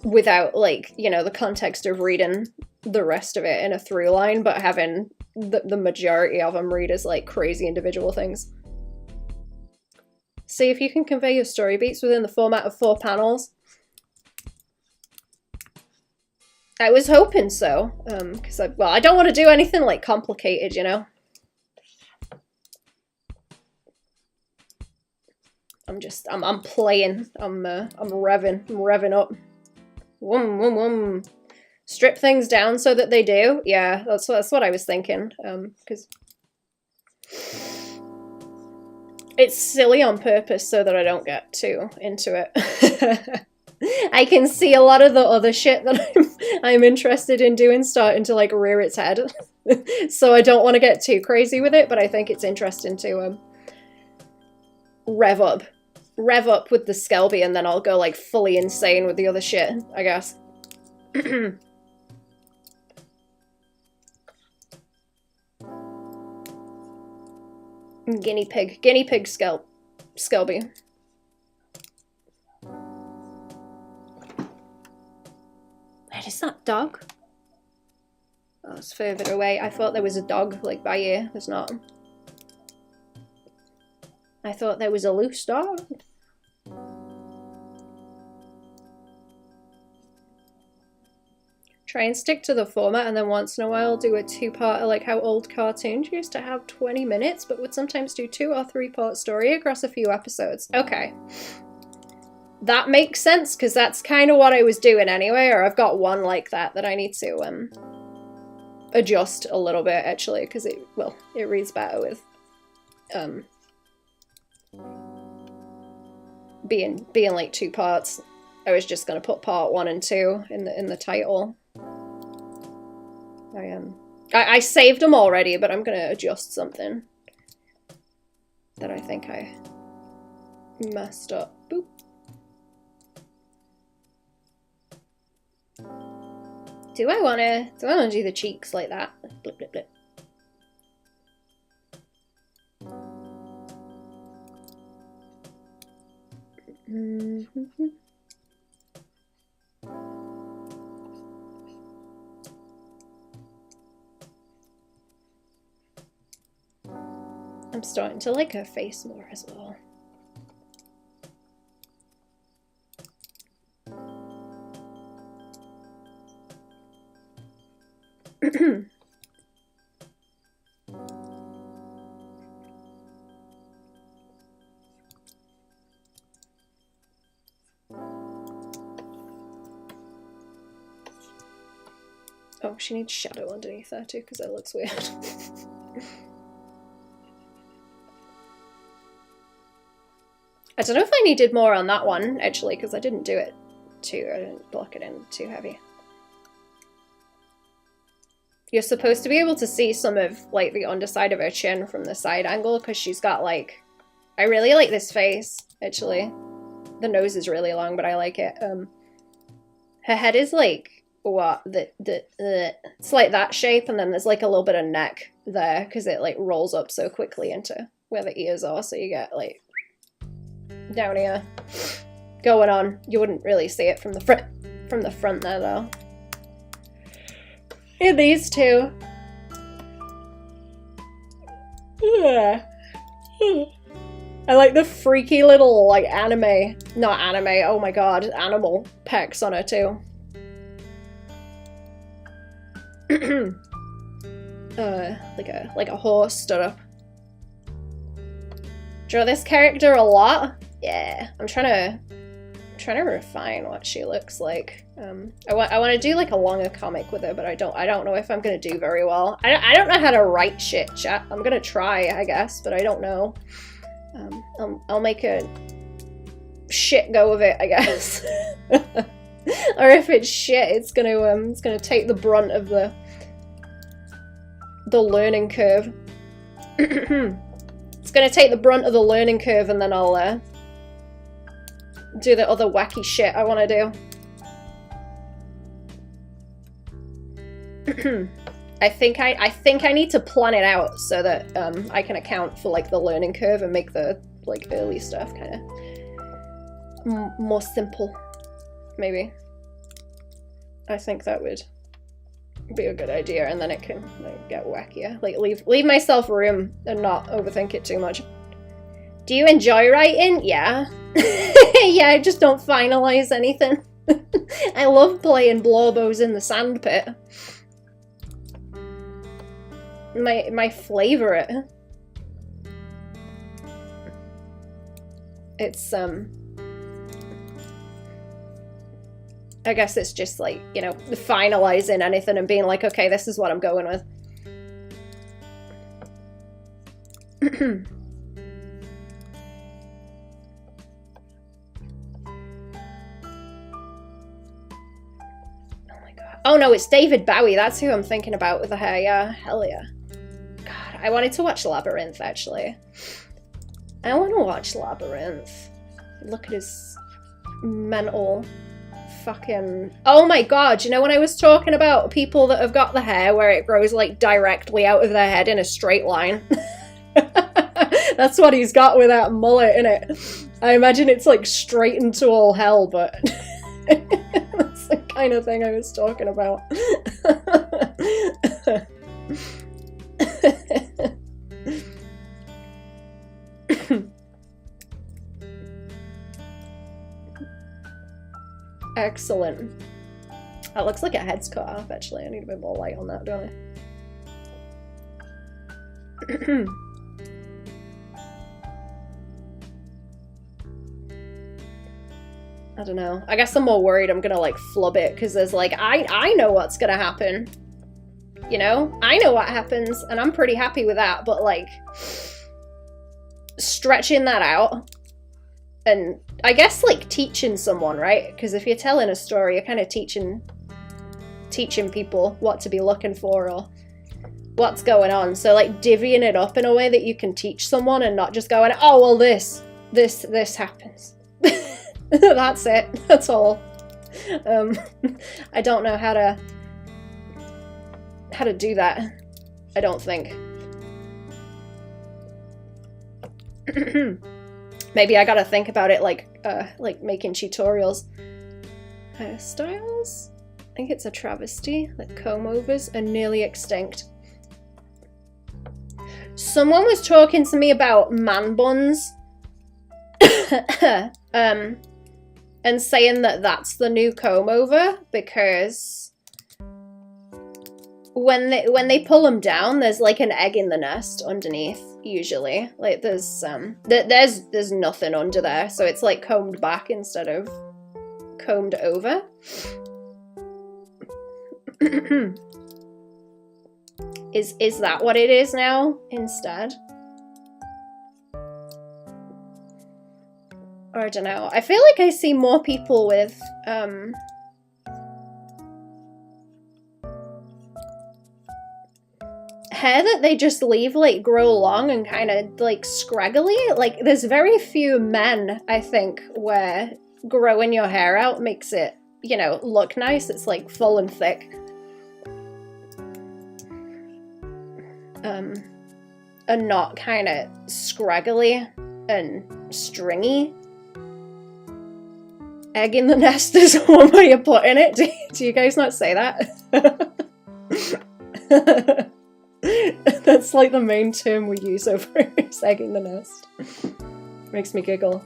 without, like, you know, the context of reading the rest of it in a through line, but having the majority of them read as, like, crazy individual things. See if you can convey your story beats within the format of 4 panels. I was hoping so, because I don't want to do anything, like, complicated, you know? I'm playing. I'm revving up. Wum, wum, wum. Strip things down so that they do. Yeah, that's what I was thinking. Because it's silly on purpose so that I don't get too into it. I can see a lot of the other shit that I'm interested in doing starting to like rear its head. So I don't want to get too crazy with it, but I think it's interesting to rev up with the Skelby, and then I'll go like fully insane with the other shit, I guess. Guinea pig Skelby. Where is that dog? Oh, it's further away. I thought there was a dog like by here. There's not. I thought there was a loose dog. Try and stick to the format, and then once in a while do a two-parter like how old cartoons used to have 20 minutes, but would sometimes do 2 or 3-part story across a few episodes. Okay. That makes sense, because that's kind of what I was doing anyway, or I've got one like that I need to adjust a little bit, actually, because it reads better with being like 2 parts. I was just going to put part 1 and 2 in the title. I saved them already, but I'm going to adjust something that I think I messed up. Boop. Do I want to do the cheeks like that? Blip, blip, blip. Mm-hmm. I'm starting to like her face more as well. Oh, she needs shadow underneath there too, because it looks weird. I don't know if I needed more on that one, actually, because I didn't do it too, I didn't block it in too heavy. You're supposed to be able to see some of, like, the underside of her chin from the side angle, because she's got, like... I really like this face, actually. The nose is really long, but I like it. Her head is, like... What? It's like that shape, and then there's, like, a little bit of neck there, because it, like, rolls up so quickly into where the ears are, so you get, like... down here going on. You wouldn't really see it from the front there, though. In these two. Yeah. I like the freaky little, like, anime, not anime, oh my god, animal pecs on her too. like a horse stood up. Draw this character a lot. Yeah, I'm trying to refine what she looks like. I want to do like a longer comic with her, but I don't know if I'm gonna do very well. I don't know how to write shit, chat. I'm gonna try, I guess, but I don't know. I'll make a shit go of it, I guess. Or if it's shit, it's gonna take the brunt of the learning curve. It's gonna take the brunt of the learning curve, and then I'll do the other wacky shit I want to do. I think I need to plan it out so that I can account for like the learning curve and make the like early stuff kind of more simple. Maybe. I think that would be a good idea, and then it can like get wackier. Like leave myself room and not overthink it too much. Do you enjoy writing? Yeah. Yeah, I just don't finalize anything. I love playing Blorbos in the sandpit. My favorite. It's I guess it's just like, you know, finalizing anything and being like, okay, this is what I'm going with. Oh no, it's David Bowie. That's who I'm thinking about with the hair. Yeah, hell yeah. God, I wanted to watch Labyrinth, actually. I want to watch Labyrinth. Look at his mental fucking... Oh my god, you know when I was talking about people that have got the hair where it grows like directly out of their head in a straight line? That's what he's got with that mullet, innit? I imagine it's like straight into all hell, but... That's the kind of thing I was talking about. Excellent. That looks like a head's cut off, actually. I need a bit more light on that, don't I? I don't know. I guess I'm more worried I'm gonna like flub it because there's like, I know what's gonna happen. You know? I know what happens and I'm pretty happy with that, but like stretching that out and I guess like teaching someone, right? Because if you're telling a story, you're kind of teaching people what to be looking for or what's going on. So like divvying it up in a way that you can teach someone and not just going, oh well this happens. That's it. That's all. I don't know how to do that. I don't think. Maybe I gotta think about it like making tutorials. Hairstyles? I think it's a travesty. Like comb overs are nearly extinct. Someone was talking to me about man buns. And saying that that's the new comb over because when they pull them down, there's like an egg in the nest underneath. Usually, like there's nothing under there, so it's like combed back instead of combed over. Is that what it is now instead? Or I don't know. I feel like I see more people with hair that they just leave like grow long and kind of like scraggly. Like there's very few men, I think, where growing your hair out makes it, you know, look nice. It's like full and thick. And not kind of scraggly and stringy. Egg in the nest is one way of putting it. Do you guys not say that? That's like the main term we use over it, is egg in the nest. Makes me giggle.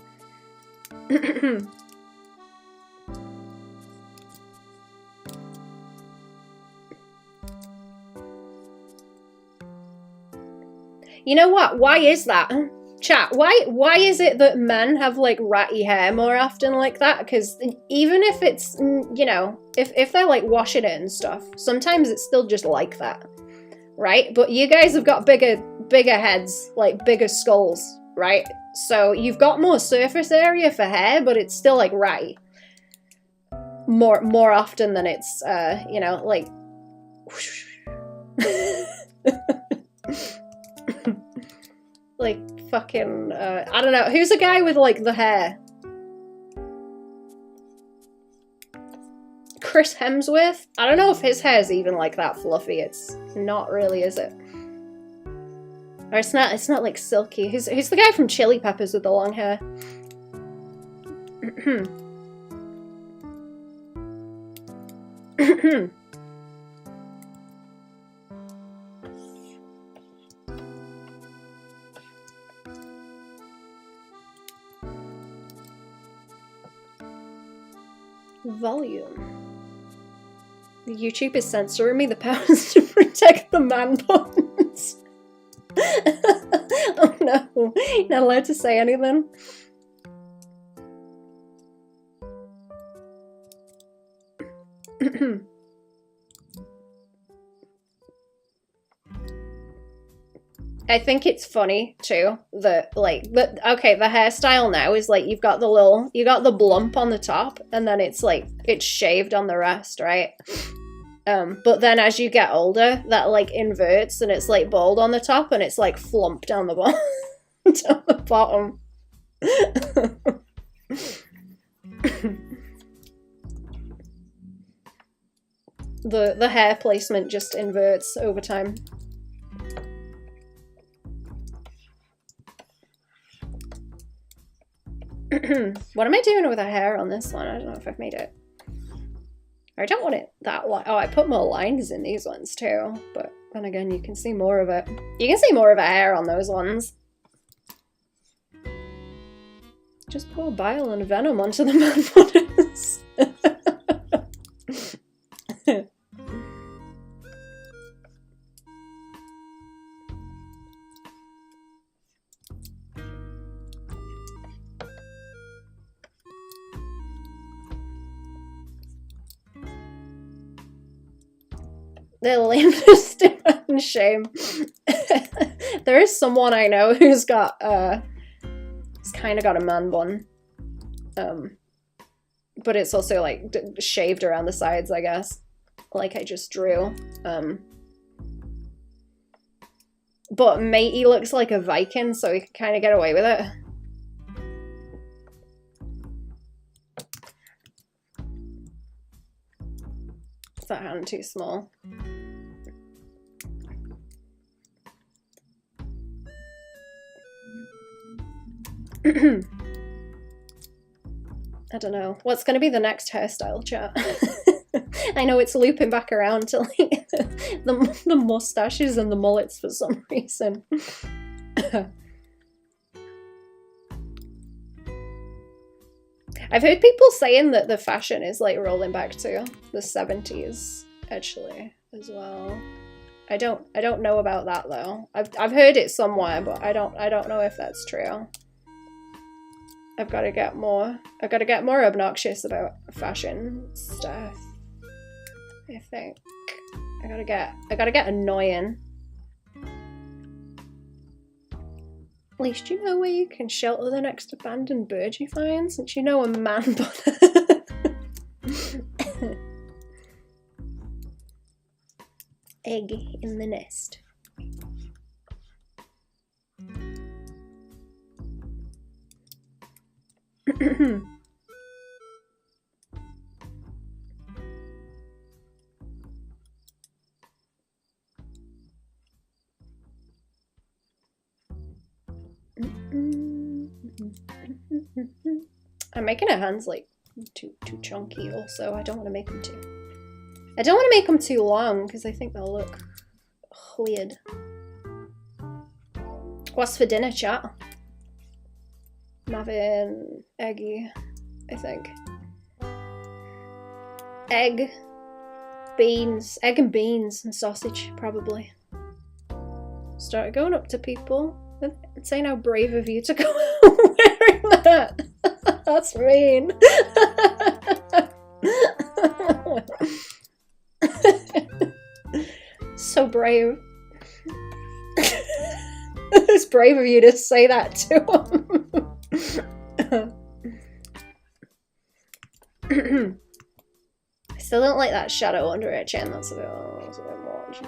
You know what? Why is that? Chat, why is it that men have like ratty hair more often like that? Because even if it's, you know, if they're like washing it and stuff, sometimes it's still just like that, right? But you guys have got bigger heads, like bigger skulls, right? So you've got more surface area for hair, but it's still like ratty more often than it's you know, like like fucking, I don't know. Who's the guy with, like, the hair? Chris Hemsworth? I don't know if his hair's even, like, that fluffy. It's not really, is it? Or it's not, like, silky. Who's the guy from Chili Peppers with the long hair? Volume. YouTube is censoring me the powers to protect the man buns. Oh no, you're not allowed to say anything. I think it's funny too that okay, the hairstyle now is like you got the blump on the top and then it's like it's shaved on the rest, right? But then as you get older, that like inverts and it's like bald on the top and it's like flump down the bottom. Down the bottom. The hair placement just inverts over time. What am I doing with the hair on this one? I don't know if I've made it. I don't want it that long. Oh, I put more lines in these ones too, but then again, you can see more of it. You can see more of a hair on those ones. Just pour bile and venom onto the man buttons. The lamest in shame. There is someone I know who's got it's kind of got a man bun, but it's also like shaved around the sides, I guess, like I just drew. But matey looks like a Viking, so he can kind of get away with it. Is that hand too small? I don't know. What's going to be the next hairstyle, chat? I know it's looping back around to like the mustaches and the mullets for some reason. I've heard people saying that the fashion is like rolling back to the 70s actually as well. I don't know about that though. I've heard it somewhere, but I don't know if that's true. I've got to get more obnoxious about fashion stuff. I think I gotta get annoying. At least you know where you can shelter the next abandoned bird you find, since you know a man bun. Egg in the nest. I'm making her hands like too chunky also. I don't want to make them too long because I think they'll look weird. What's for dinner, chat? I'm having eggy, I think. Egg and beans and sausage, probably. Started going up to people and saying how brave of you to go wearing that. That's mean. So brave. It's brave of you to say that to him. I still don't like that shadow under her chin. That's a bit much.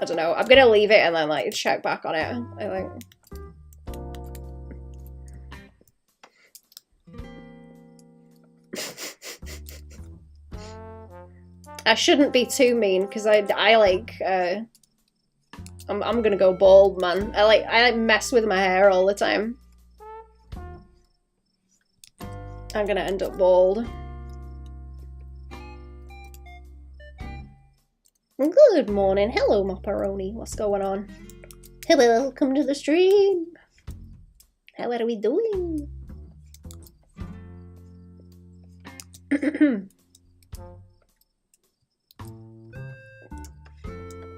I don't know. I'm gonna leave it and then like check back on it, I think. I shouldn't be too mean because I like I'm gonna go bald, man. I like mess with my hair all the time. I'm gonna end up bald. Good morning. Hello, Mopperoni. What's going on? Hello, welcome to the stream. How are we doing?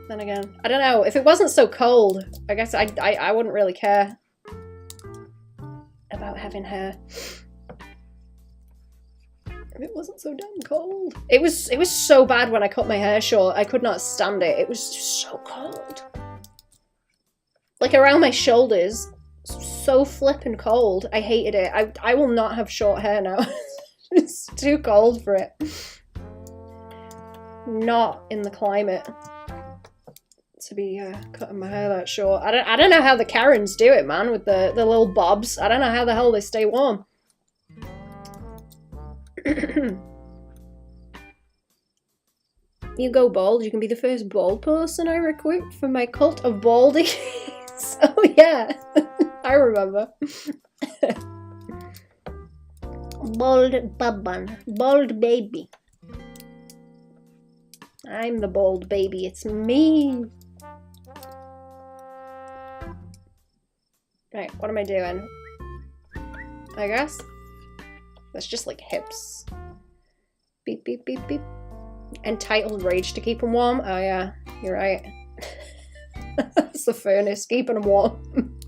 Then again, I don't know. If it wasn't so cold, I guess I wouldn't really care about having hair. If it wasn't so damn cold. It was so bad when I cut my hair short. I could not stand it. It was so cold. Like around my shoulders. So flippin' cold. I hated it. I will not have short hair now. It's too cold for it. Not in the climate to be cutting my hair that short. I don't know how the Karens do it, man, with the little bobs. I don't know how the hell they stay warm. You go bald, you can be the first bald person I recruit for my cult of baldies. Oh yeah, I remember. Bald Baban, bald baby. I'm the bald baby, it's me. Right, what am I doing? I guess that's just like hips. Beep, beep, beep, beep. Entitled rage to keep them warm. Oh yeah, you're right. That's the furnace, keeping them warm.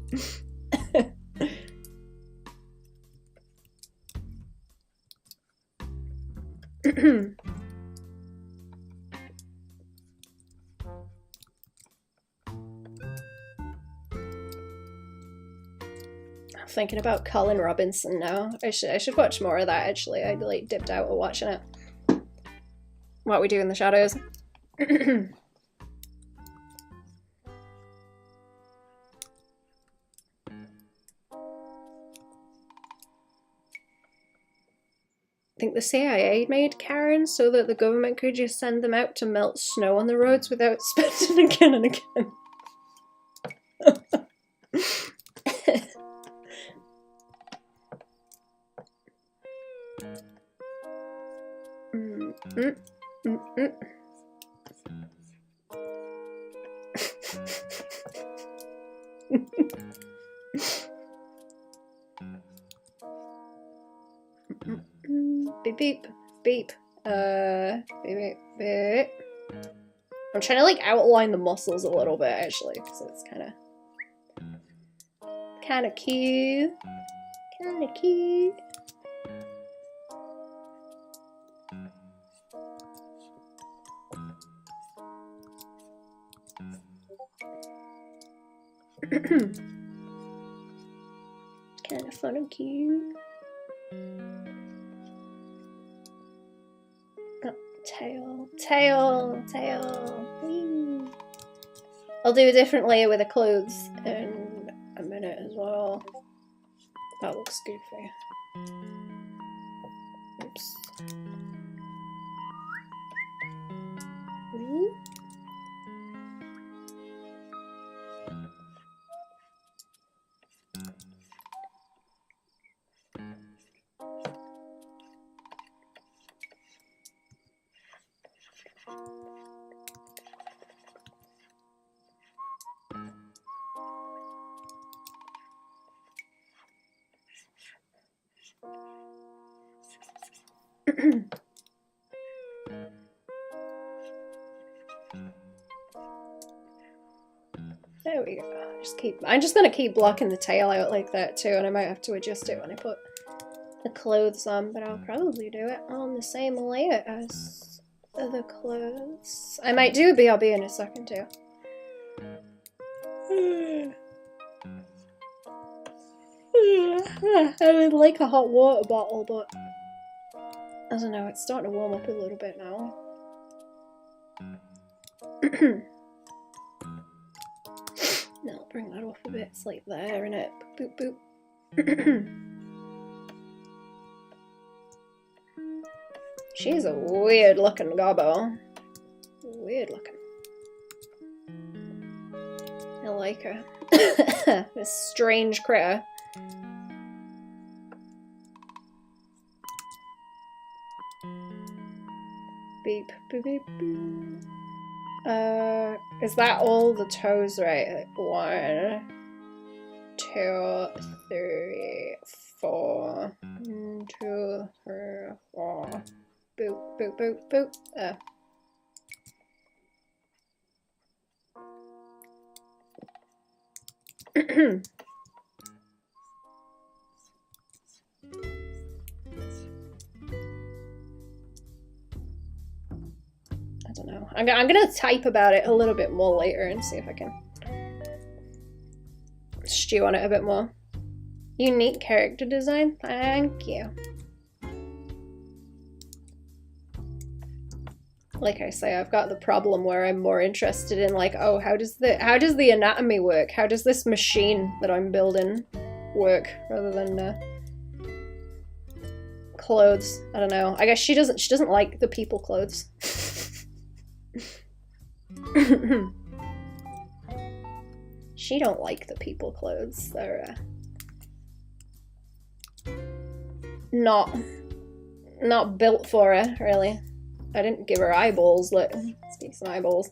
thinking about Colin Robinson now. I should watch more of that actually. I like dipped out of watching it. What We Do in the Shadows. I think the CIA made Karen so that the government could just send them out to melt snow on the roads without spending again and again. Beep beep beep. Beep beep beep. I'm trying to like outline the muscles a little bit actually, because it's kind of cute. Kind of cute. Kind of fun and cute. Oh, tail. Whee. I'll do a different layer with the clothes in a minute as well. That looks goofy. Oops. Whee. There we go. I'm just gonna keep blocking the tail out like that too, and I might have to adjust it when I put the clothes on, but I'll probably do it on the same layer as the clothes. I might do a BRB in a second too. I would like a hot water bottle, but I don't know, it's starting to warm up a little bit now. Now I'll bring that off a bit, it's like there, innit? Boop boop. She's a weird looking gobbo. Weird looking. I like her. This strange critter. Beep, beep, beep, beep. Is that all the toes right? 1, 2, 3, 4. 1, 2, 3, 4. Boop, boop, boop, boop. I don't know. I'm gonna type about it a little bit more later and see if I can stew on it a bit more. Unique character design. Thank you. Like I say, I've got the problem where I'm more interested in like, oh, how does the anatomy work? How does this machine that I'm building work, rather than clothes? I don't know. I guess she doesn't like the people clothes. She don't like the people clothes. They're not built for her, really. I didn't give her eyeballs. Let's get some eyeballs.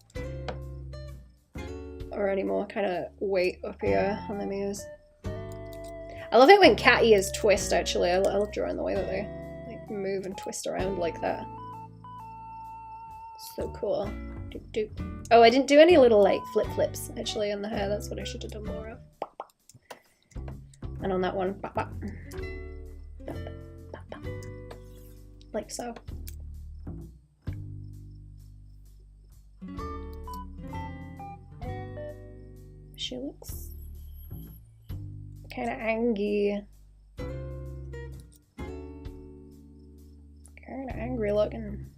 Or any more kind of weight up here on them ears. I love it when cat ears twist, actually. I love drawing the way that they like move and twist around like that. So cool. Doop, doop. Oh, I didn't do any little like flips actually in the hair. That's what I should have done more of. And on that one, bop, bop. Bop, bop, bop. Like so. She looks Kind of angry. Kind of angry looking.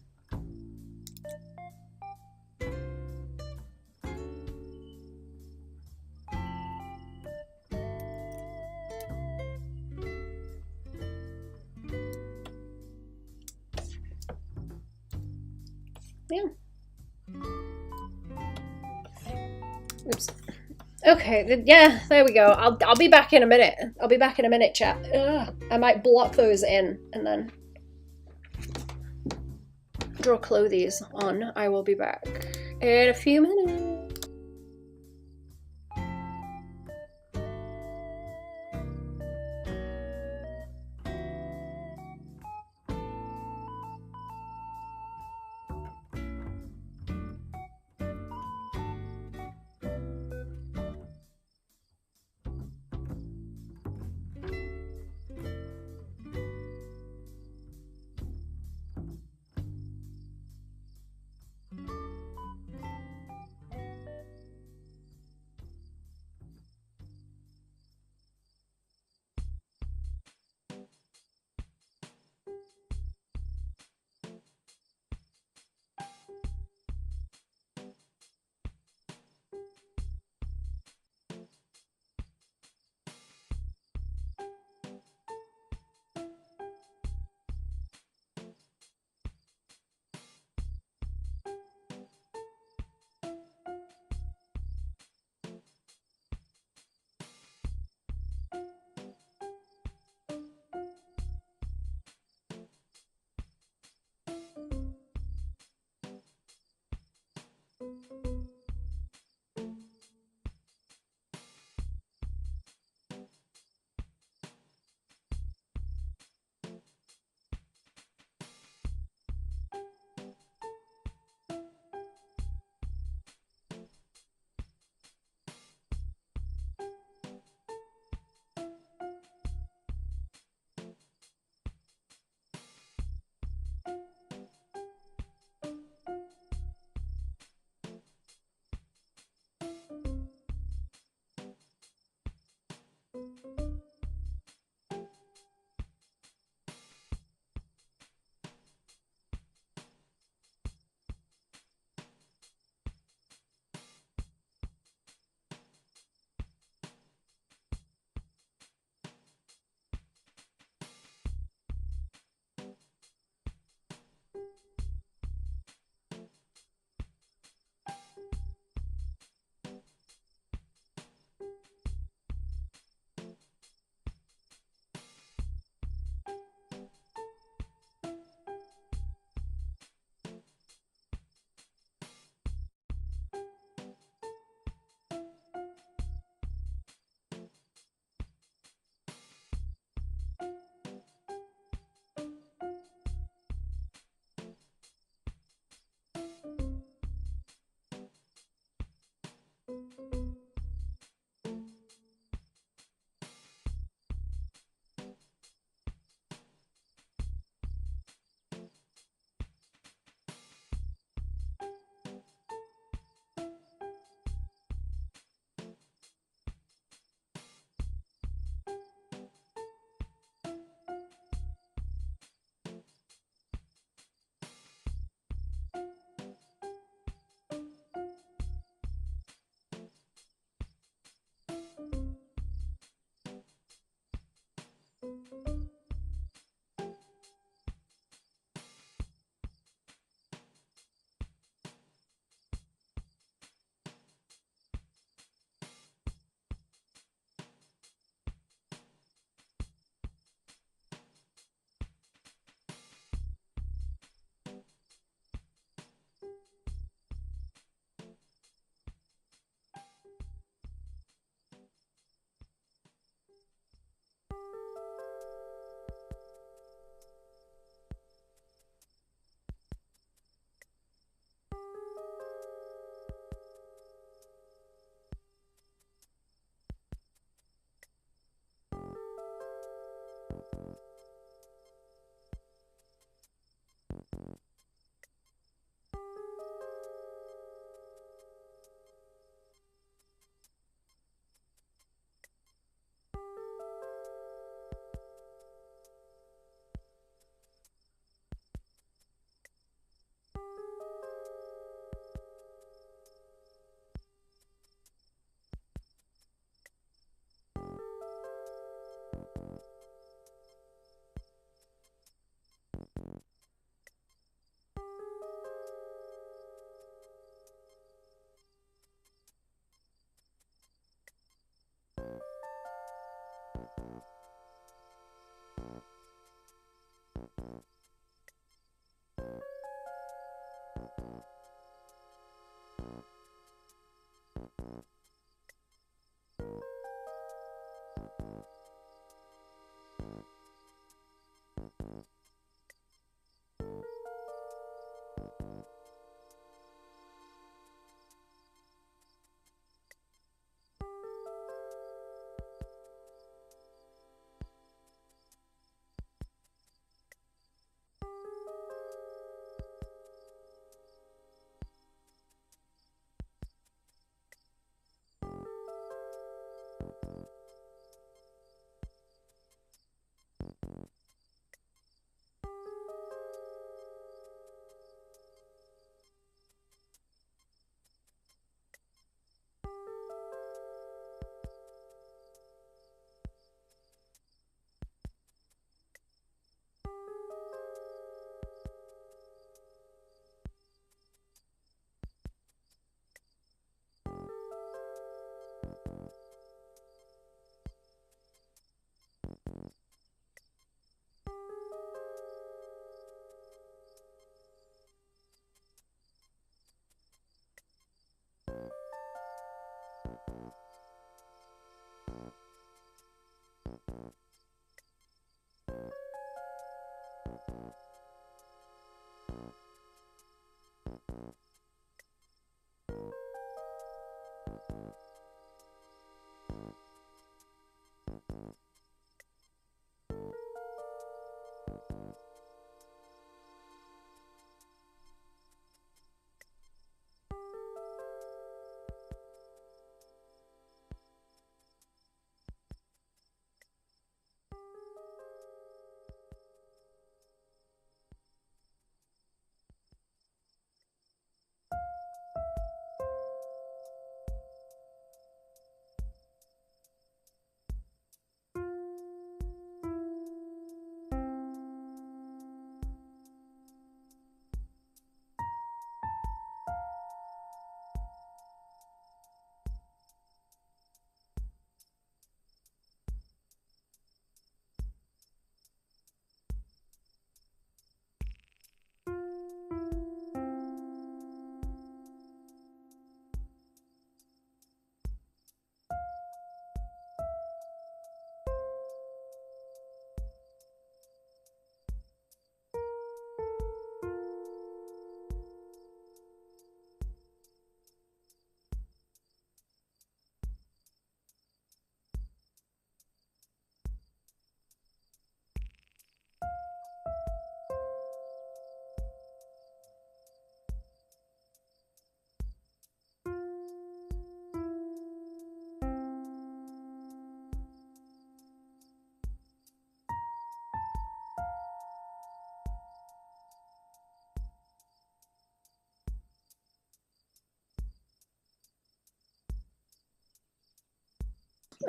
Yeah. Oops. Okay, yeah, there we go. I'll be back in a minute. I'll be back in a minute, chat. Ugh, I might block those in and then draw clothes on. I will be back in a few minutes.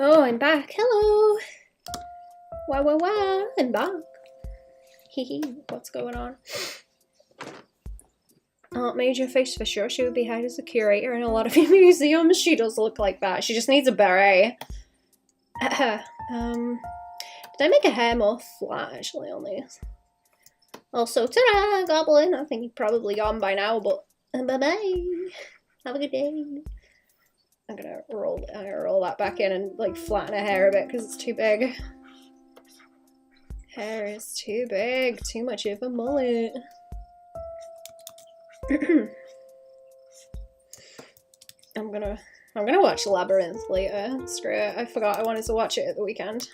Oh, I'm back. Hello. Wow, wow, wow. I'm back. Hee, what's going on? Major face for sure. She would be hired as a curator in a lot of museums. She does look like that. She just needs a beret. Did I make a hair more flat actually on these? Also, ta-da, Goblin. I think you're probably gone by now, but bye-bye. Have a good day. I'm gonna roll that back in and like flatten her hair a bit because it's too big. Hair is too big, too much of a mullet. I'm gonna watch Labyrinth later. Screw it. I forgot I wanted to watch it at the weekend.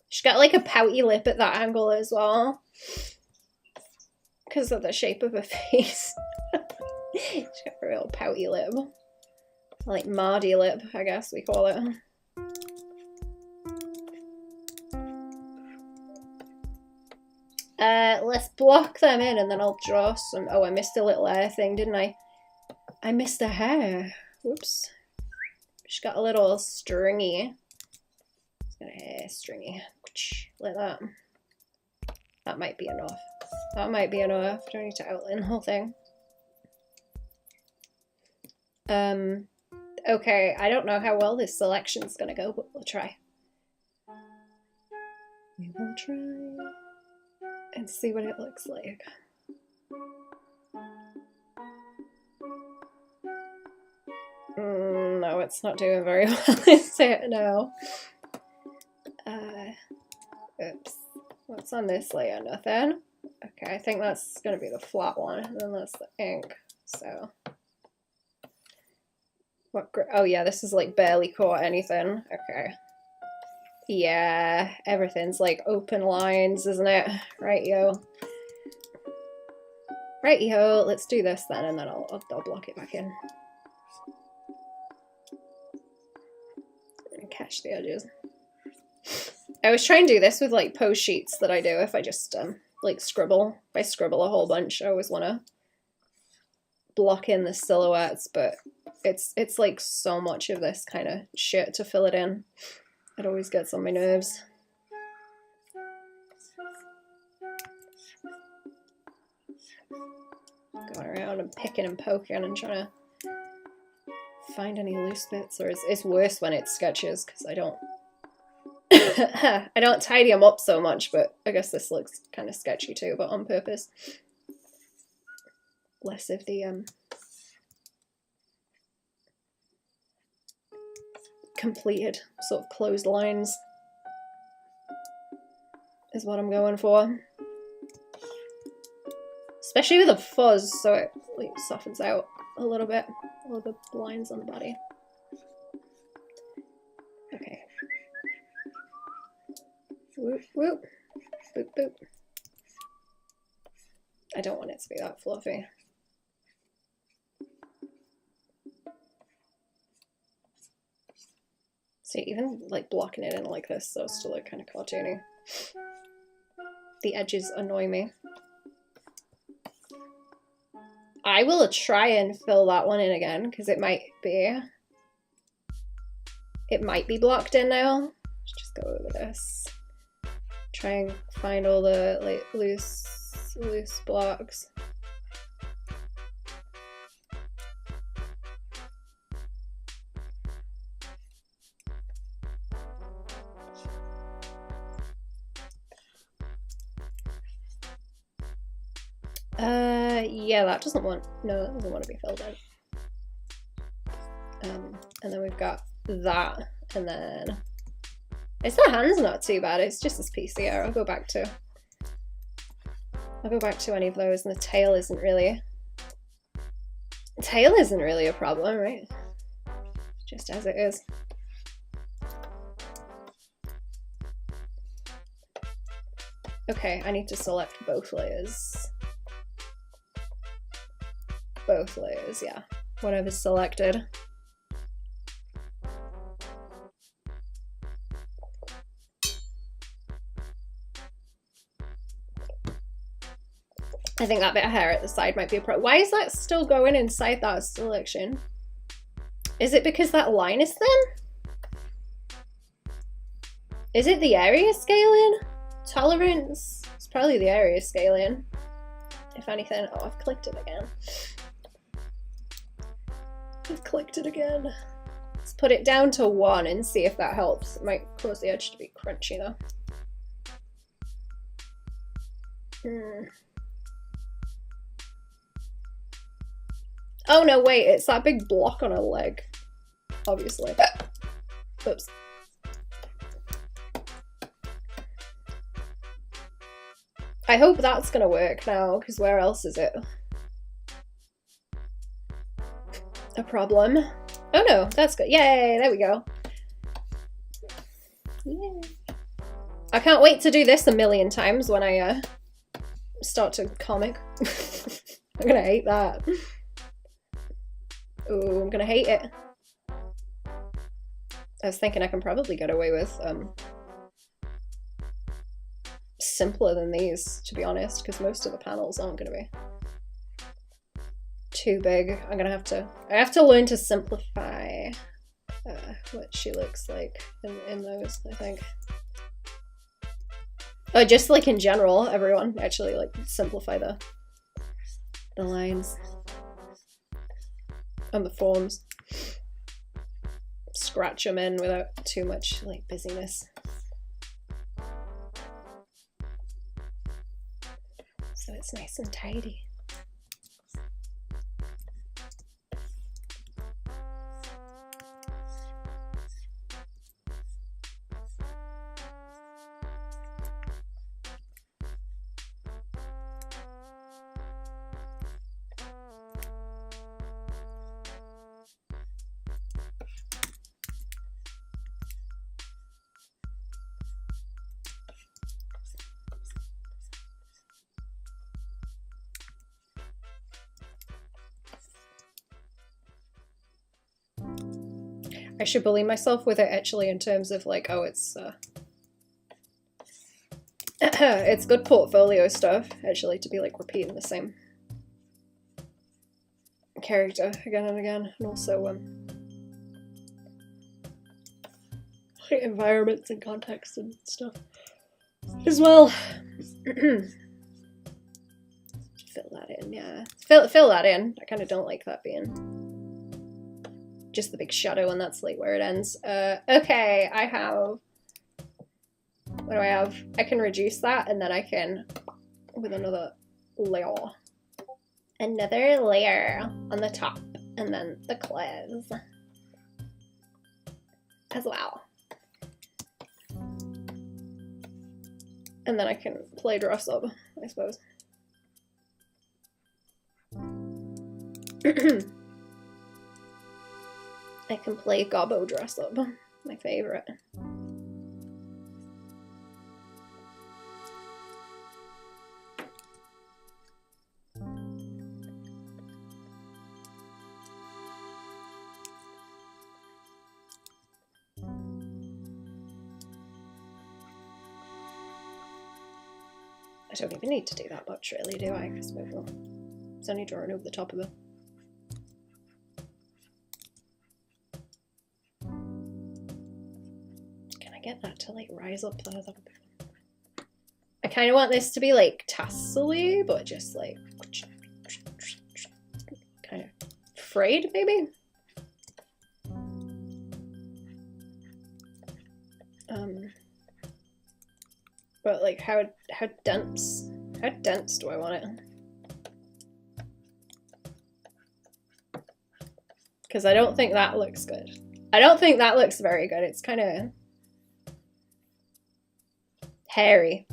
She's got like a pouty lip at that angle as well. Because of the shape of her face. She's got a real pouty lip. Like Mardy lip, I guess we call it. Let's block them in and then I'll draw some. Oh, I missed a little hair thing, didn't I? I missed a hair. Whoops. She's got a little stringy. It's got a hair stringy. Like that. That might be enough. That might be enough. Don't need to outline the whole thing. Okay, I don't know how well this selection's gonna go, but we'll try. We will try and see what it looks like. No, it's not doing very well, is it? No. Oops. What's on this layer? Nothing. Okay, I think that's going to be the flat one, and then that's the ink. So, what? Oh yeah, this is like barely caught anything. Okay. Yeah, everything's like open lines, isn't it? Right, yo. Right, yo. Let's do this then, and then I'll block it back in. And catch the edges. I always try and do this with like post sheets that I do if I just like scribble. If I scribble a whole bunch, I always want to block in the silhouettes, but it's like so much of this kind of shit to fill it in. It always gets on my nerves. Going around and picking and poking and trying to find any loose bits, or it's worse when it's sketches because I don't I don't tidy them up so much, but I guess this looks kind of sketchy too, but on purpose. Less of the completed sort of closed lines is what I'm going for. Especially with a fuzz, so it like softens out a little bit, all the lines on the body. Okay. Whoop, whoop, boop, boop. I don't want it to be that fluffy. See, even like blocking it in like this, so it's still look kind of cartoony. The edges annoy me. I will try and fill that one in again because it might be blocked in now. Let's just go over this. Try and find all the like loose blocks. Yeah, that doesn't want to be filled in. And then we've got that, and then it's the hand's not too bad. It's just this piece here. I'll go back to any of those, and the tail isn't really a problem, right? Just as it is. Okay, I need to select both layers. Both layers, yeah. Whatever's selected. I think that bit of hair at the side might be a problem. Why is that still going inside that selection? Is it because that line is thin? Is it the area scaling? Tolerance? It's probably the area scaling. If anything. Oh, I've clicked it again. Let's put it down to 1 and see if that helps. It might cause the edge to be crunchy though. Oh no, wait, it's that big block on her leg. Obviously. Oops. I hope that's gonna work now, because where else is it a problem? Oh no, that's good. Yay, there we go. Yay. I can't wait to do this a million times when I start to comic. I'm gonna hate that. Ooh, I'm gonna hate it. I was thinking I can probably get away with simpler than these, to be honest, because most of the panels aren't gonna be too big. I have to learn to simplify what she looks like in those, I think. Oh, just like in general, everyone actually like simplify the lines and the forms. Scratch them in without too much like busyness. so it's nice and tidy. I should bully myself with it actually in terms of like, oh, it's it's good portfolio stuff actually to be like repeating the same character again and again, and also environments and context and stuff as well. Fill that in, yeah. Fill that in. I kind of don't like that being just the big shadow, and that's like where it ends. Okay, I have, what do I have? I can reduce that, and then I can, with another layer on the top, and then the clothes as well. And then I can play dress up, I suppose. I can play gobbo dress up, my favorite. I don't even need to do that much, really, do I? Because it's only drawing over the top of it. Can I get that to like rise up there? That would be fun. I kind of want this to be like tassel-y, but just like kind of frayed, maybe. But like how dense do I want it? Because I don't think that looks good. I don't think that looks very good. It's kind of hairy.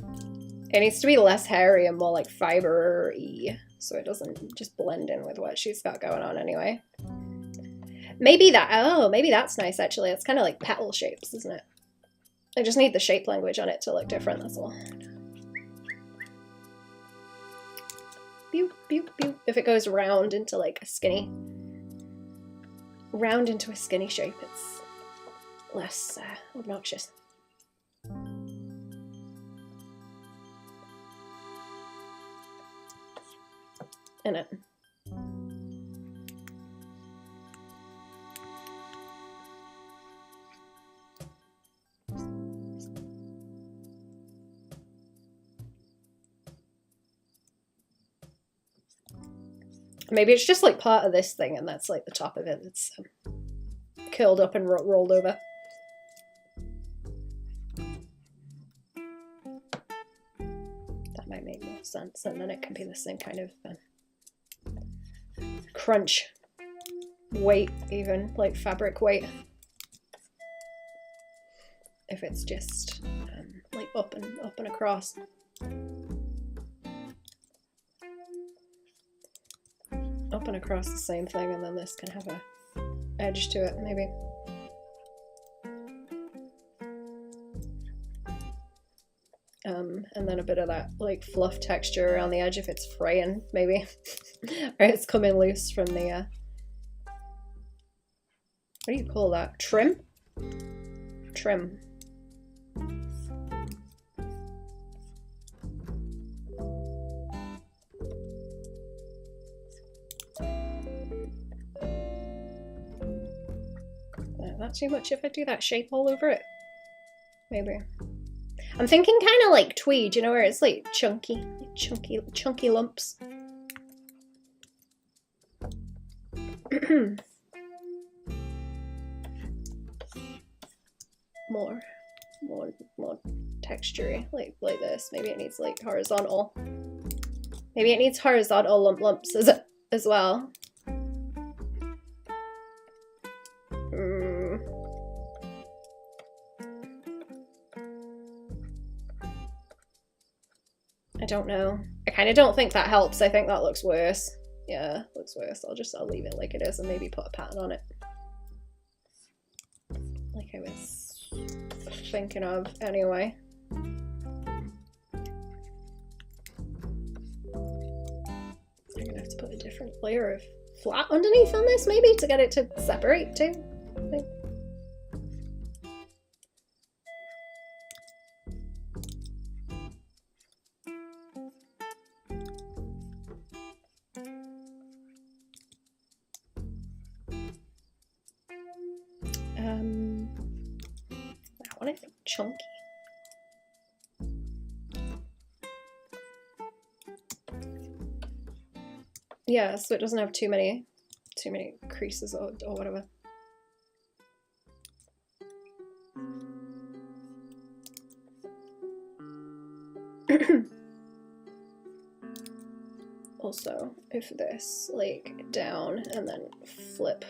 It needs to be less hairy and more like fiber-y, so it doesn't just blend in with what she's got going on anyway. Maybe that, oh, maybe that's nice actually. It's kind of like petal shapes, isn't it? I just need the shape language on it to look different, that's all. Pew, pew, pew. If it goes round into like a skinny, shape, it's less obnoxious. In it. Maybe it's just like part of this thing, and that's like the top of it that's curled up and rolled over. That might make more sense, and then it can be the same kind of crunch weight, even like fabric weight. If it's just like up and across. Up and across the same thing, and then this can have a edge to it, maybe. And then a bit of that like fluff texture around the edge if it's fraying, maybe. Or it's coming loose from the what do you call that? Trim? Trim. Not too much if I do that shape all over it. Maybe. I'm thinking kind of like tweed, you know, where it's like chunky lumps. more texture-y, like this. Maybe it needs like horizontal. Maybe it needs horizontal lumps as well. I don't know. I kind of don't think that helps. I think that looks worse. Yeah, looks worse. I'll leave it like it is and maybe put a pattern on it. Like I was thinking of anyway. I'm gonna have to put a different layer of flat underneath on this maybe to get it to separate too. I think. I want it chunky. Yeah, so it doesn't have too many creases or whatever. Also, if this like down and then flop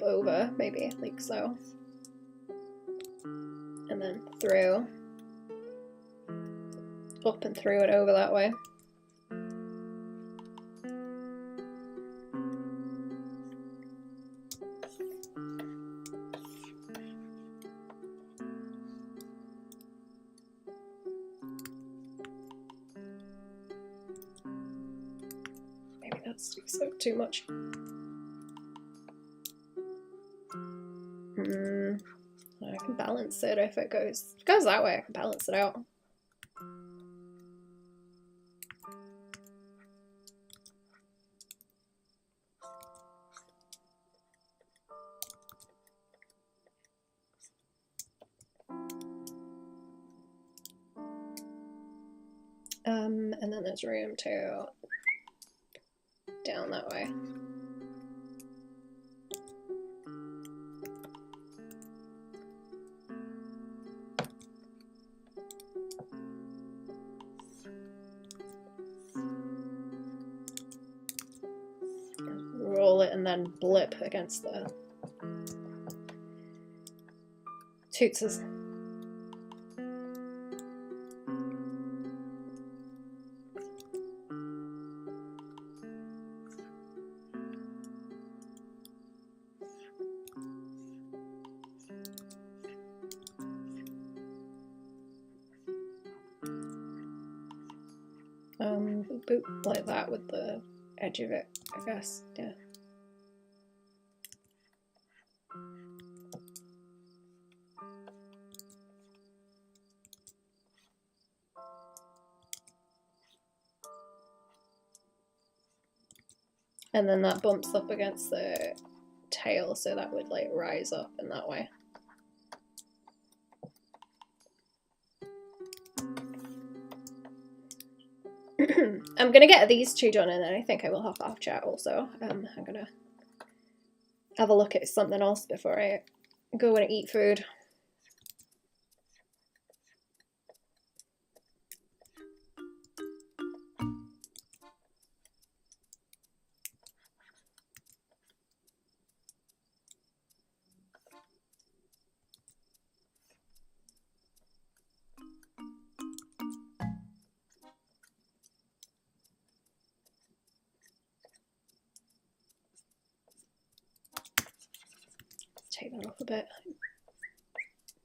over, maybe like so, and then through, up and through and over that way. Too much. I can balance it if it goes that way. I can balance it out. And then there's room to down that way. Roll it and then blip against the tootses. Boop like that with the edge of it, I guess, yeah. And then that bumps up against the tail, so that would like rise up in that way. I'm gonna get these two done and then I think I will hop off chat also. I'm gonna have a look at something else before I go and eat food. Take that off a bit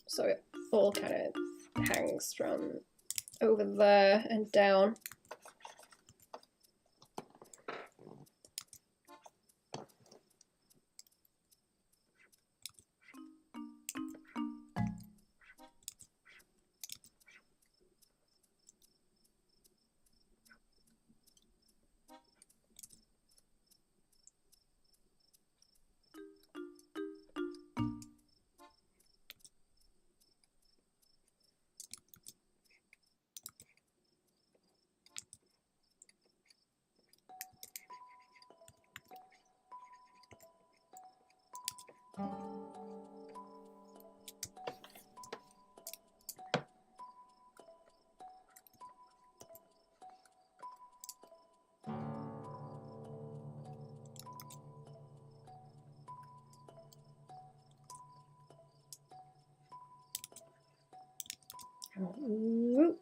so it all kind of hangs from over there and down. Whoop.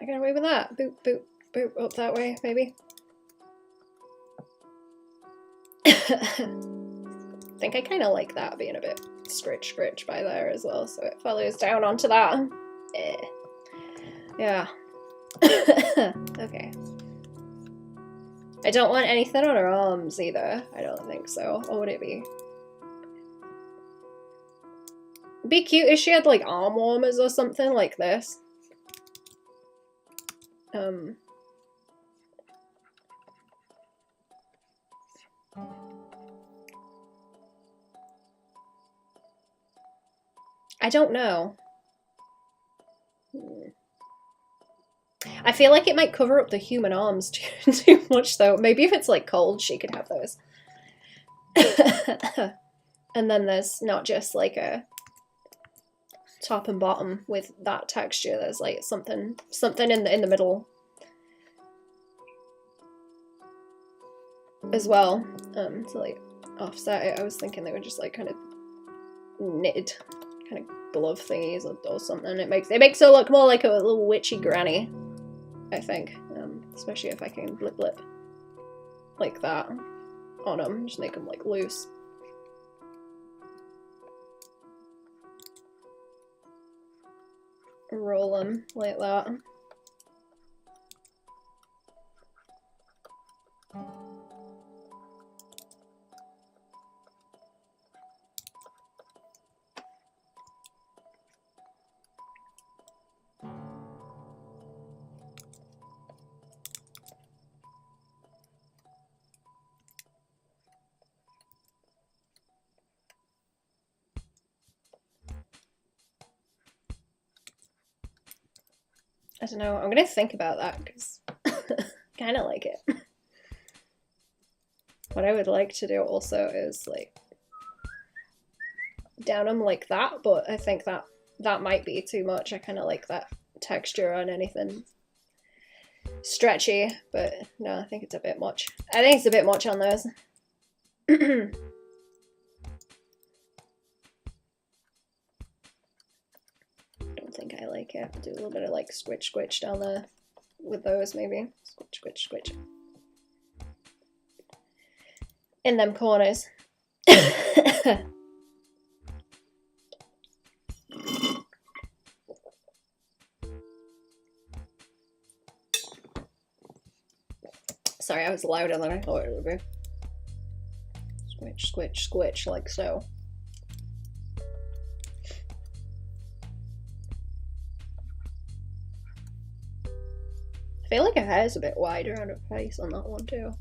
I got away with that. Boop, boop, boop. Up that way, maybe. I think I kind of like that being a bit scritch by there as well, so it follows down onto that. Yeah. Okay. I don't want anything on her arms either. I don't think so. Or would it be? It'd be cute if she had like arm warmers or something like this. I don't know. I feel like it might cover up the human arms too much though. Maybe if it's like cold, she could have those. And then there's not just like a top and bottom with that texture. There's like something in the middle as well. To like offset it. I was thinking they were just like kind of knitted kind of glove thingies or something. It makes her look more like a little witchy granny, I think. Especially if I can blip like that on them, just make them like loose. Roll them like that. I don't know, I'm gonna think about that because I kind of like it. What I would like to do also is like down them like that, but I think that might be too much. I kind of like that texture on anything stretchy, but no, I think it's a bit much. I think it's a bit much on those. Think I like it. Do a little bit of like squish down there with those maybe. Squish. In them corners. Sorry, I was louder than I thought it would be. Squish, like so. I feel like her hair's a bit wider on her face on that one too.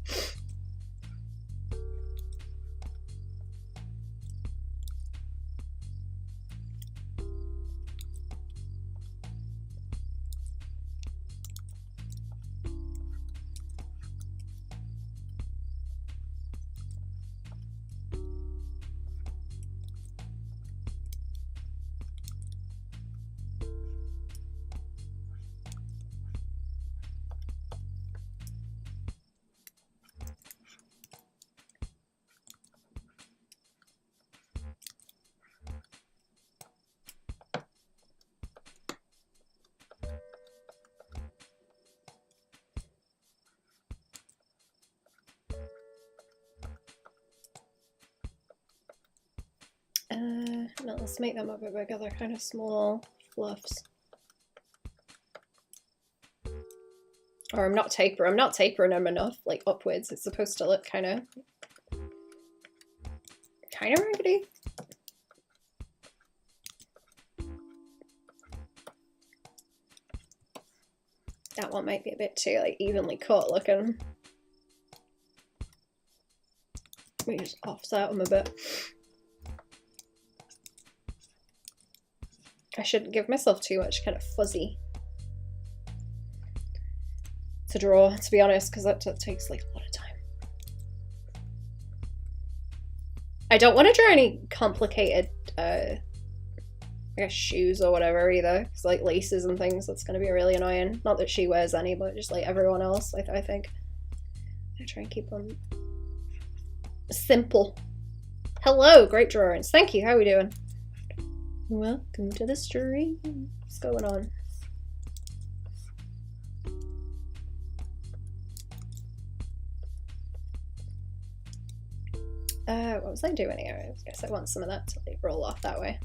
No, let's make them a bit bigger. They're kind of small fluffs. Or I'm not tapering them enough, like upwards. It's supposed to look kind of raggedy. That one might be a bit too like evenly cut looking. Let me just offset them a bit. I shouldn't give myself too much kind of fuzzy to draw, to be honest, because that takes like a lot of time. I don't want to draw any complicated, I guess shoes or whatever either, because like laces and things, that's going to be really annoying. Not that she wears any, but just like everyone else, I think. I try and keep them simple. Hello, great drawings. Thank you. How are we doing? Welcome to the stream. What's going on? What was I doing here? I guess I want some of that to like roll off that way.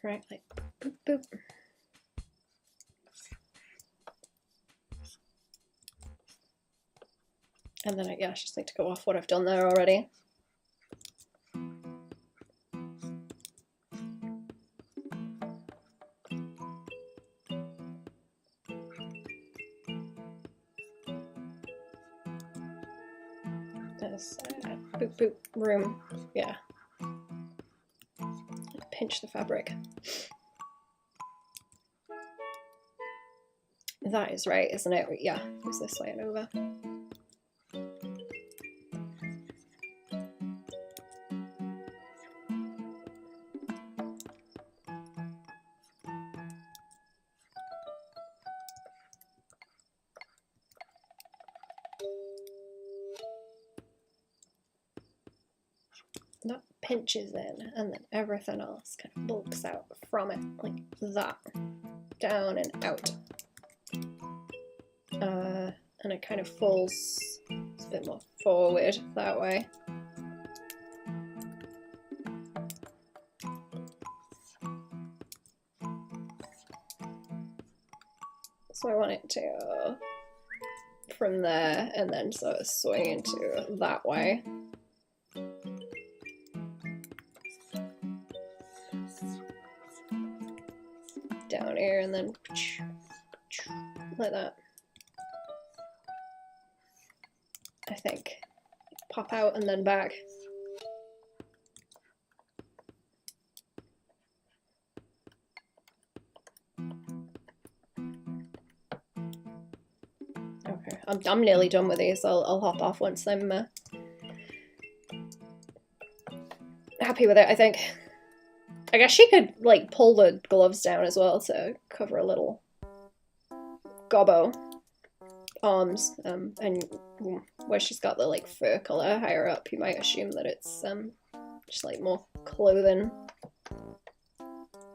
Right, like boop boop. And then I just need to go off what I've done there already. This boop boop room, yeah. Pinch the fabric. That is right, isn't it? Yeah, it was this way and over. That pinches in, and then everything else kind of bulks out from it, like that. Down and out. And it kind of falls a bit more forward that way. So I want it to from there and then sort of swing into that way. Down here and then like that. I think. Pop out and then back. Okay, I'm nearly done with these. I'll hop off once I'm happy with it, I think. I guess she could like pull the gloves down as well to cover a little gobbo arms, and where she's got the like fur color higher up, you might assume that it's just like more clothing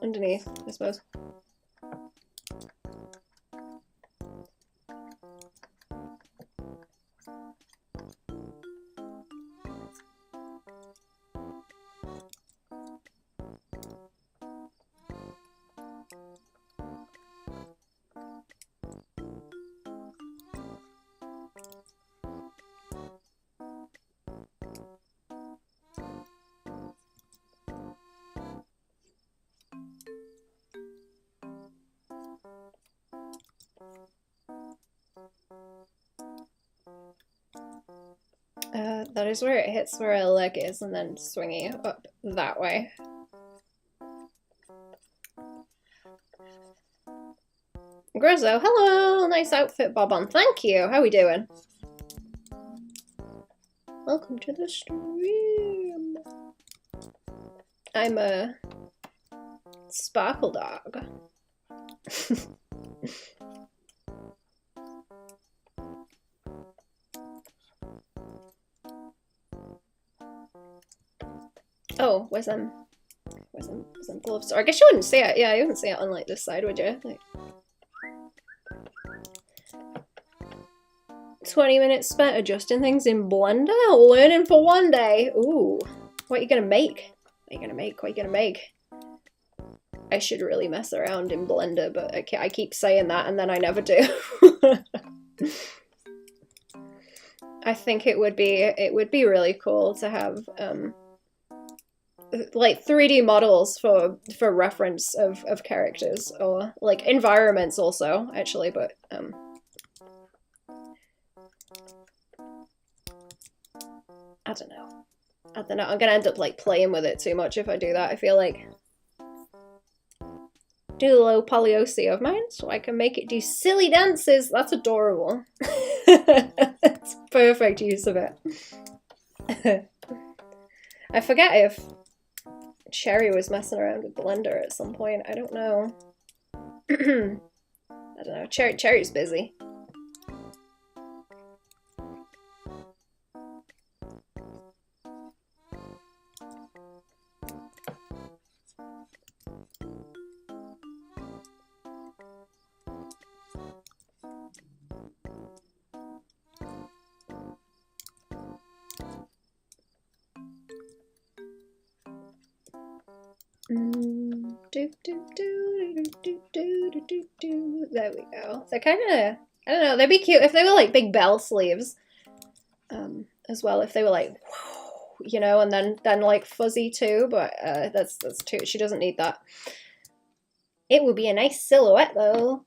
underneath, I suppose. That is where it hits where her leg is, and then swinging up that way. Grizzo, hello! Nice outfit, Baban. Thank you. How are we doing? Welcome to the stream. I'm a sparkle dog. Oh, where's them gloves? Or I guess you wouldn't see it. Yeah, you wouldn't see it on like this side, would you? Like 20 minutes spent adjusting things in Blender, learning for one day. Ooh, what are you gonna make? What are you gonna make? What are you gonna make? I should really mess around in Blender, but I keep saying that and then I never do. I think it would be really cool to have like 3D models for reference of characters, or like environments also actually, but I don't know. I'm gonna end up like playing with it too much if I do that. I feel like do the little polyosi of mine so I can make it do silly dances. That's adorable. It's perfect use of it. I forget if Sherry was messing around with Blender at some point. I don't know. I don't know. Cherry's busy. There we go. They're kind of, I don't know, they'd be cute if they were like big bell sleeves. As well, if they were like, you know, and then like fuzzy too, but that's too, she doesn't need that. It would be a nice silhouette though.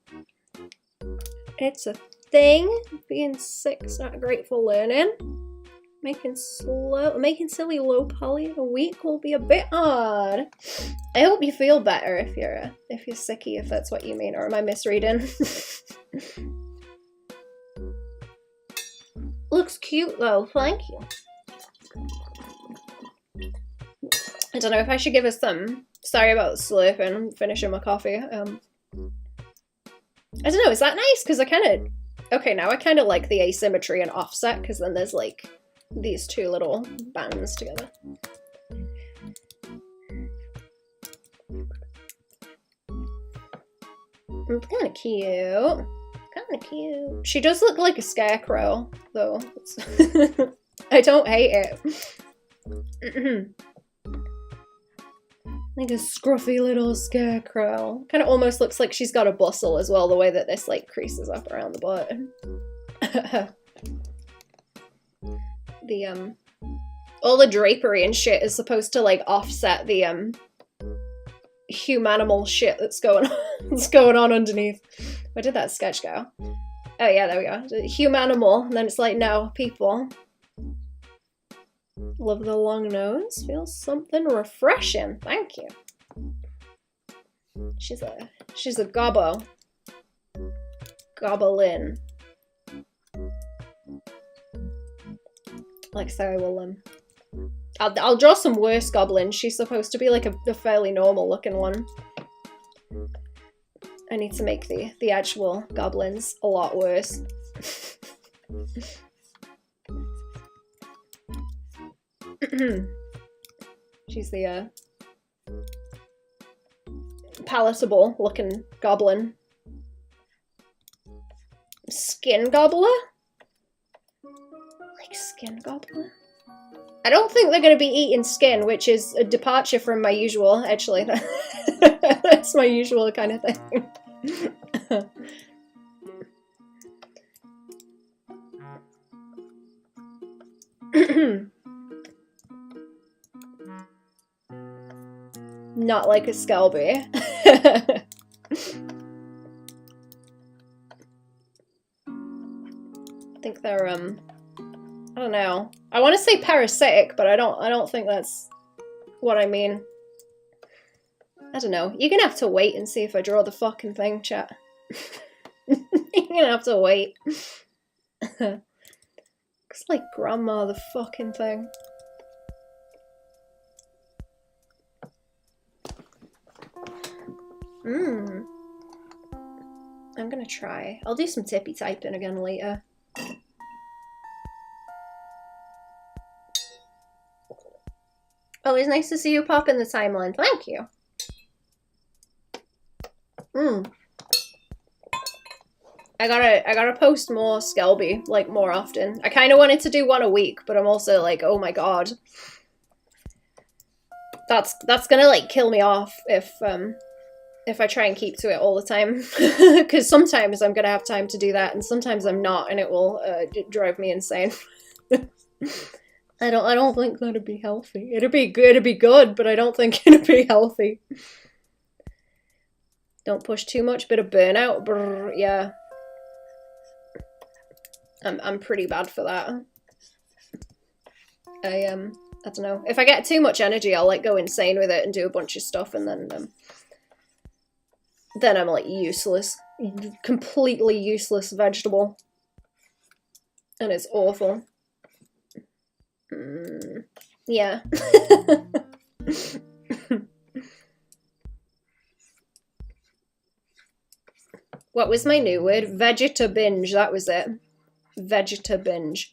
It's a thing. Being sick's not great for learning. Making silly low poly in a week will be a bit hard. I hope you feel better if you're sicky, if that's what you mean, or am I misreading? Looks cute though, thank you. I don't know if I should give us some. Sorry about slurping, I'm finishing my coffee. I don't know, is that nice? Because I kind of, okay, now I kind of like the asymmetry and offset, because then there's like these two little bands together. It's kind of cute. Kind of cute. She does look like a scarecrow, though. I don't hate it. Like a scruffy little scarecrow. Kind of almost looks like she's got a bustle as well, the way that this like creases up around the butt. The all the drapery and shit is supposed to like offset the humanimal shit that's going on underneath. Where did that sketch go? Oh yeah, there we go. Humanimal, and then it's like, no, people. Love the long nose. Feels something refreshing. Thank you. She's a gobbo. Goblin. Like so I will I'll draw some worse goblins. She's supposed to be like a fairly normal looking one. I need to make the actual goblins a lot worse. She's the palatable looking goblin. Skin gobbler? Like skin gobbler? I don't think they're going to be eating skin, which is a departure from my usual, actually. That's my usual kind of thing. Not like a Skelby. I think they're I don't know. I want to say parasitic, but I don't think that's what I mean. I don't know. You're gonna have to wait and see if I draw the fucking thing, chat. You're gonna have to wait. Looks like grandma the fucking thing. I'm gonna try. I'll do some tippy typing again later. Always nice to see you pop in the timeline. Thank you. I gotta post more Skelby, like, more often. I kind of wanted to do one a week, but I'm also like, oh my god. That's gonna, like, kill me off if I try and keep to it all the time. Because sometimes I'm gonna have time to do that, and sometimes I'm not, and it will drive me insane. I don't think that'd be healthy. It'd be good, but I don't think it'd be healthy. Don't push too much, bit of burnout. Brr, yeah. I'm pretty bad for that. I don't know. If I get too much energy, I'll like go insane with it and do a bunch of stuff, and then I'm like useless. Completely useless vegetable. And it's awful. Yeah. What was my new word? Vegetabinge, that was it. Vegetabinge.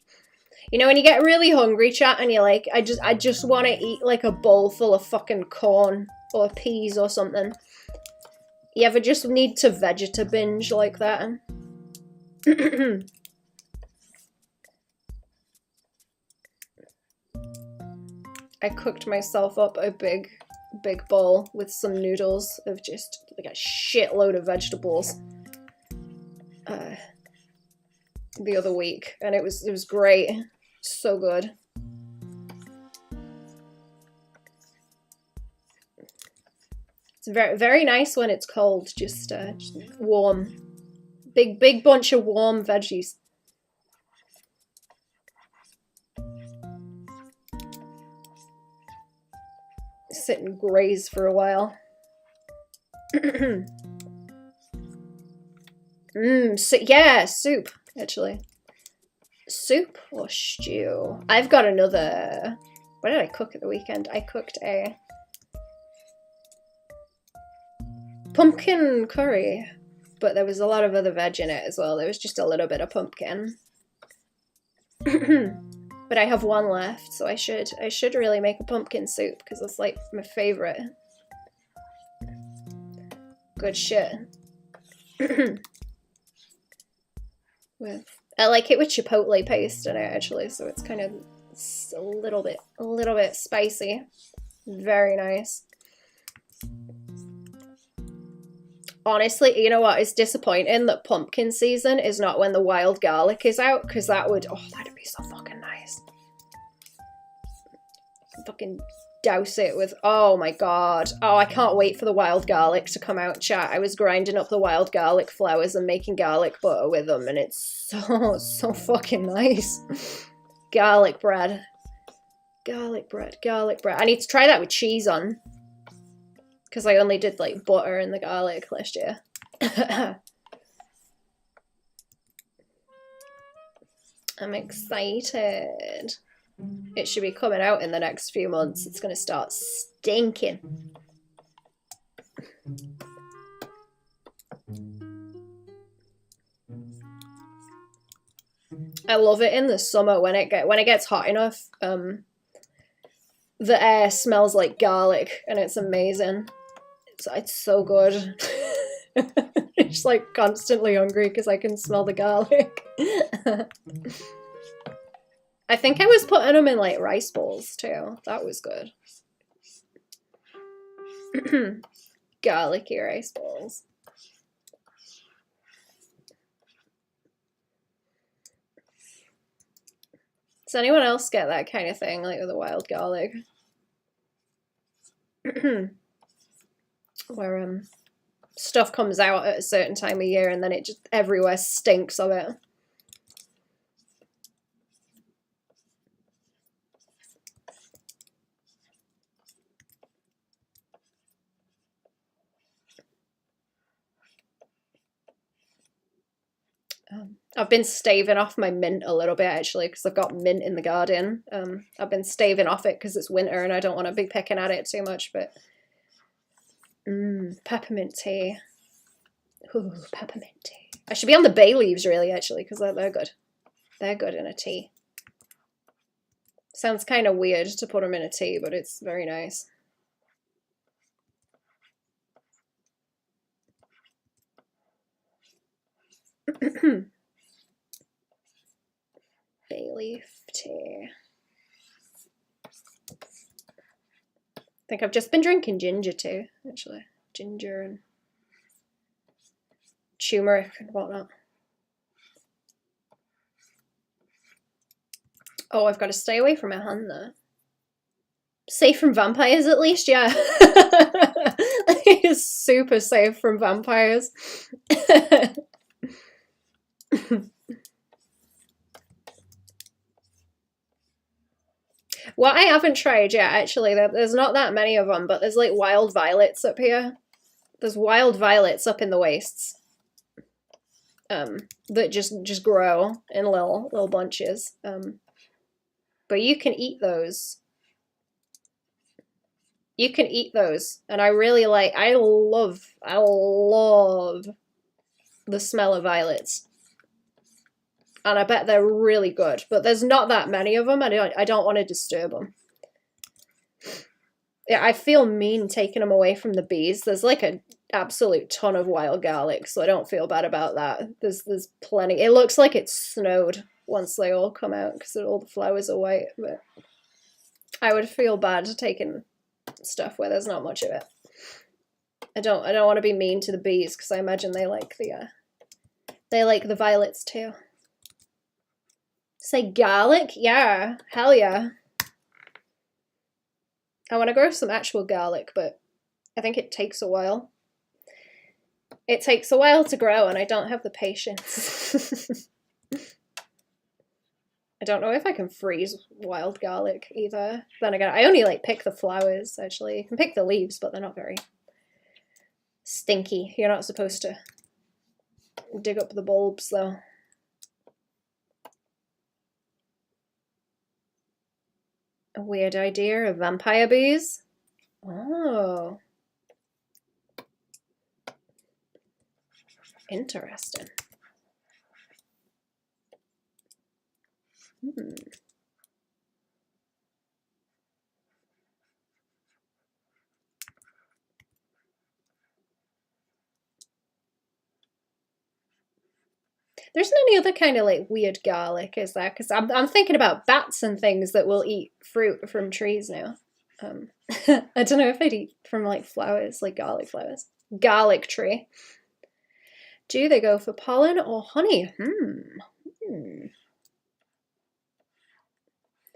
You know when you get really hungry, chat, and you're like, I just want to eat like a bowl full of fucking corn or peas or something. You ever just need to vegetabinge like that? I cooked myself up a big big bowl with some noodles of just like a shitload of vegetables the other week, and it was great. So good. It's very, very nice when it's cold, just warm. Big bunch of warm veggies. Sit and graze for a while. So, yeah, soup, actually. Soup or stew? I've got another... What did I cook at the weekend? I cooked a pumpkin curry, but there was a lot of other veg in it as well. There was just a little bit of pumpkin. But I have one left, so I should really make a pumpkin soup, because it's like my favorite. Good shit. I like it with chipotle paste in it, actually, so it's kind of a little bit spicy. Very nice. Honestly, you know what? It's disappointing that pumpkin season is not when the wild garlic is out, because that'd be so fucking nice. Fucking douse it with, oh my god. Oh, I can't wait for the wild garlic to come out, chat. I was grinding up the wild garlic flowers and making garlic butter with them, and it's so fucking nice. Garlic bread. Garlic bread. I need to try that with cheese on, because I only did like butter and the garlic last year. I'm excited. It should be coming out in the next few months. It's going to start stinking. I love it in the summer when it gets hot enough. The air smells like garlic, and it's amazing. It's so good. I'm just like constantly hungry because I can smell the garlic. I think I was putting them in like rice bowls too. That was good. Garlicky rice bowls. Does anyone else get that kind of thing, like with the wild garlic? Where stuff comes out at a certain time of year and then it just everywhere stinks of it. I've been staving off my mint a little bit, actually, because I've got mint in the garden. I've been staving off it because it's winter and I don't want to be picking at it too much, but... peppermint tea. Ooh, peppermint tea. I should be on the bay leaves, really, actually, because they're good. They're good in a tea. Sounds kind of weird to put them in a tea, but it's very nice. Bay leaf tea. I think I've just been drinking ginger too, actually. Ginger and turmeric and whatnot. Oh, I've got to stay away from my hand there. Safe from vampires, at least, yeah. It's super safe from vampires. What I haven't tried yet, actually, there's not that many of them, but there's like wild violets up here. There's wild violets up in the wastes. That just grow in little bunches. But you can eat those. You can eat those, and I love the smell of violets. And I bet they're really good, but there's not that many of them, and I don't want to disturb them. Yeah, I feel mean taking them away from the bees. There's like an absolute ton of wild garlic, so I don't feel bad about that. There's plenty. It looks like it snowed once they all come out because all the flowers are white, but I would feel bad taking stuff where there's not much of it. I don't want to be mean to the bees because I imagine they like the violets too. Say garlic? Yeah, hell yeah. I want to grow some actual garlic, but I think it takes a while. It takes a while to grow and I don't have the patience. I don't know if I can freeze wild garlic either. Then again, I only like pick the flowers actually. You can pick the leaves, but they're not very stinky. You're not supposed to dig up the bulbs though. A weird idea of vampire bees. Oh. Interesting. There isn't any other kind of like weird garlic, is there? Because I'm thinking about bats and things that will eat fruit from trees now. I don't know if they'd eat from like flowers, like garlic flowers. Garlic tree. Do they go for pollen or honey?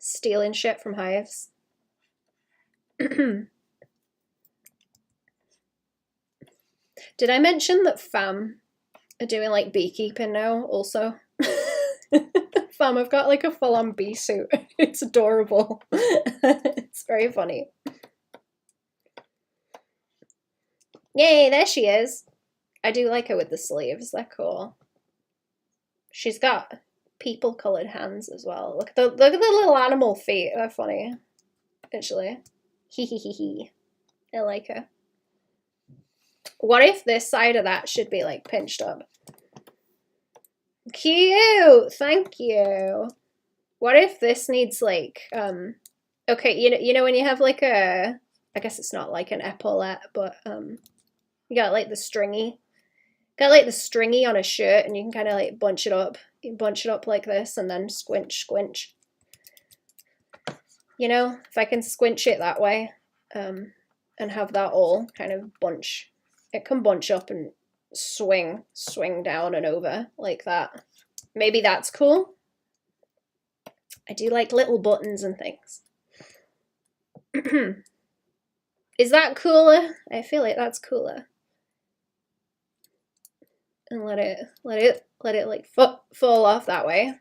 Stealing shit from hives. Did I mention that FAM are doing like beekeeping now also? FAM have got like a full-on bee suit. It's adorable. It's very funny. Yay, there she is. I do like her with the sleeves. They're cool. She's got people-coloured hands as well. Look at the little animal feet. They're funny. Actually. Hee hee hee hee. I like her. What if this side of that should be like pinched up? Cute! Thank you. What if this needs like, okay, you know when you have like a, I guess it's not like an epaulette, but you got like the stringy on a shirt and you can kind of like bunch it up. You bunch it up like this and then squinch. You know, if I can squinch it that way, and have that all kind of bunch. It can bunch up and swing down and over like that. Maybe that's cool. I do like little buttons and things. Is that cooler? I feel like that's cooler. And let it like fall off that way.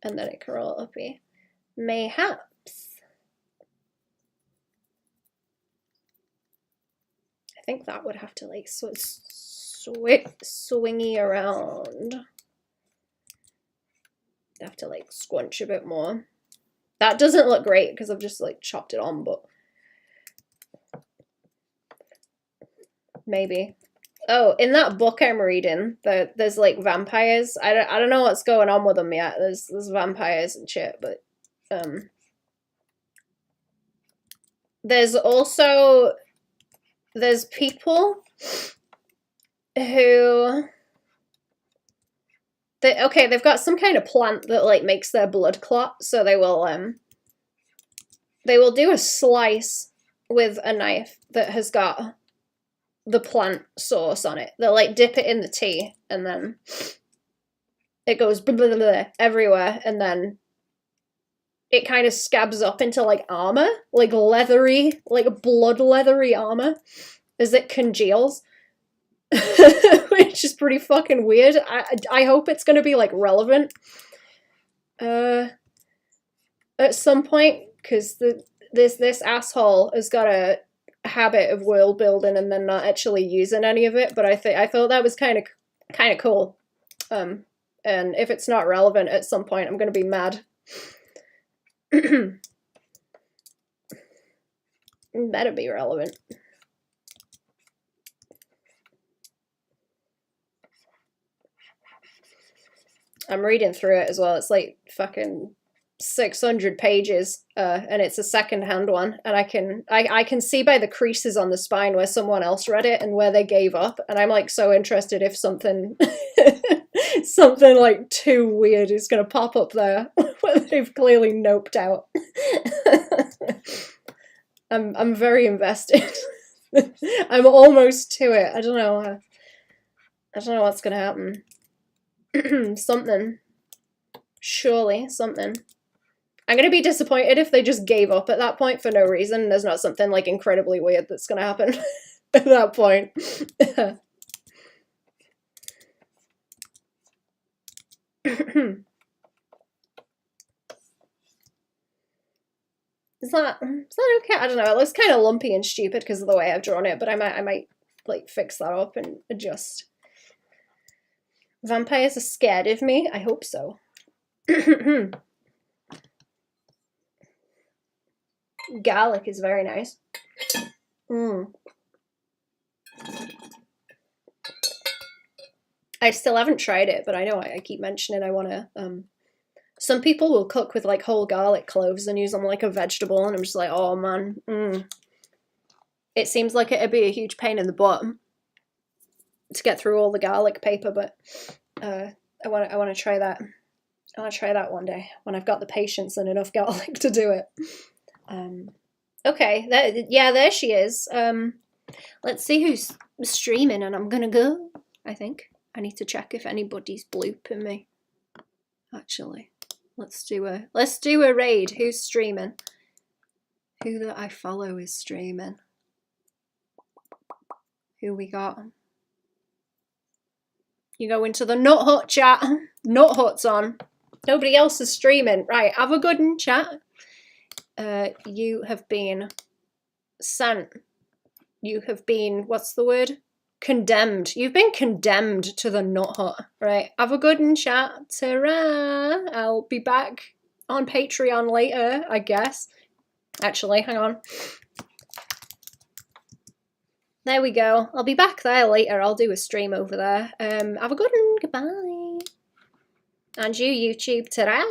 And then it can roll up here. Mayhaps. I think that would have to like swingy around. Have to like squunch a bit more. That doesn't look great because I've just like chopped it on, but maybe. Oh, in that book I'm reading, there's like vampires. I don't know what's going on with them yet. There's vampires and shit, but there's people who they've got some kind of plant that like makes their blood clot, so they will do a slice with a knife that has got the plant sauce on it. They'll like dip it in the tea and then it goes blah, blah, blah, everywhere, and then it kind of scabs up into like armor, like leathery, like blood leathery armor as it congeals. Which is pretty fucking weird. I hope it's gonna be like relevant at some point, because this asshole has got a habit of world building and then not actually using any of it. But I thought that was kind of cool. And if it's not relevant at some point, I'm gonna be mad. Better be relevant. I'm reading through it as well. It's like fucking 600 pages, and it's a second-hand one, and I can see by the creases on the spine where someone else read it and where they gave up, and I'm like so interested if something Something like too weird is going to pop up there where they've clearly noped out. I'm very invested. I'm almost to it. I don't know what's going to happen. Something. Surely something. I'm going to be disappointed if they just gave up at that point for no reason. There's not something like incredibly weird that's going to happen at that point. Is that okay? I don't know. It looks kind of lumpy and stupid because of the way I've drawn it, but I might like fix that up and adjust. Vampires are scared of me? I hope so. Garlic is very nice. I still haven't tried it, but I know I keep mentioning I want to. Some people will cook with like whole garlic cloves and use them like a vegetable, and I'm just like, oh man. It seems like it'd be a huge pain in the butt to get through all the garlic paper, but I want to try that. I want to try that one day when I've got the patience and enough garlic to do it. Okay, there she is. Let's see who's streaming, and I'm gonna go. I think I need to check if anybody's blooping me. Actually, let's do a raid. Who's streaming? Who that I follow is streaming? Who we got? You go into the Nut Hut chat. Nut Hut's on. Nobody else is streaming. Right, have a good one, chat. You have been sent. You have been, what's the word? Condemned. You've been condemned to the Nut Hut. Right, have a good one, chat. Ta-ra! I'll be back on Patreon later, I guess. Actually, hang on. There we go. I'll be back there later. I'll do a stream over there. Have a good one. Goodbye. And you, YouTube. Ta-ra!